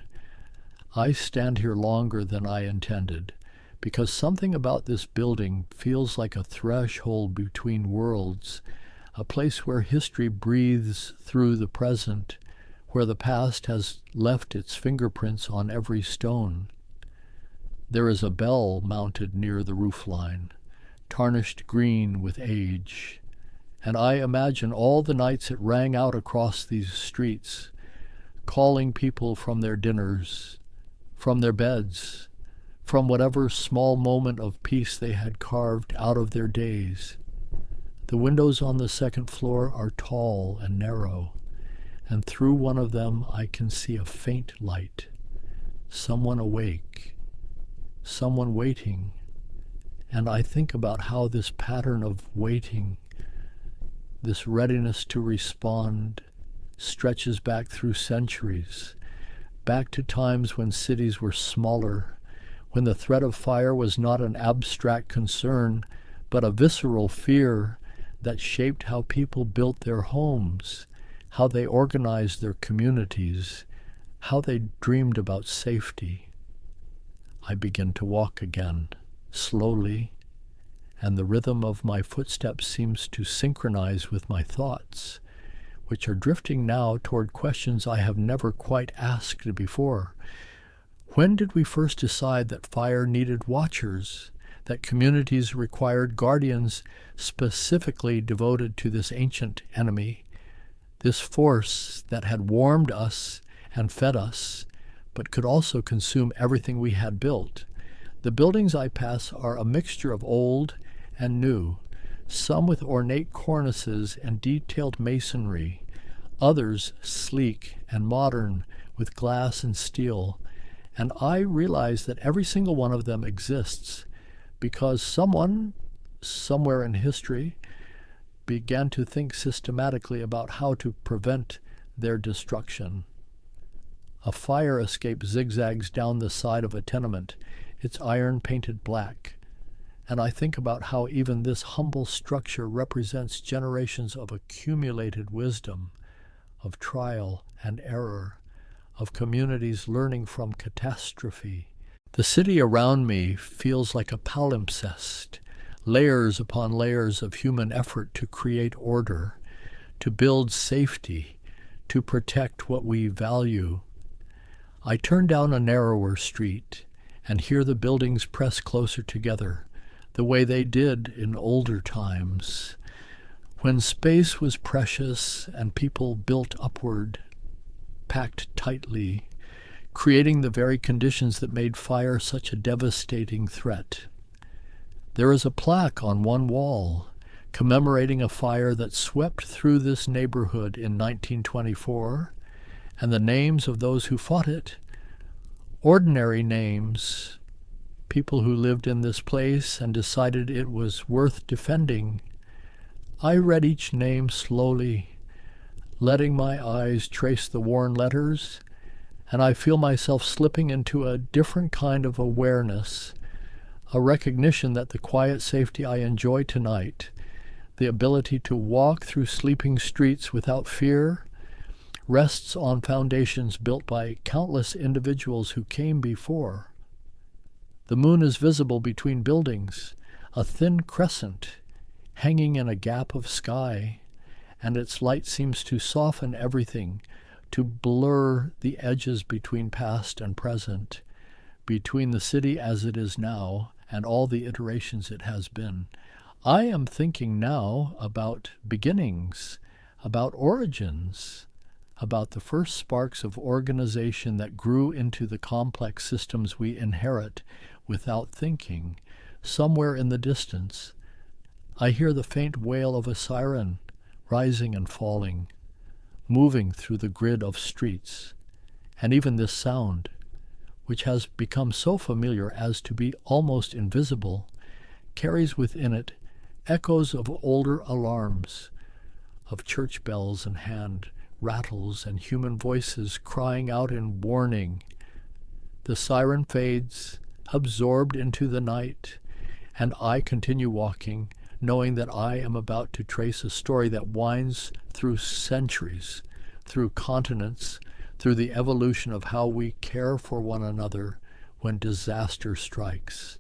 I stand here longer than I intended, because something about this building feels like a threshold between worlds, a place where history breathes through the present, where the past has left its fingerprints on every stone. There is a bell mounted near the roofline, tarnished green with age, and I imagine all the nights it rang out across these streets, calling people from their dinners, from their beds, from whatever small moment of peace they had carved out of their days. The windows on the second floor are tall and narrow, and through one of them I can see a faint light. Someone awake, someone waiting, and I think about how this pattern of waiting, this readiness to respond, stretches back through centuries, back to times when cities were smaller, when the threat of fire was not an abstract concern, but a visceral fear that shaped how people built their homes, how they organized their communities, how they dreamed about safety. I begin to walk again, slowly, and the rhythm of my footsteps seems to synchronize with my thoughts, which are drifting now toward questions I have never quite asked before. When did we first decide that fire needed watchers, that communities required guardians specifically devoted to this ancient enemy, this force that had warmed us and fed us, but could also consume everything we had built. The buildings I pass are a mixture of old and new, some with ornate cornices and detailed masonry, others sleek and modern with glass and steel, and I realize that every single one of them exists because someone, somewhere in history, began to think systematically about how to prevent their destruction. A fire escape zigzags down the side of a tenement, its iron painted black, and I think about how even this humble structure represents generations of accumulated wisdom, of trial and error, of communities learning from catastrophe. The city around me feels like a palimpsest, layers upon layers of human effort to create order, to build safety, to protect what we value. I turn down a narrower street and hear the buildings press closer together, the way they did in older times, when space was precious and people built upward, packed tightly, creating the very conditions that made fire such a devastating threat. There is a plaque on one wall commemorating a fire that swept through this neighborhood in 1924, and the names of those who fought it, ordinary names, people who lived in this place and decided it was worth defending. I read each name slowly, letting my eyes trace the worn letters, and I feel myself slipping into a different kind of awareness, a recognition that the quiet safety I enjoy tonight, the ability to walk through sleeping streets without fear, rests on foundations built by countless individuals who came before. The moon is visible between buildings, a thin crescent hanging in a gap of sky, and its light seems to soften everything, to blur the edges between past and present, between the city as it is now and all the iterations it has been. I am thinking now about beginnings, about origins, about the first sparks of organization that grew into the complex systems we inherit without thinking. Somewhere in the distance, I hear the faint wail of a siren, rising and falling, moving through the grid of streets. And even this sound, which has become so familiar as to be almost invisible, carries within it echoes of older alarms, of church bells and hand rattles and human voices crying out in warning. The siren fades, absorbed into the night, and I continue walking, knowing that I am about to trace a story that winds through centuries, through continents, through the evolution of how we care for one another when disaster strikes.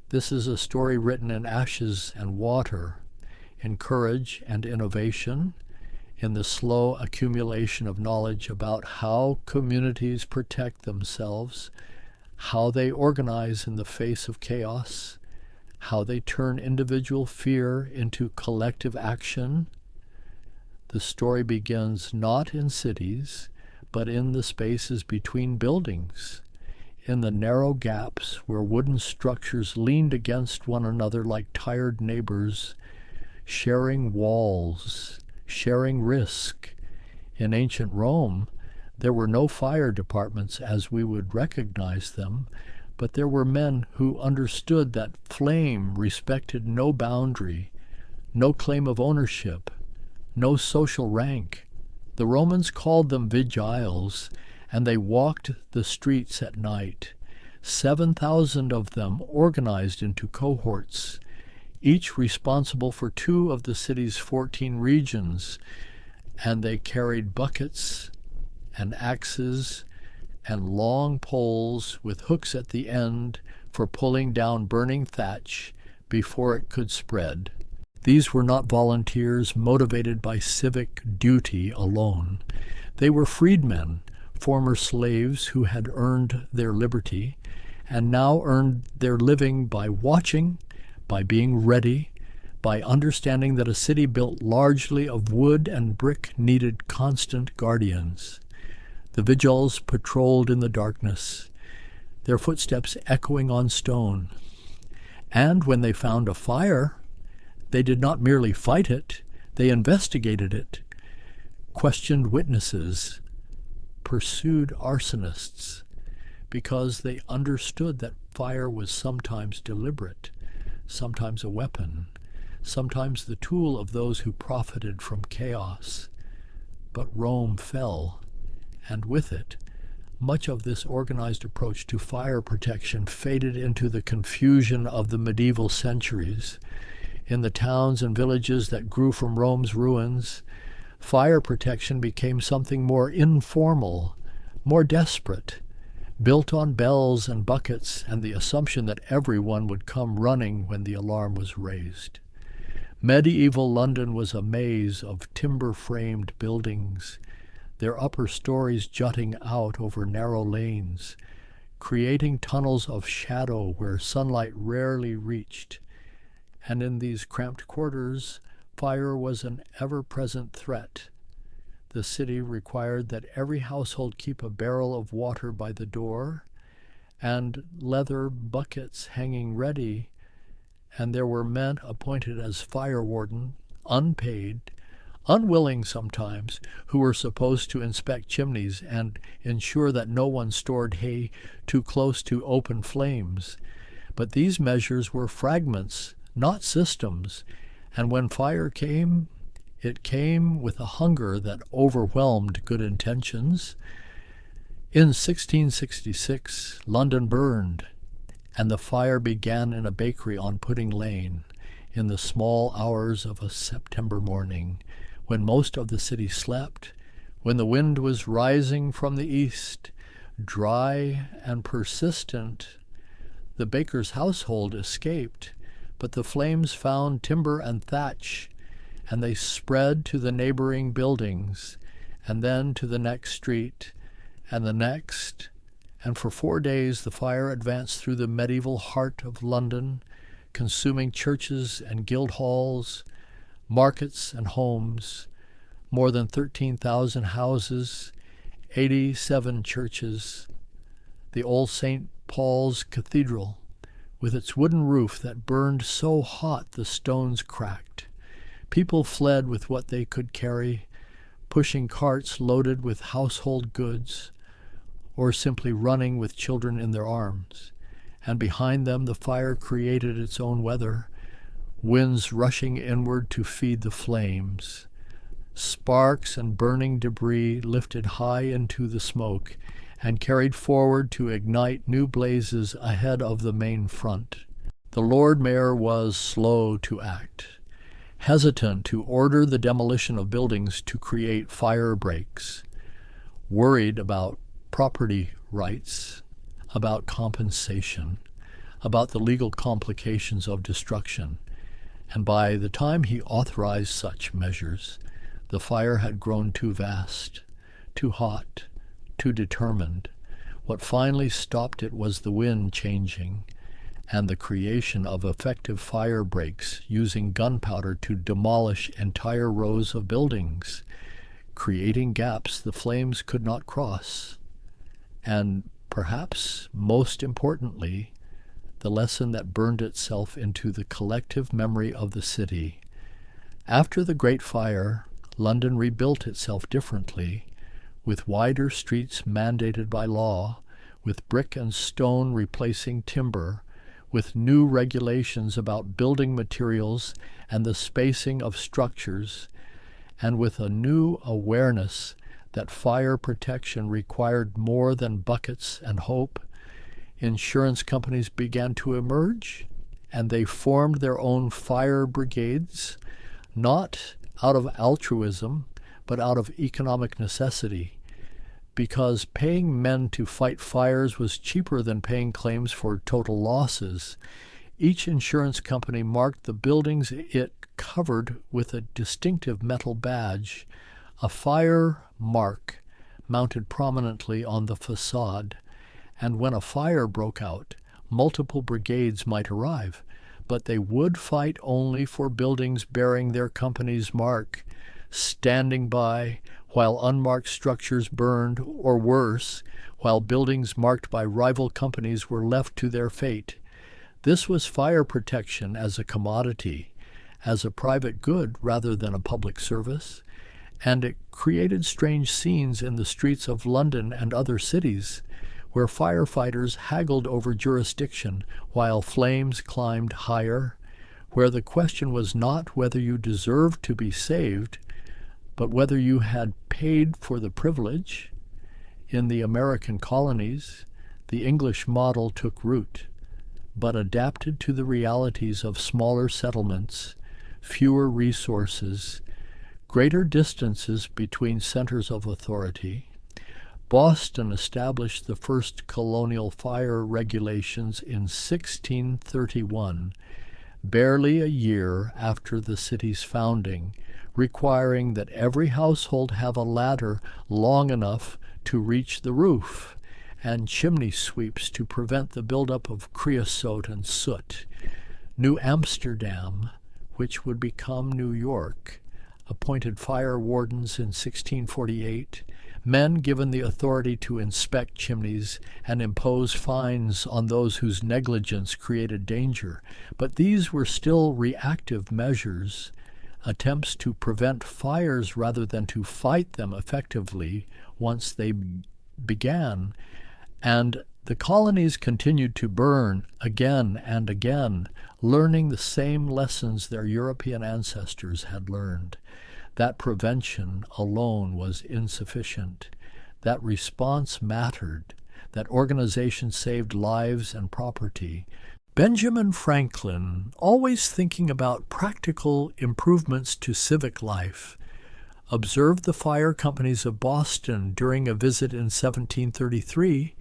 This is a story written in ashes and water, in courage and innovation, in the slow accumulation of knowledge about how communities protect themselves, how they organize in the face of chaos, how they turn individual fear into collective action. The story begins not in cities, but in the spaces between buildings, in the narrow gaps where wooden structures leaned against one another like tired neighbors, sharing walls, sharing risk. In ancient Rome, there were no fire departments as we would recognize them, but there were men who understood that flame respected no boundary, no claim of ownership, no social rank. The Romans called them vigiles, and they walked the streets at night. 7,000 of them organized into cohorts, each responsible for 2 of the city's 14 regions, and they carried buckets and axes and long poles with hooks at the end for pulling down burning thatch before it could spread. These were not volunteers motivated by civic duty alone. They were freedmen, former slaves who had earned their liberty, and now earned their living by watching, by being ready, by understanding that a city built largely of wood and brick needed constant guardians. The vigils patrolled in the darkness, their footsteps echoing on stone. And when they found a fire, they did not merely fight it, they investigated it, questioned witnesses, pursued arsonists, because they understood that fire was sometimes deliberate, sometimes a weapon, sometimes the tool of those who profited from chaos. But Rome fell, and with it, much of this organized approach to fire protection faded into the confusion of the medieval centuries. In the towns and villages that grew from Rome's ruins, fire protection became something more informal, more desperate, built on bells and buckets and the assumption that everyone would come running when the alarm was raised. Medieval London was a maze of timber-framed buildings, their upper stories jutting out over narrow lanes, creating tunnels of shadow where sunlight rarely reached. And in these cramped quarters, fire was an ever-present threat. The city required that every household keep a barrel of water by the door and leather buckets hanging ready, and there were men appointed as fire warden, unpaid, unwilling sometimes, who were supposed to inspect chimneys and ensure that no one stored hay too close to open flames. But these measures were fragments, not systems, and when fire came, it came with a hunger that overwhelmed good intentions. In 1666, London burned, and the fire began in a bakery on Pudding Lane in the small hours of a September morning, when most of the city slept, when the wind was rising from the east, dry and persistent. The baker's household escaped, but the flames found timber and thatch, and they spread to the neighboring buildings, and then to the next street, and the next, and for 4 days the fire advanced through the medieval heart of London, consuming churches and guild halls, markets and homes, more than 13,000 houses, 87 churches, the old St. Paul's Cathedral, with its wooden roof that burned so hot the stones cracked. People fled with what they could carry, pushing carts loaded with household goods, or simply running with children in their arms. And behind them the fire created its own weather, winds rushing inward to feed the flames. Sparks and burning debris lifted high into the smoke and carried forward to ignite new blazes ahead of the main front. The Lord Mayor was slow to act, hesitant to order the demolition of buildings to create fire breaks, worried about property rights, about compensation, about the legal complications of destruction. And by the time he authorized such measures, the fire had grown too vast, too hot, too determined. What finally stopped it was the wind changing and the creation of effective fire breaks using gunpowder to demolish entire rows of buildings, creating gaps the flames could not cross. And perhaps most importantly, the lesson that burned itself into the collective memory of the city. After the Great Fire, London rebuilt itself differently, with wider streets mandated by law, with brick and stone replacing timber, with new regulations about building materials and the spacing of structures, and with a new awareness that fire protection required more than buckets and hope. Insurance companies began to emerge, and they formed their own fire brigades, not out of altruism, but out of economic necessity, because paying men to fight fires was cheaper than paying claims for total losses. Each insurance company marked the buildings it covered with a distinctive metal badge, a fire mark mounted prominently on the facade, and when a fire broke out, multiple brigades might arrive, but they would fight only for buildings bearing their company's mark, standing by while unmarked structures burned, or worse, while buildings marked by rival companies were left to their fate. This was fire protection as a commodity, as a private good rather than a public service, and it created strange scenes in the streets of London and other cities, where firefighters haggled over jurisdiction while flames climbed higher, where the question was not whether you deserved to be saved, but whether you had paid for the privilege. In the American colonies, the English model took root, but adapted to the realities of smaller settlements, fewer resources, greater distances between centers of authority. Boston established the first colonial fire regulations in 1631, barely a year after the city's founding, requiring that every household have a ladder long enough to reach the roof, and chimney sweeps to prevent the buildup of creosote and soot. New Amsterdam, which would become New York, appointed fire wardens in 1648, men given the authority to inspect chimneys and impose fines on those whose negligence created danger. But these were still reactive measures, attempts to prevent fires rather than to fight them effectively once they began. And the colonies continued to burn again and again, learning the same lessons their European ancestors had learned. That prevention alone was insufficient. That response mattered. That organization saved lives and property. Benjamin Franklin, always thinking about practical improvements to civic life, observed the fire companies of Boston during a visit in 1733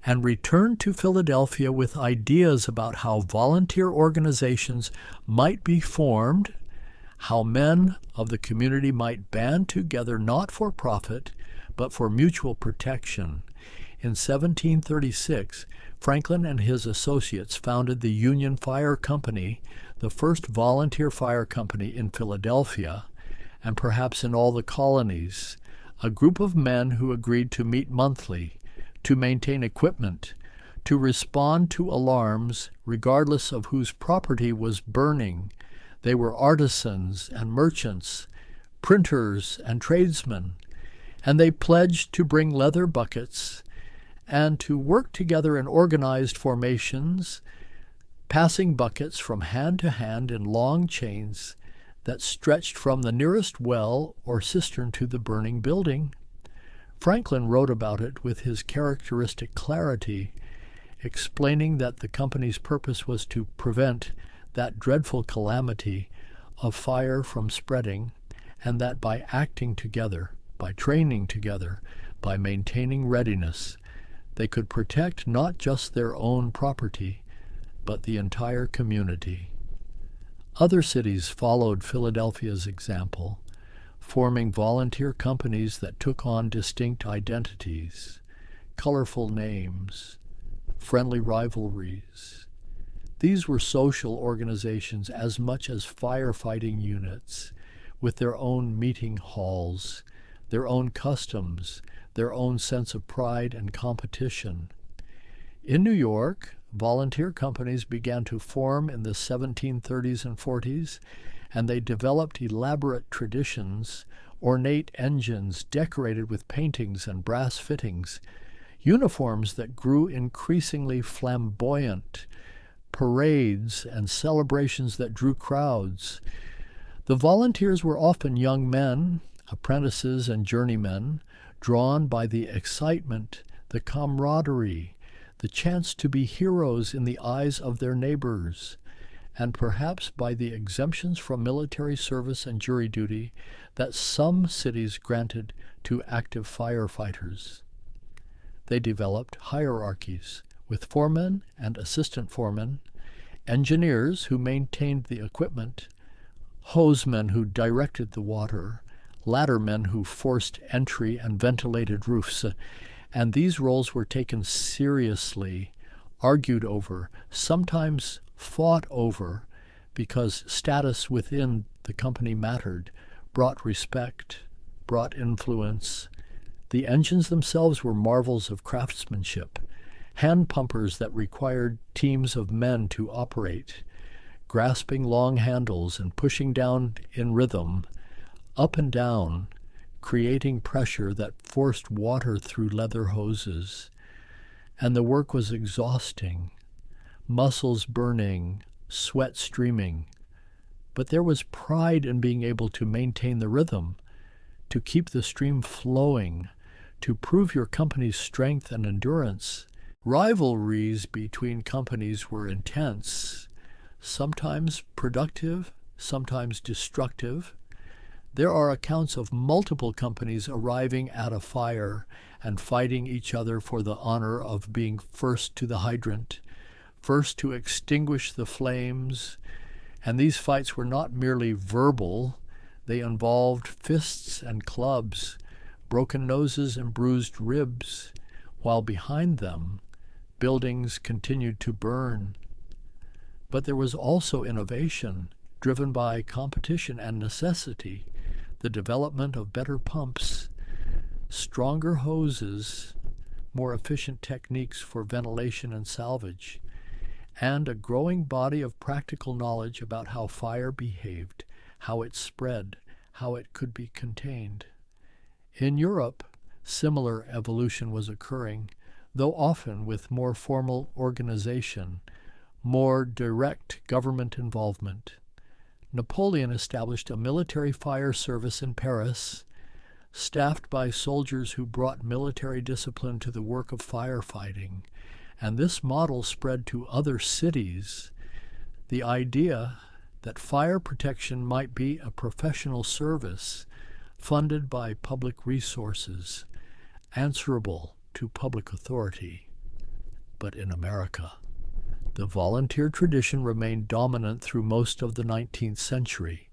and returned to Philadelphia with ideas about how volunteer organizations might be formed, how men of the community might band together not for profit, but for mutual protection. In 1736, Franklin and his associates founded the Union Fire Company, the first volunteer fire company in Philadelphia, and perhaps in all the colonies, a group of men who agreed to meet monthly, to maintain equipment, to respond to alarms regardless of whose property was burning. They were artisans and merchants, printers and tradesmen, and they pledged to bring leather buckets and to work together in organized formations, passing buckets from hand to hand in long chains that stretched from the nearest well or cistern to the burning building. Franklin wrote about it with his characteristic clarity, explaining that the company's purpose was to prevent that dreadful calamity of fire from spreading, and that by acting together, by training together, by maintaining readiness, they could protect not just their own property, but the entire community. Other cities followed Philadelphia's example, forming volunteer companies that took on distinct identities, colorful names, friendly rivalries. These were social organizations as much as firefighting units, with their own meeting halls, their own customs, their own sense of pride and competition. In New York, volunteer companies began to form in the 1730s and 40s, and they developed elaborate traditions, ornate engines decorated with paintings and brass fittings, uniforms that grew increasingly flamboyant, parades and celebrations that drew crowds. The volunteers were often young men, apprentices and journeymen, drawn by the excitement, the camaraderie, the chance to be heroes in the eyes of their neighbors, and perhaps by the exemptions from military service and jury duty that some cities granted to active firefighters. They developed hierarchies, with foremen and assistant foremen, engineers who maintained the equipment, hosmen who directed the water, laddermen who forced entry and ventilated roofs, And these roles were taken seriously, argued over, sometimes fought over, because status within the company mattered, brought respect, brought influence. The engines themselves were marvels of craftsmanship, hand pumpers that required teams of men to operate, grasping long handles and pushing down in rhythm, up and down, creating pressure that forced water through leather hoses. And the work was exhausting, muscles burning, sweat streaming. But there was pride in being able to maintain the rhythm, to keep the stream flowing, to prove your company's strength and endurance. Rivalries between companies were intense, sometimes productive, sometimes destructive. There are accounts of multiple companies arriving at a fire and fighting each other for the honor of being first to the hydrant, first to extinguish the flames. And these fights were not merely verbal. They involved fists and clubs, broken noses and bruised ribs, while behind them, buildings continued to burn. But there was also innovation, driven by competition and necessity, the development of better pumps, stronger hoses, more efficient techniques for ventilation and salvage, and a growing body of practical knowledge about how fire behaved, how it spread, how it could be contained. In Europe, similar evolution was occurring, though often with more formal organization, more direct government involvement. Napoleon established a military fire service in Paris, staffed by soldiers who brought military discipline to the work of firefighting, and this model spread to other cities. The idea that fire protection might be a professional service funded by public resources, answerable to public authority. But in America, the volunteer tradition remained dominant through most of the 19th century,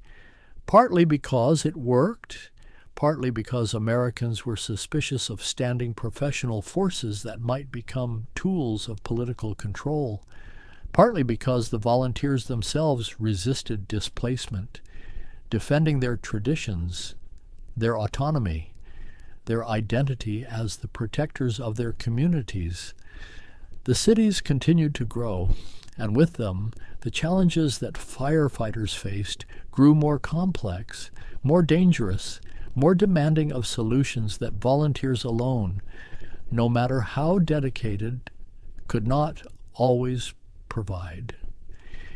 partly because it worked, partly because Americans were suspicious of standing professional forces that might become tools of political control, partly because the volunteers themselves resisted displacement, defending their traditions, their autonomy, their identity as the protectors of their communities. The cities continued to grow, and with them, the challenges that firefighters faced grew more complex, more dangerous, more demanding of solutions that volunteers alone, no matter how dedicated, could not always provide.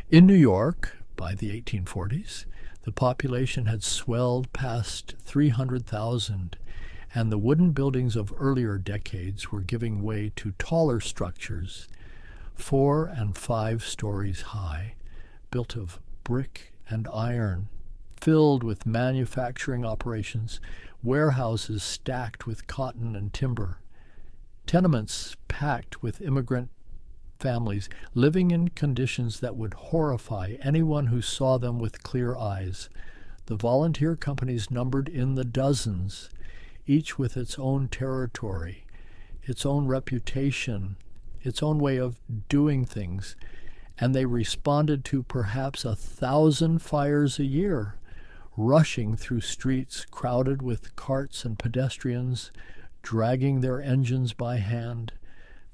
In New York, by the 1840s, the population had swelled past 300,000, and the wooden buildings of earlier decades were giving way to taller structures, 4 and 5 stories high, built of brick and iron, filled with manufacturing operations, warehouses stacked with cotton and timber, tenements packed with immigrant families living in conditions that would horrify anyone who saw them with clear eyes. The volunteer companies numbered in the dozens, each with its own territory, its own reputation, its own way of doing things, and they responded to perhaps 1,000 fires a year, rushing through streets crowded with carts and pedestrians, dragging their engines by hand,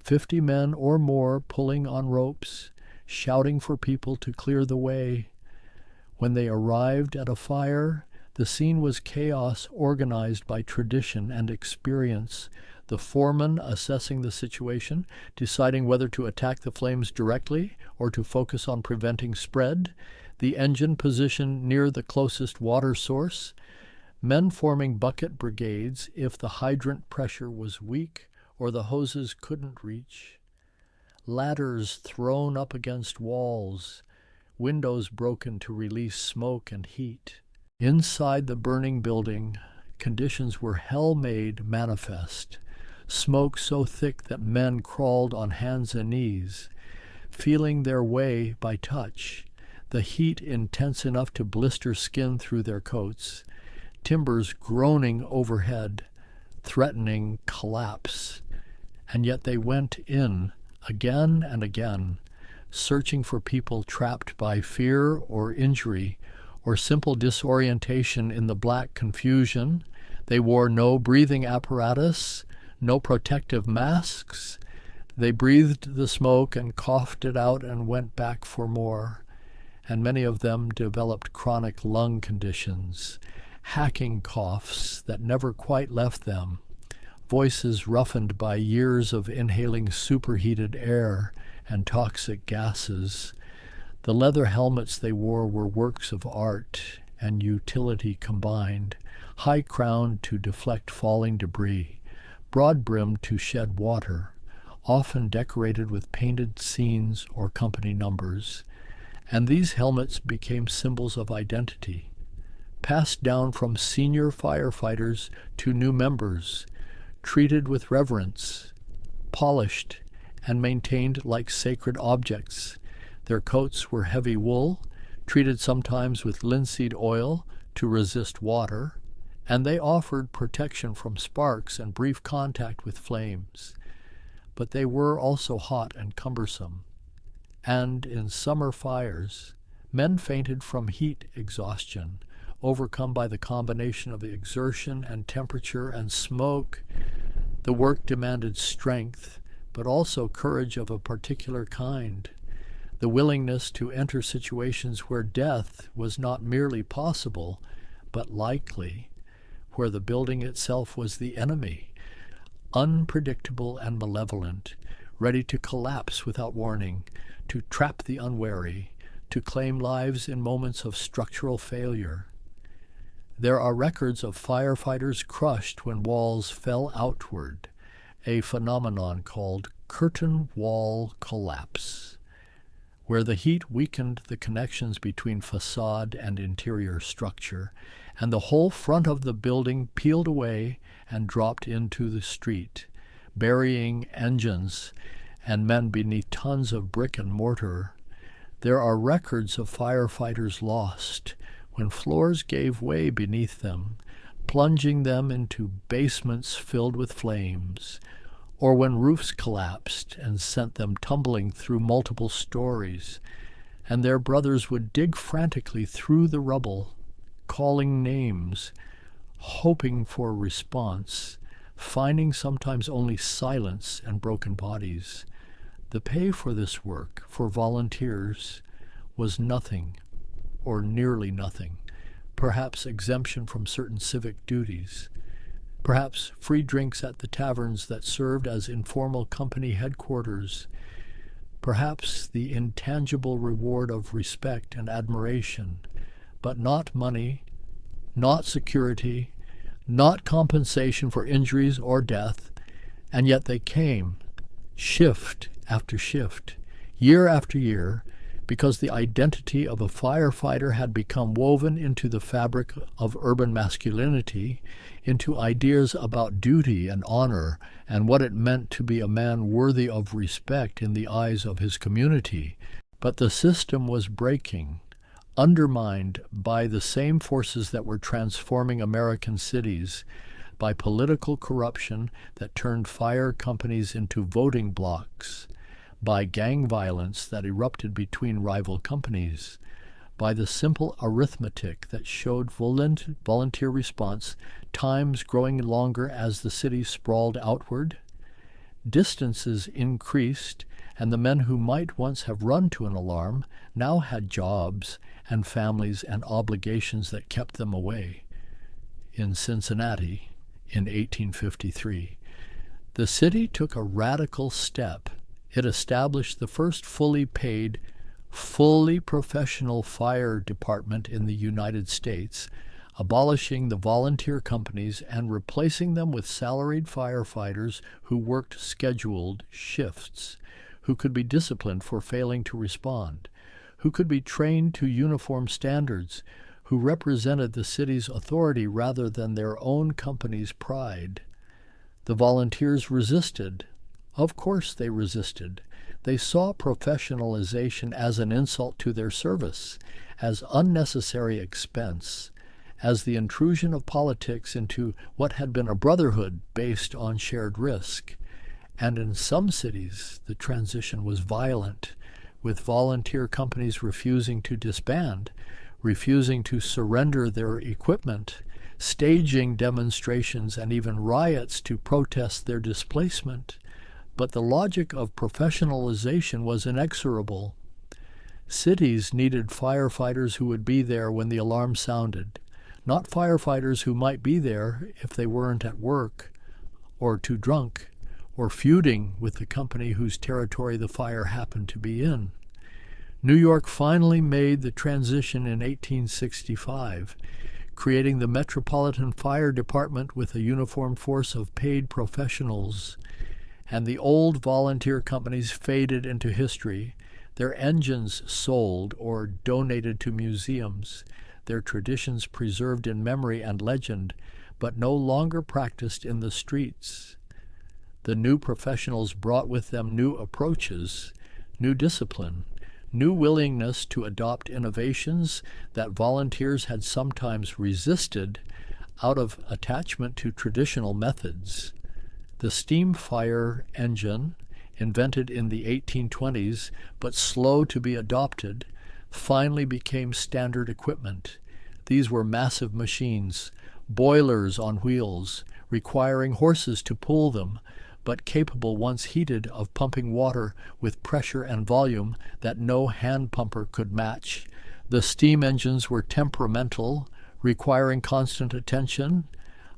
50 men or more pulling on ropes, shouting for people to clear the way. When they arrived at a fire, the scene was chaos organized by tradition and experience, the foreman assessing the situation, deciding whether to attack the flames directly or to focus on preventing spread, the engine positioned near the closest water source, men forming bucket brigades if the hydrant pressure was weak or the hoses couldn't reach, ladders thrown up against walls, windows broken to release smoke and heat. Inside the burning building, conditions were hell-made manifest, smoke so thick that men crawled on hands and knees, feeling their way by touch, the heat intense enough to blister skin through their coats, timbers groaning overhead, threatening collapse, and yet they went in again and again, searching for people trapped by fear or injury or simple disorientation in the black confusion. They wore no breathing apparatus, no protective masks. They breathed the smoke and coughed it out and went back for more. And many of them developed chronic lung conditions, hacking coughs that never quite left them, voices roughened by years of inhaling superheated air and toxic gases. The leather helmets they wore were works of art and utility combined, high-crowned to deflect falling debris, broad-brimmed to shed water, often decorated with painted scenes or company numbers. And these helmets became symbols of identity, passed down from senior firefighters to new members, treated with reverence, polished, and maintained like sacred objects. Their coats were heavy wool, treated sometimes with linseed oil to resist water, and they offered protection from sparks and brief contact with flames. But they were also hot and cumbersome. And in summer fires, men fainted from heat exhaustion, overcome by the combination of exertion and temperature and smoke. The work demanded strength, but also courage of a particular kind, the willingness to enter situations where death was not merely possible, but likely, where the building itself was the enemy, unpredictable and malevolent, ready to collapse without warning, to trap the unwary, to claim lives in moments of structural failure. There are records of firefighters crushed when walls fell outward, a phenomenon called curtain wall collapse, where the heat weakened the connections between facade and interior structure, and the whole front of the building peeled away and dropped into the street, burying engines and men beneath tons of brick and mortar. There are records of firefighters lost when floors gave way beneath them, plunging them into basements filled with flames, or when roofs collapsed and sent them tumbling through multiple stories, and their brothers would dig frantically through the rubble, calling names, hoping for response, finding sometimes only silence and broken bodies. The pay for this work, for volunteers, was nothing, or nearly nothing, perhaps exemption from certain civic duties, perhaps free drinks at the taverns that served as informal company headquarters, perhaps the intangible reward of respect and admiration, but not money, not security, not compensation for injuries or death, and yet they came, shift after shift, year after year, because the identity of a firefighter had become woven into the fabric of urban masculinity, into ideas about duty and honor and what it meant to be a man worthy of respect in the eyes of his community. But the system was breaking, undermined by the same forces that were transforming American cities, by political corruption that turned fire companies into voting blocks, by gang violence that erupted between rival companies, by the simple arithmetic that showed volunteer response times growing longer as the city sprawled outward. Distances increased, and the men who might once have run to an alarm now had jobs and families and obligations that kept them away. In Cincinnati, in 1853, the city took a radical step. It established the first fully paid, fully professional fire department in the United States, abolishing the volunteer companies and replacing them with salaried firefighters who worked scheduled shifts, who could be disciplined for failing to respond, who could be trained to uniform standards, who represented the city's authority rather than their own company's pride. The volunteers resisted. Of course they resisted. They saw professionalization as an insult to their service, as unnecessary expense, as the intrusion of politics into what had been a brotherhood based on shared risk. And in some cities, the transition was violent, with volunteer companies refusing to disband, refusing to surrender their equipment, staging demonstrations and even riots to protest their displacement. But the logic of professionalization was inexorable. Cities needed firefighters who would be there when the alarm sounded, not firefighters who might be there if they weren't at work, or too drunk, or feuding with the company whose territory the fire happened to be in. New York finally made the transition in 1865, creating the Metropolitan Fire Department with a uniformed force of paid professionals. And the old volunteer companies faded into history, their engines sold or donated to museums, their traditions preserved in memory and legend, but no longer practiced in the streets. The new professionals brought with them new approaches, new discipline, new willingness to adopt innovations that volunteers had sometimes resisted out of attachment to traditional methods. The steam fire engine, invented in the 1820s but slow to be adopted, finally became standard equipment. These were massive machines, boilers on wheels, requiring horses to pull them, but capable once heated of pumping water with pressure and volume that no hand pumper could match. The steam engines were temperamental, requiring constant attention.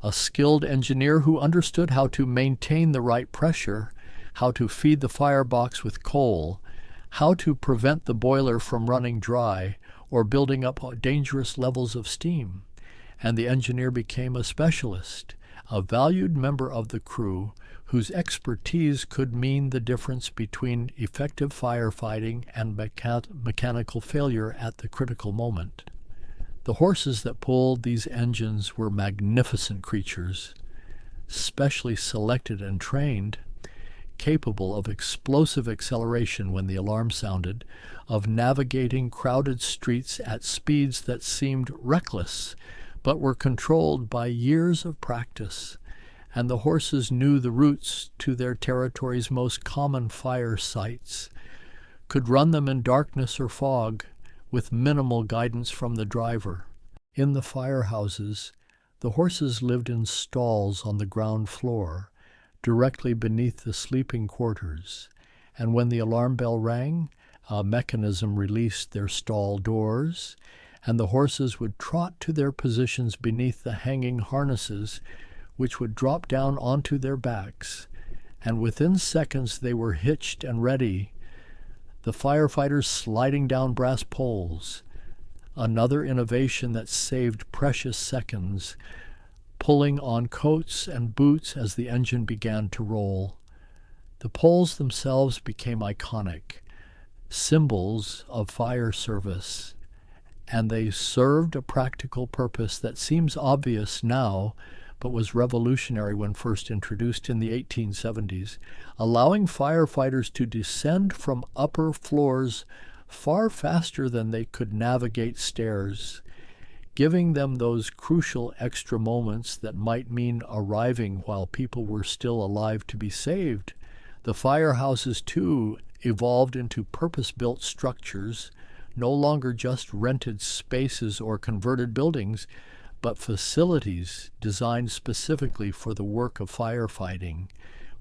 A skilled engineer who understood how to maintain the right pressure, how to feed the firebox with coal, how to prevent the boiler from running dry or building up dangerous levels of steam. And the engineer became a specialist, a valued member of the crew whose expertise could mean the difference between effective firefighting and mechanical failure at the critical moment. The horses that pulled these engines were magnificent creatures, specially selected and trained, capable of explosive acceleration when the alarm sounded, of navigating crowded streets at speeds that seemed reckless, but were controlled by years of practice. And the horses knew the routes to their territory's most common fire sites, could run them in darkness or fog, with minimal guidance from the driver. In the firehouses, the horses lived in stalls on the ground floor, directly beneath the sleeping quarters, and when the alarm bell rang, a mechanism released their stall doors, and the horses would trot to their positions beneath the hanging harnesses, which would drop down onto their backs, and within seconds they were hitched and ready, the firefighters sliding down brass poles, another innovation that saved precious seconds, pulling on coats and boots as the engine began to roll. The poles themselves became iconic, symbols of fire service, and they served a practical purpose that seems obvious now, but was revolutionary when first introduced in the 1870s, allowing firefighters to descend from upper floors far faster than they could navigate stairs, giving them those crucial extra moments that might mean arriving while people were still alive to be saved. The firehouses, too, evolved into purpose-built structures, no longer just rented spaces or converted buildings, but facilities designed specifically for the work of firefighting,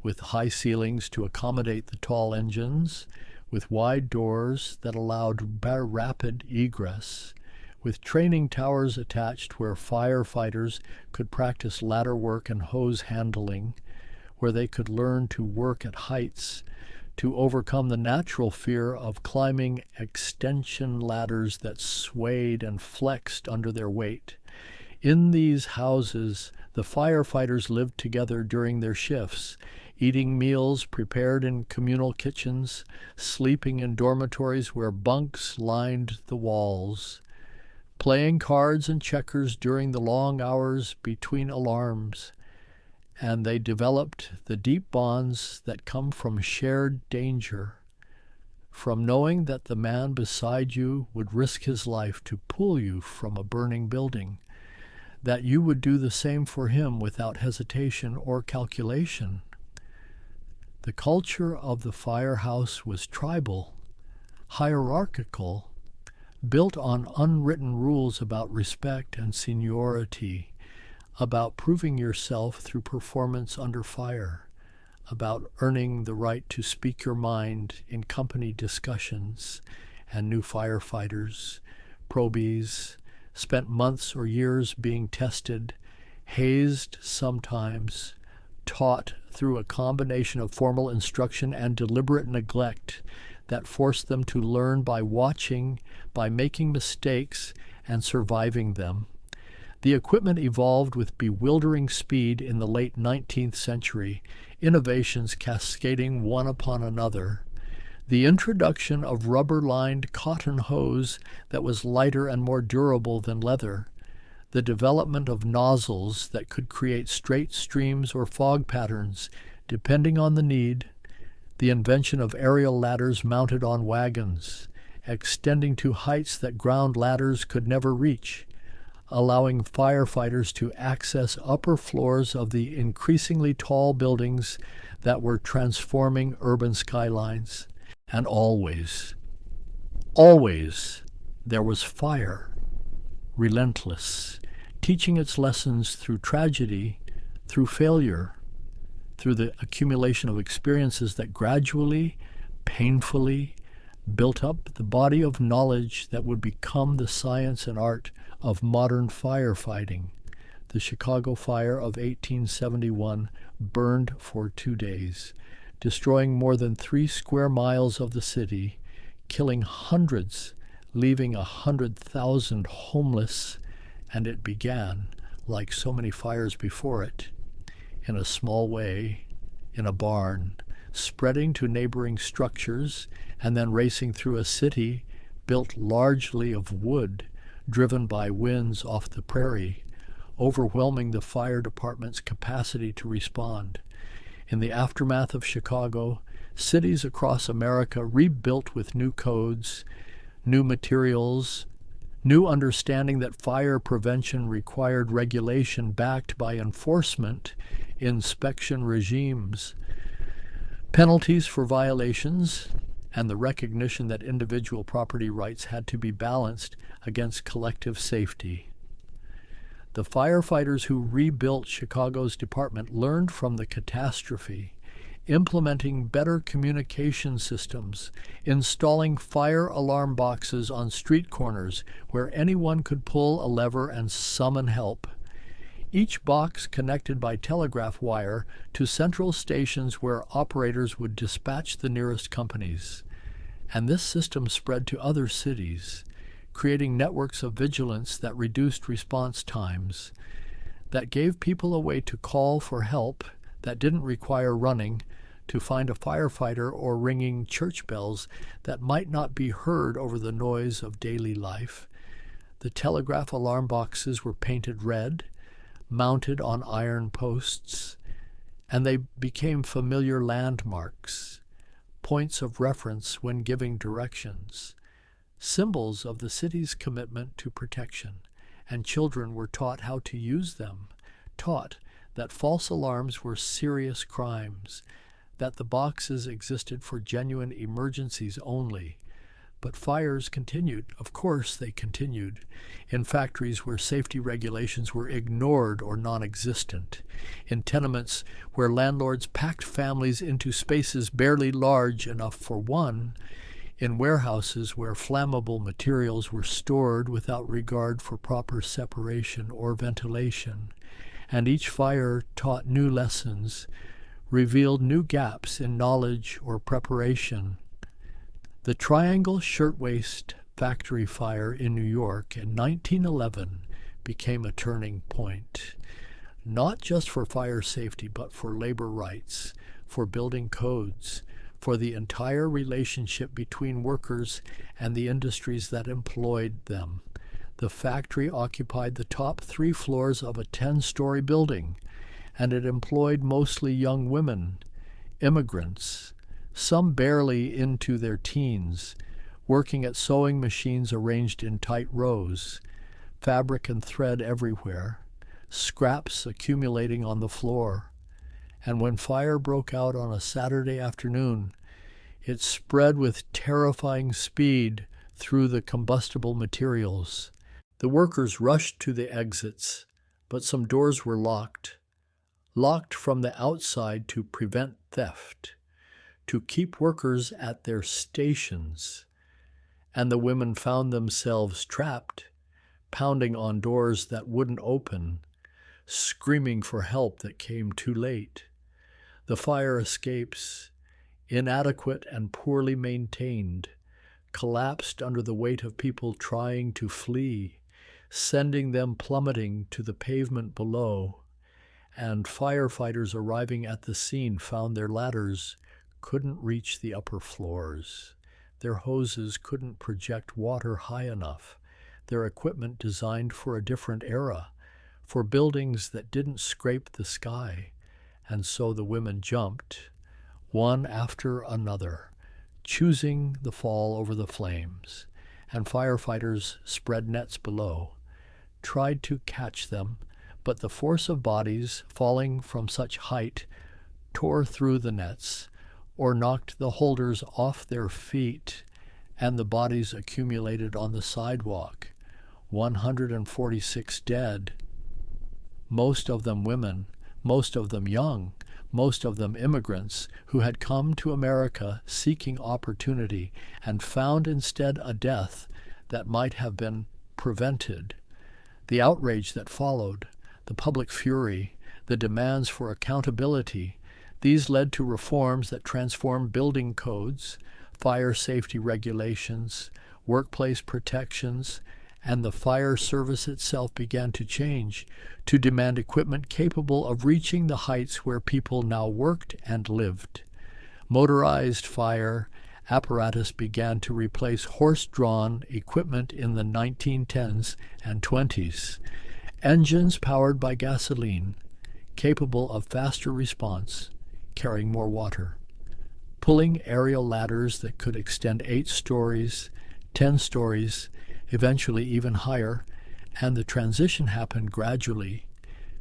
with high ceilings to accommodate the tall engines, with wide doors that allowed rapid egress, with training towers attached where firefighters could practice ladder work and hose handling, where they could learn to work at heights, to overcome the natural fear of climbing extension ladders that swayed and flexed under their weight. In these houses, the firefighters lived together during their shifts, eating meals prepared in communal kitchens, sleeping in dormitories where bunks lined the walls, playing cards and checkers during the long hours between alarms, and they developed the deep bonds that come from shared danger, from knowing that the man beside you would risk his life to pull you from a burning building, that you would do the same for him without hesitation or calculation. The culture of the firehouse was tribal, hierarchical, built on unwritten rules about respect and seniority, about proving yourself through performance under fire, about earning the right to speak your mind in company discussions, and new firefighters, probies, spent months or years being tested, hazed sometimes, taught through a combination of formal instruction and deliberate neglect that forced them to learn by watching, by making mistakes, and surviving them. The equipment evolved with bewildering speed in the late 19th century, innovations cascading one upon another. The introduction of rubber-lined cotton hose that was lighter and more durable than leather, the development of nozzles that could create straight streams or fog patterns, depending on the need, the invention of aerial ladders mounted on wagons, extending to heights that ground ladders could never reach, allowing firefighters to access upper floors of the increasingly tall buildings that were transforming urban skylines. And always, there was fire, relentless, teaching its lessons through tragedy, through failure, through the accumulation of experiences that gradually, painfully, built up the body of knowledge that would become the science and art of modern firefighting. The Chicago fire of 1871 burned for 2 days, destroying more than 3 square miles of the city, killing hundreds, leaving 100,000 homeless, and it began, like so many fires before it, in a small way, in a barn, spreading to neighboring structures, and then racing through a city built largely of wood, driven by winds off the prairie, overwhelming the fire department's capacity to respond. In the aftermath of Chicago, cities across America rebuilt with new codes, new materials, new understanding that fire prevention required regulation backed by enforcement, inspection regimes, penalties for violations, and the recognition that individual property rights had to be balanced against collective safety. The firefighters who rebuilt Chicago's department learned from the catastrophe, implementing better communication systems, installing fire alarm boxes on street corners where anyone could pull a lever and summon help. Each box connected by telegraph wire to central stations where operators would dispatch the nearest companies. And this system spread to other cities, creating networks of vigilance that reduced response times, that gave people a way to call for help that didn't require running to find a firefighter or ringing church bells that might not be heard over the noise of daily life. The telegraph alarm boxes were painted red, mounted on iron posts, and they became familiar landmarks, points of reference when giving directions, symbols of the city's commitment to protection, and children were taught how to use them, taught that false alarms were serious crimes, that the boxes existed for genuine emergencies only. But fires continued. Of course they continued. In factories where safety regulations were ignored or non-existent. In tenements where landlords packed families into spaces barely large enough for one. In warehouses where flammable materials were stored without regard for proper separation or ventilation. And each fire taught new lessons, revealed new gaps in knowledge or preparation. The Triangle Shirtwaist Factory fire in New York in 1911 became a turning point, not just for fire safety, but for labor rights, for building codes, for the entire relationship between workers and the industries that employed them. The factory occupied the top 3 floors of a 10-story building, and it employed mostly young women, immigrants, some barely into their teens, working at sewing machines arranged in tight rows, fabric and thread everywhere, scraps accumulating on the floor. And when fire broke out on a Saturday afternoon, it spread with terrifying speed through the combustible materials. The workers rushed to the exits, but some doors were locked from the outside to prevent theft, to keep workers at their stations. And the women found themselves trapped, pounding on doors that wouldn't open, screaming for help that came too late. The fire escapes, inadequate and poorly maintained, collapsed under the weight of people trying to flee, sending them plummeting to the pavement below. And firefighters arriving at the scene found their ladders couldn't reach the upper floors. Their hoses couldn't project water high enough. Their equipment designed for a different era, for buildings that didn't scrape the sky. And so the women jumped, one after another, choosing the fall over the flames. And firefighters spread nets below, tried to catch them, but the force of bodies falling from such height tore through the nets or knocked the holders off their feet, and the bodies accumulated on the sidewalk. 146 dead, most of them women, most of them young, most of them immigrants who had come to America seeking opportunity and found instead a death that might have been prevented. The outrage that followed, the public fury, the demands for accountability, these led to reforms that transformed building codes, fire safety regulations, workplace protections, and the fire service itself began to change to demand equipment capable of reaching the heights where people now worked and lived. Motorized fire apparatus began to replace horse-drawn equipment in the 1910s and 20s. Engines powered by gasoline, capable of faster response, carrying more water. Pulling aerial ladders that could extend 8 stories, 10 stories, eventually even higher, and the transition happened gradually,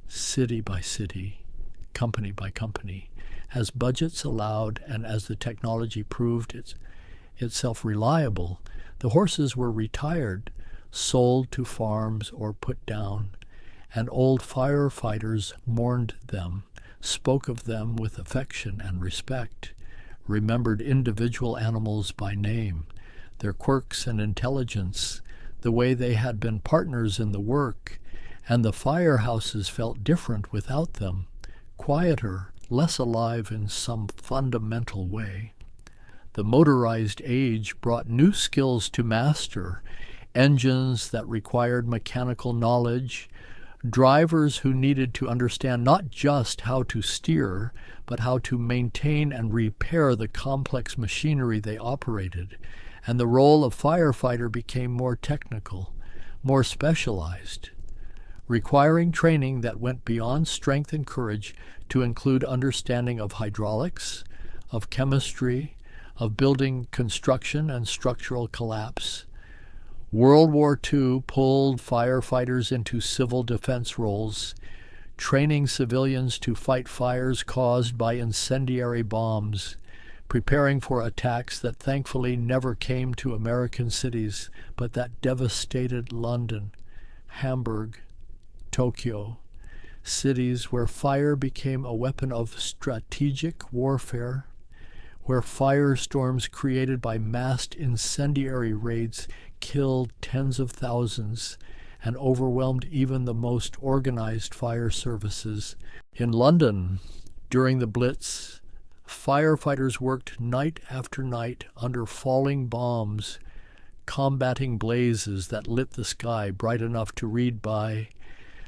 city by city, company by company, as budgets allowed and as the technology proved itself reliable. The horses were retired, sold to farms or put down, and old firefighters mourned them, spoke of them with affection and respect, remembered individual animals by name, their quirks and intelligence, the way they had been partners in the work, and the firehouses felt different without them, quieter, less alive in some fundamental way. The motorized age brought new skills to master, engines that required mechanical knowledge, drivers who needed to understand not just how to steer, but how to maintain and repair the complex machinery they operated, and the role of firefighter became more technical, more specialized, requiring training that went beyond strength and courage to include understanding of hydraulics, of chemistry, of building construction and structural collapse. World War II pulled firefighters into civil defense roles, training civilians to fight fires caused by incendiary bombs, preparing for attacks that thankfully never came to American cities, but that devastated London, Hamburg, Tokyo, cities where fire became a weapon of strategic warfare, where firestorms created by massed incendiary raids killed tens of thousands and overwhelmed even the most organized fire services. In London, during the Blitz, firefighters worked night after night under falling bombs, combating blazes that lit the sky bright enough to read by,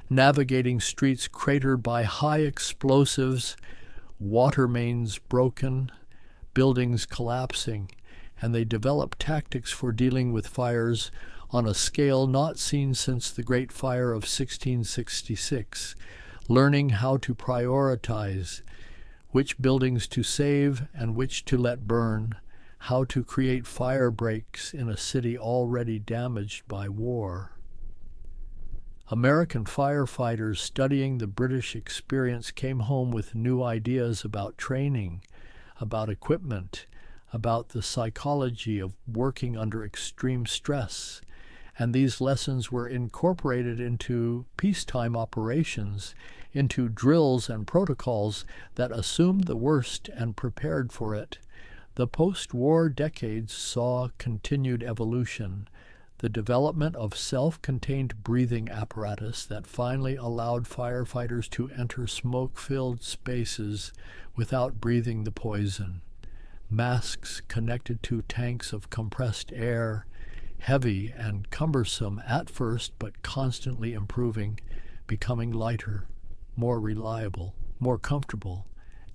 navigating streets cratered by high explosives, water mains broken, buildings collapsing, and they developed tactics for dealing with fires on a scale not seen since the Great Fire of 1666, learning how to prioritize which buildings to save and which to let burn, how to create fire breaks in a city already damaged by war. American firefighters studying the British experience came home with new ideas about training, about equipment, about the psychology of working under extreme stress. And these lessons were incorporated into peacetime operations, into drills and protocols that assumed the worst and prepared for it. The post-war decades saw continued evolution, the development of self-contained breathing apparatus that finally allowed firefighters to enter smoke-filled spaces without breathing the poison. Masks connected to tanks of compressed air, heavy and cumbersome at first but constantly improving, becoming lighter, more reliable, more comfortable,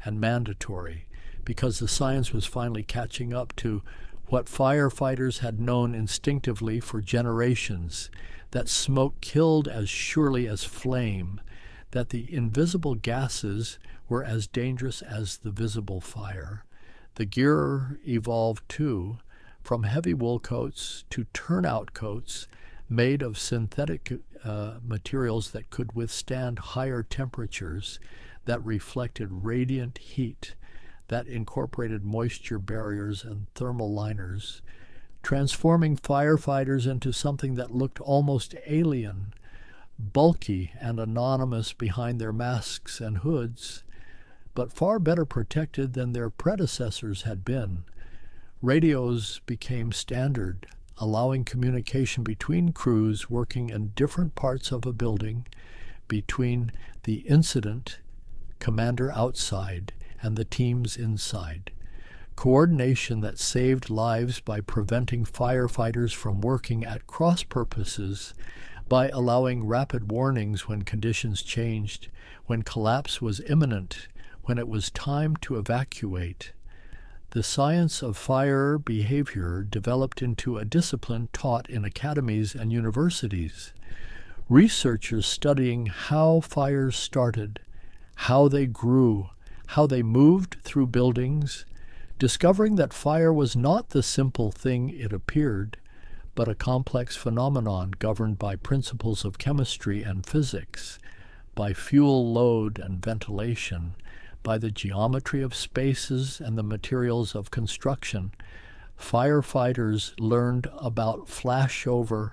and mandatory, because the science was finally catching up to what firefighters had known instinctively for generations, that smoke killed as surely as flame, that the invisible gases were as dangerous as the visible fire. The gear evolved too, from heavy wool coats to turnout coats made of synthetic materials that could withstand higher temperatures, that reflected radiant heat, that incorporated moisture barriers and thermal liners, transforming firefighters into something that looked almost alien, bulky and anonymous behind their masks and hoods, but far better protected than their predecessors had been. Radios became standard, allowing communication between crews working in different parts of a building, between the incident commander outside and the teams inside. Coordination that saved lives by preventing firefighters from working at cross purposes, by allowing rapid warnings when conditions changed, when collapse was imminent, when it was time to evacuate. The science of fire behavior developed into a discipline taught in academies and universities. Researchers studying how fires started, how they grew, how they moved through buildings, discovering that fire was not the simple thing it appeared, but a complex phenomenon governed by principles of chemistry and physics, by fuel load and ventilation, by the geometry of spaces and the materials of construction. Firefighters learned about flashover,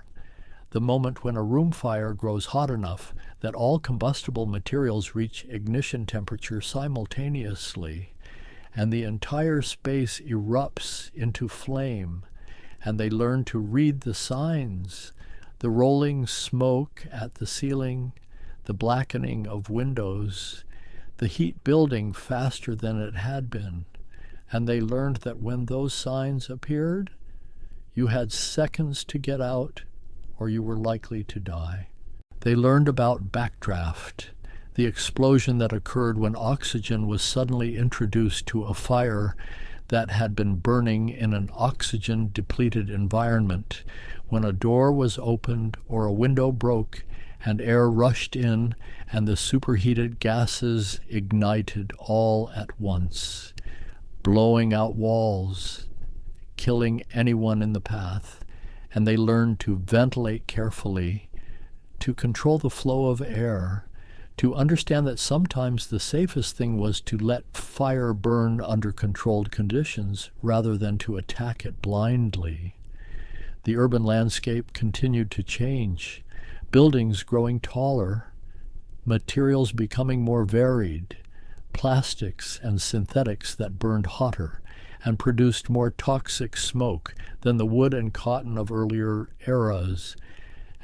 the moment when a room fire grows hot enough that all combustible materials reach ignition temperature simultaneously, and the entire space erupts into flame, and they learn to read the signs, the rolling smoke at the ceiling, the blackening of windows, the heat building faster than it had been, and they learned that when those signs appeared, you had seconds to get out or you were likely to die. They learned about backdraft, the explosion that occurred when oxygen was suddenly introduced to a fire that had been burning in an oxygen-depleted environment, when a door was opened or a window broke and air rushed in and the superheated gases ignited all at once, blowing out walls, killing anyone in the path. And they learned to ventilate carefully, to control the flow of air, to understand that sometimes the safest thing was to let fire burn under controlled conditions rather than to attack it blindly. The urban landscape continued to change, buildings growing taller, materials becoming more varied, plastics and synthetics that burned hotter and produced more toxic smoke than the wood and cotton of earlier eras.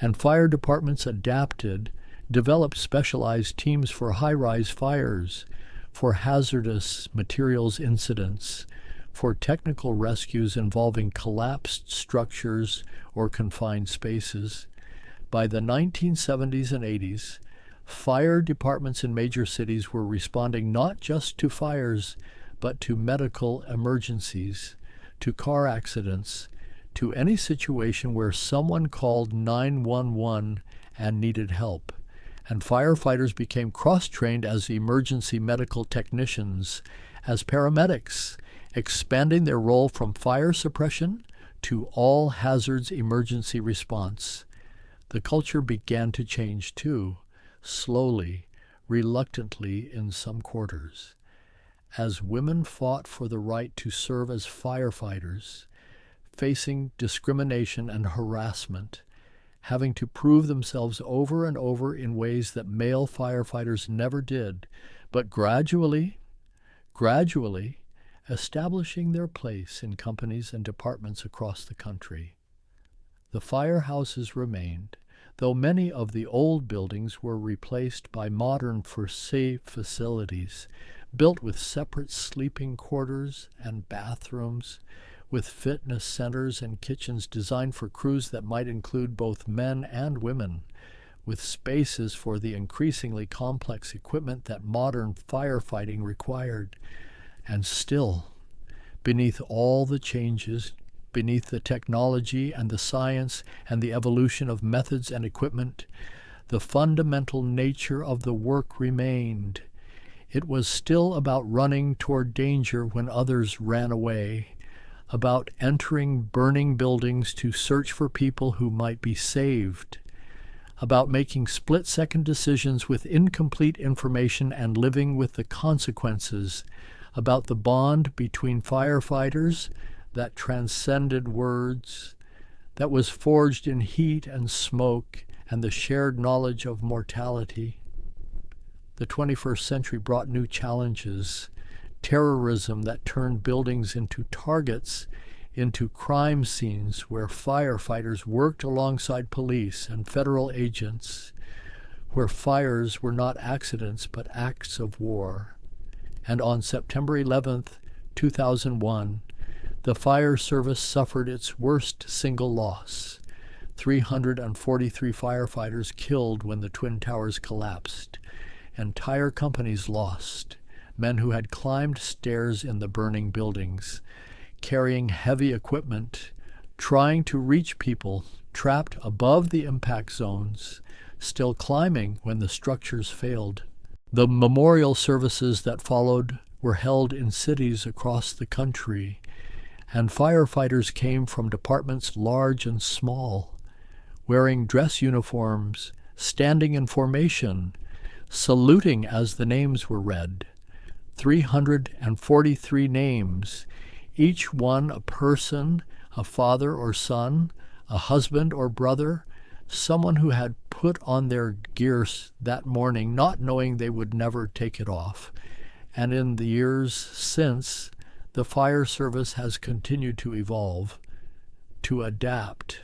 And fire departments adapted, developed specialized teams for high-rise fires, for hazardous materials incidents, for technical rescues involving collapsed structures or confined spaces. By the 1970s and 80s, fire departments in major cities were responding not just to fires, but to medical emergencies, to car accidents, to any situation where someone called 911 and needed help. And firefighters became cross-trained as emergency medical technicians, as paramedics, expanding their role from fire suppression to all hazards emergency response. The culture began to change too, slowly, reluctantly in some quarters. As women fought for the right to serve as firefighters, facing discrimination and harassment, having to prove themselves over and over in ways that male firefighters never did, but gradually, establishing their place in companies and departments across the country. The firehouses remained, though many of the old buildings were replaced by modern safe facilities, built with separate sleeping quarters and bathrooms, with fitness centers and kitchens designed for crews that might include both men and women, with spaces for the increasingly complex equipment that modern firefighting required. And still, beneath all the changes, beneath the technology and the science and the evolution of methods and equipment, the fundamental nature of the work remained. It was still about running toward danger when others ran away, about entering burning buildings to search for people who might be saved, about making split-second decisions with incomplete information and living with the consequences, about the bond between firefighters that transcended words, that was forged in heat and smoke and the shared knowledge of mortality. The 21st century brought new challenges, terrorism that turned buildings into targets, into crime scenes where firefighters worked alongside police and federal agents, where fires were not accidents but acts of war. And on September 11th, 2001, the fire service suffered its worst single loss. 343 firefighters killed when the Twin Towers collapsed. Entire companies lost. Men who had climbed stairs in the burning buildings, carrying heavy equipment, trying to reach people trapped above the impact zones, still climbing when the structures failed. The memorial services that followed were held in cities across the country, and firefighters came from departments large and small, wearing dress uniforms, standing in formation, saluting as the names were read. 343 names, each one a person, a father or son, a husband or brother, someone who had put on their gear that morning not knowing they would never take it off. And in the years since, the fire service has continued to evolve, to adapt,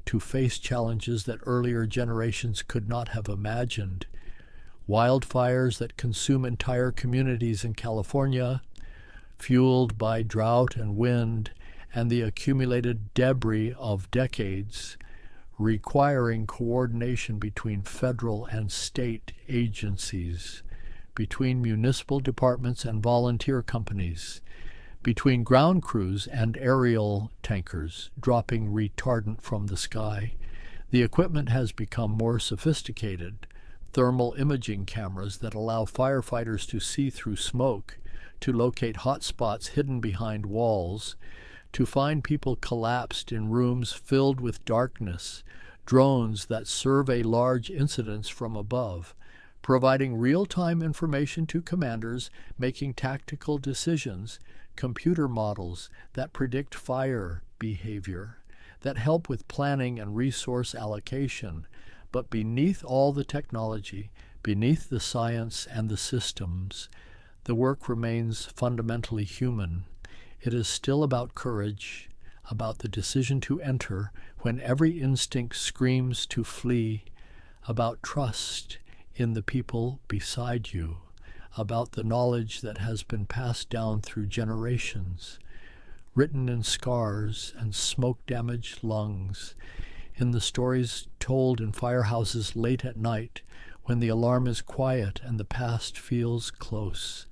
to face challenges that earlier generations could not have imagined. Wildfires that consume entire communities in California, fueled by drought and wind and the accumulated debris of decades, requiring coordination between federal and state agencies, between municipal departments and volunteer companies, between ground crews and aerial tankers dropping retardant from the sky. The equipment has become more sophisticated. Thermal imaging cameras that allow firefighters to see through smoke, to locate hot spots hidden behind walls, to find people collapsed in rooms filled with darkness, drones that survey large incidents from above, providing real-time information to commanders making tactical decisions, computer models that predict fire behavior, that help with planning and resource allocation. But beneath all the technology, beneath the science and the systems, the work remains fundamentally human. It is still about courage, about the decision to enter when every instinct screams to flee, about trust in the people beside you, about the knowledge that has been passed down through generations, written in scars and smoke-damaged lungs, in the stories told in firehouses late at night when the alarm is quiet and the past feels close.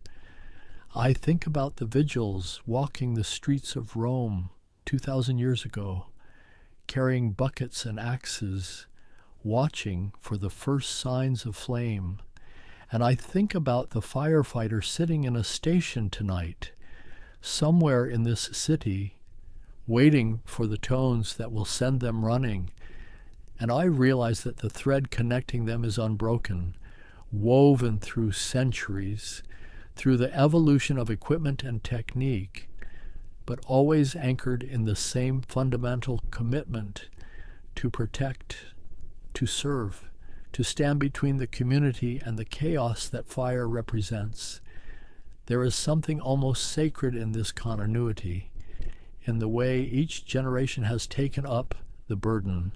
I think about the vigils walking the streets of Rome 2,000 years ago, carrying buckets and axes, watching for the first signs of flame. And I think about the firefighter sitting in a station tonight, somewhere in this city, waiting for the tones that will send them running, And I realize that the thread connecting them is unbroken, woven through centuries, through the evolution of equipment and technique, but always anchored in the same fundamental commitment to protect, to serve, to stand between the community and the chaos that fire represents. There is something almost sacred in this continuity, in the way each generation has taken up the burden,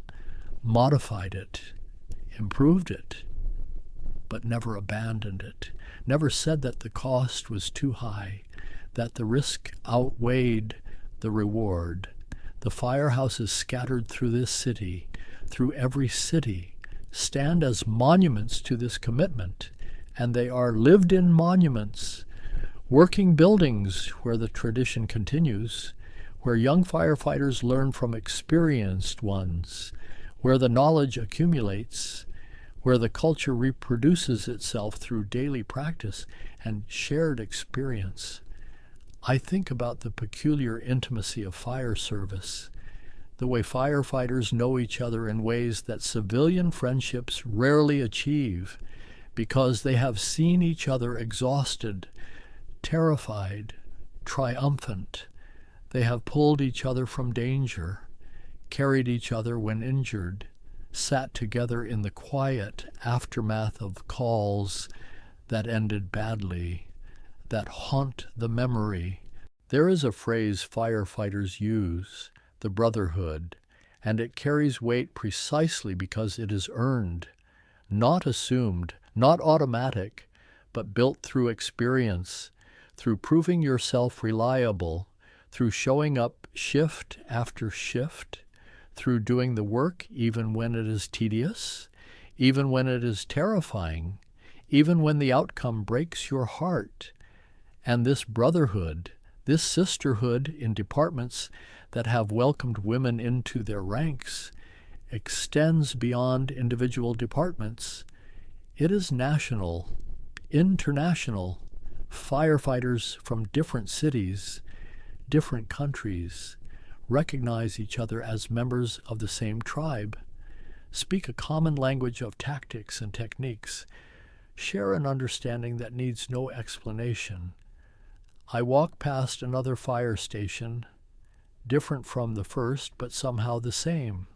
modified it, improved it, but never abandoned it, never said that the cost was too high, that the risk outweighed the reward. The firehouses scattered through this city, through every city, stand as monuments to this commitment, and they are lived-in monuments, working buildings where the tradition continues, where young firefighters learn from experienced ones, where the knowledge accumulates, where the culture reproduces itself through daily practice and shared experience. I think about the peculiar intimacy of fire service, the way firefighters know each other in ways that civilian friendships rarely achieve, because they have seen each other exhausted, terrified, triumphant. They have pulled each other from danger, carried each other when injured, sat together in the quiet aftermath of calls that ended badly, that haunt the memory. There is a phrase firefighters use, the brotherhood, and it carries weight precisely because it is earned, not assumed, not automatic, but built through experience, through proving yourself reliable, through showing up shift after shift, through doing the work even when it is tedious, even when it is terrifying, even when the outcome breaks your heart. And this brotherhood, this sisterhood in departments that have welcomed women into their ranks, extends beyond individual departments. It is national, international. Firefighters from different cities, different countries, recognize each other as members of the same tribe, speak a common language of tactics and techniques, share an understanding that needs no explanation. I walk past another fire station, different from the first, but somehow the same.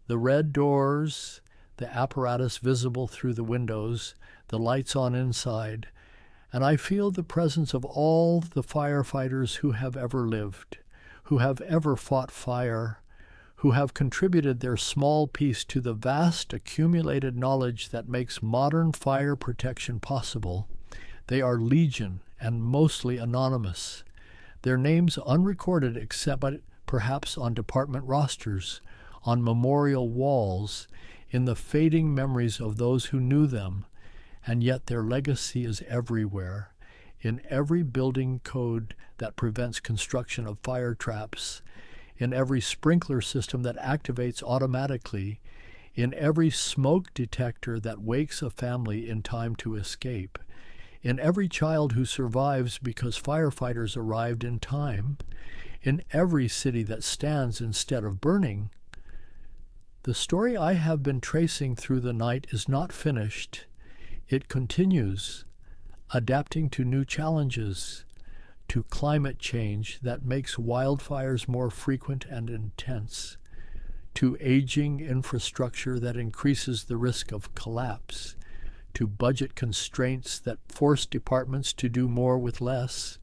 The red doors, the apparatus visible through the windows, the lights on inside, and I feel the presence of all the firefighters who have ever lived, who have ever fought fire, who have contributed their small piece to the vast accumulated knowledge that makes modern fire protection possible. They are legion and mostly anonymous, their names unrecorded except perhaps on department rosters, on memorial walls, in the fading memories of those who knew them, and yet their legacy is everywhere, in every building code that prevents construction of fire traps, in every sprinkler system that activates automatically, in every smoke detector that wakes a family in time to escape, in every child who survives because firefighters arrived in time, in every city that stands instead of burning. The story I have been tracing through the night is not finished. It continues, adapting to new challenges, to climate change that makes wildfires more frequent and intense, to aging infrastructure that increases the risk of collapse, to budget constraints that force departments to do more with less,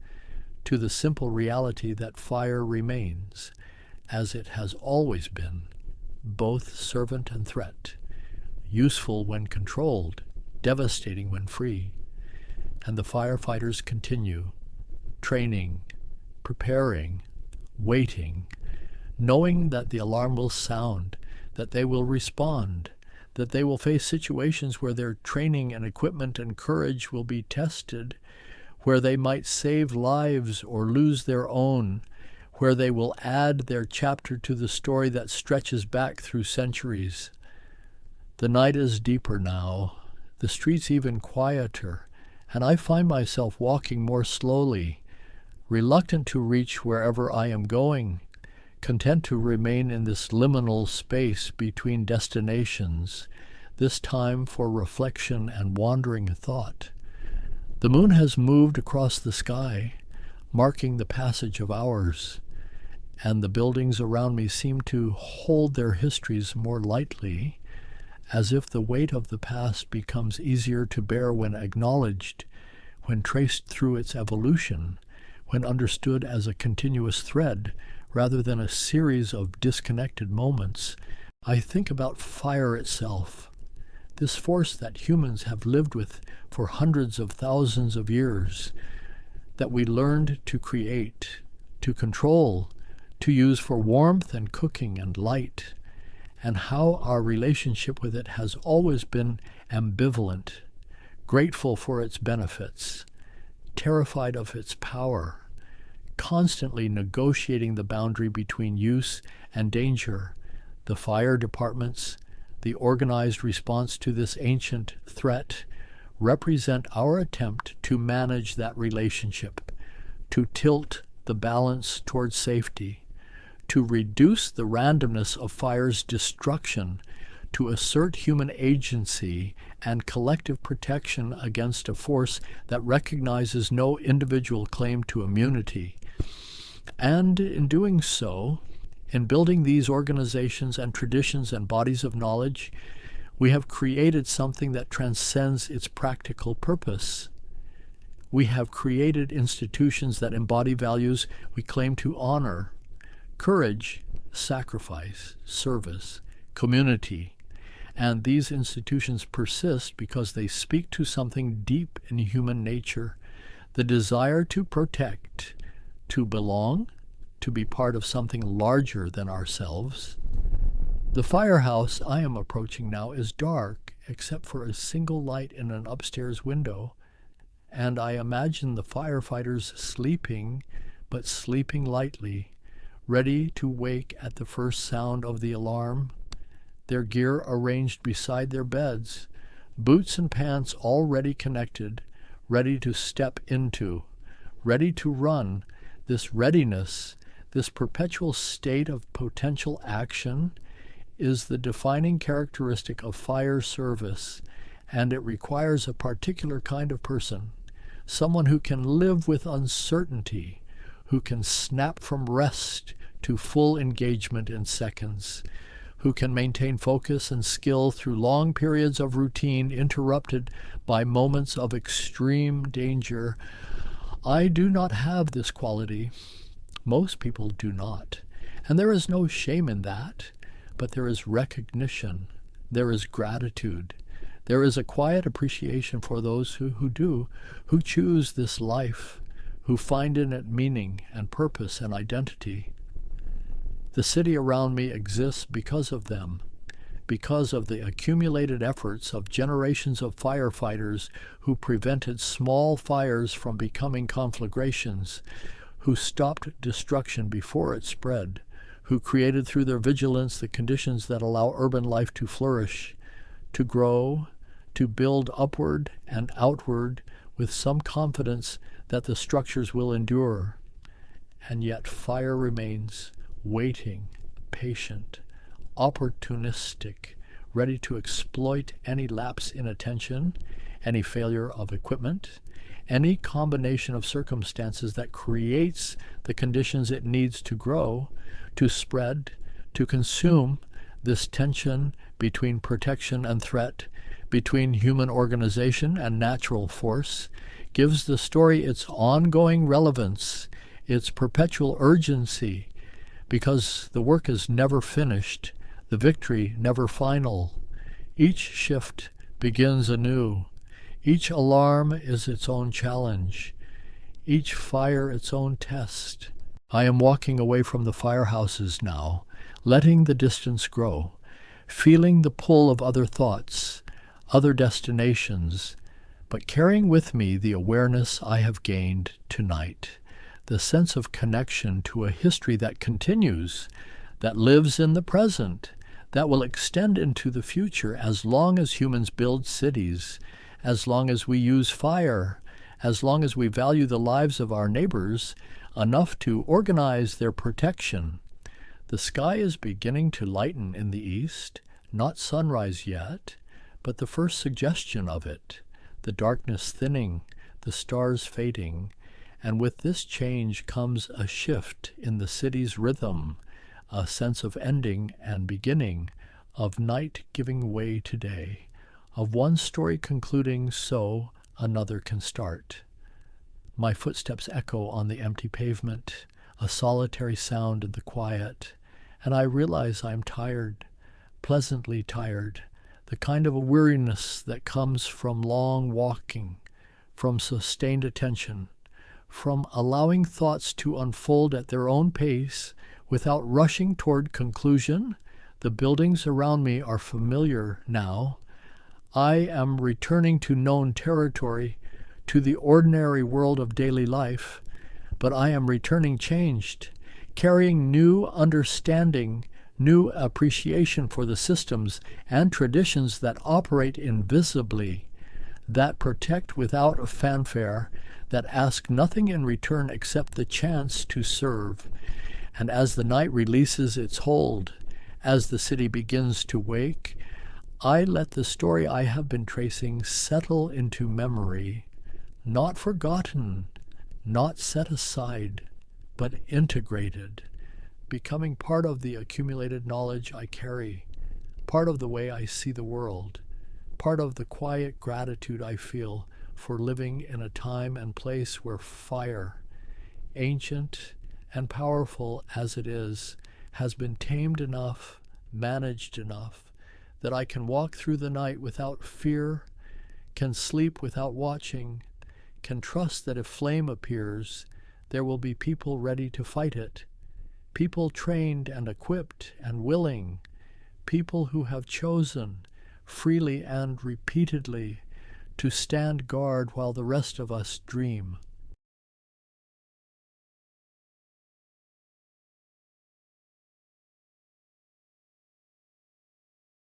to the simple reality that fire remains, as it has always been, both servant and threat, useful when controlled, devastating when free. And the firefighters continue, training, preparing, waiting, knowing that the alarm will sound, that they will respond, that they will face situations where their training and equipment and courage will be tested, where they might save lives or lose their own, where they will add their chapter to the story that stretches back through centuries. The night is deeper now, the streets even quieter, and I find myself walking more slowly, reluctant to reach wherever I am going, content to remain in this liminal space between destinations, this time for reflection and wandering thought. The moon has moved across the sky, marking the passage of hours, and the buildings around me seem to hold their histories more lightly, as if the weight of the past becomes easier to bear when acknowledged, when traced through its evolution, when understood as a continuous thread rather than a series of disconnected moments. I think about fire itself, this force that humans have lived with for hundreds of thousands of years, that we learned to create, to control, to use for warmth and cooking and light, and how our relationship with it has always been ambivalent, grateful for its benefits, terrified of its power, constantly negotiating the boundary between use and danger. The fire departments, the organized response to this ancient threat, represent our attempt to manage that relationship, to tilt the balance towards safety, to reduce the randomness of fire's destruction, to assert human agency and collective protection against a force that recognizes no individual claim to immunity. And in doing so, in building these organizations and traditions and bodies of knowledge, we have created something that transcends its practical purpose. We have created institutions that embody values we claim to honor: courage, sacrifice, service, community. And these institutions persist because they speak to something deep in human nature, the desire to protect, to belong, to be part of something larger than ourselves. The firehouse I am approaching now is dark, except for a single light in an upstairs window, and I imagine the firefighters sleeping, but sleeping lightly, ready to wake at the first sound of the alarm, their gear arranged beside their beds, boots and pants already connected, ready to step into, ready to run. This readiness, this perpetual state of potential action, is the defining characteristic of fire service, and it requires a particular kind of person, someone who can live with uncertainty, who can snap from rest to full engagement in seconds, who can maintain focus and skill through long periods of routine interrupted by moments of extreme danger. I do not have this quality. Most people do not. And there is no shame in that, but there is recognition, there is gratitude, there is a quiet appreciation for those who do, who choose this life, who find in it meaning and purpose and identity. The city around me exists because of them, because of the accumulated efforts of generations of firefighters who prevented small fires from becoming conflagrations, who stopped destruction before it spread, who created through their vigilance the conditions that allow urban life to flourish, to grow, to build upward and outward with some confidence that the structures will endure. And yet fire remains, waiting, patient, opportunistic, ready to exploit any lapse in attention, any failure of equipment, any combination of circumstances that creates the conditions it needs to grow, to spread, to consume. This tension between protection and threat, between human organization and natural force, gives the story its ongoing relevance, its perpetual urgency, because the work is never finished, the victory never final. Each shift begins anew. Each alarm is its own challenge, each fire its own test. I am walking away from the firehouses now, letting the distance grow, feeling the pull of other thoughts, other destinations, but carrying with me the awareness I have gained tonight, the sense of connection to a history that continues, that lives in the present, that will extend into the future as long as humans build cities, as long as we use fire, as long as we value the lives of our neighbors enough to organize their protection. The sky is beginning to lighten in the east, not sunrise yet, but the first suggestion of it, the darkness thinning, the stars fading, and with this change comes a shift in the city's rhythm, a sense of ending and beginning, of night giving way to day, of one story concluding so another can start. My footsteps echo on the empty pavement, a solitary sound in the quiet, and I realize I'm tired, pleasantly tired, the kind of a weariness that comes from long walking, from sustained attention, from allowing thoughts to unfold at their own pace without rushing toward conclusion. The buildings around me are familiar now. I am returning to known territory, to the ordinary world of daily life, but I am returning changed, carrying new understanding, new appreciation for the systems and traditions that operate invisibly, that protect without a fanfare, that ask nothing in return except the chance to serve. And as the night releases its hold, as the city begins to wake, I let the story I have been tracing settle into memory, not forgotten, not set aside, but integrated, becoming part of the accumulated knowledge I carry, part of the way I see the world, part of the quiet gratitude I feel for living in a time and place where fire, ancient and powerful as it is, has been tamed enough, managed enough, that I can walk through the night without fear, can sleep without watching, can trust that if flame appears, there will be people ready to fight it, people trained and equipped and willing, people who have chosen, freely and repeatedly, to stand guard while the rest of us dream.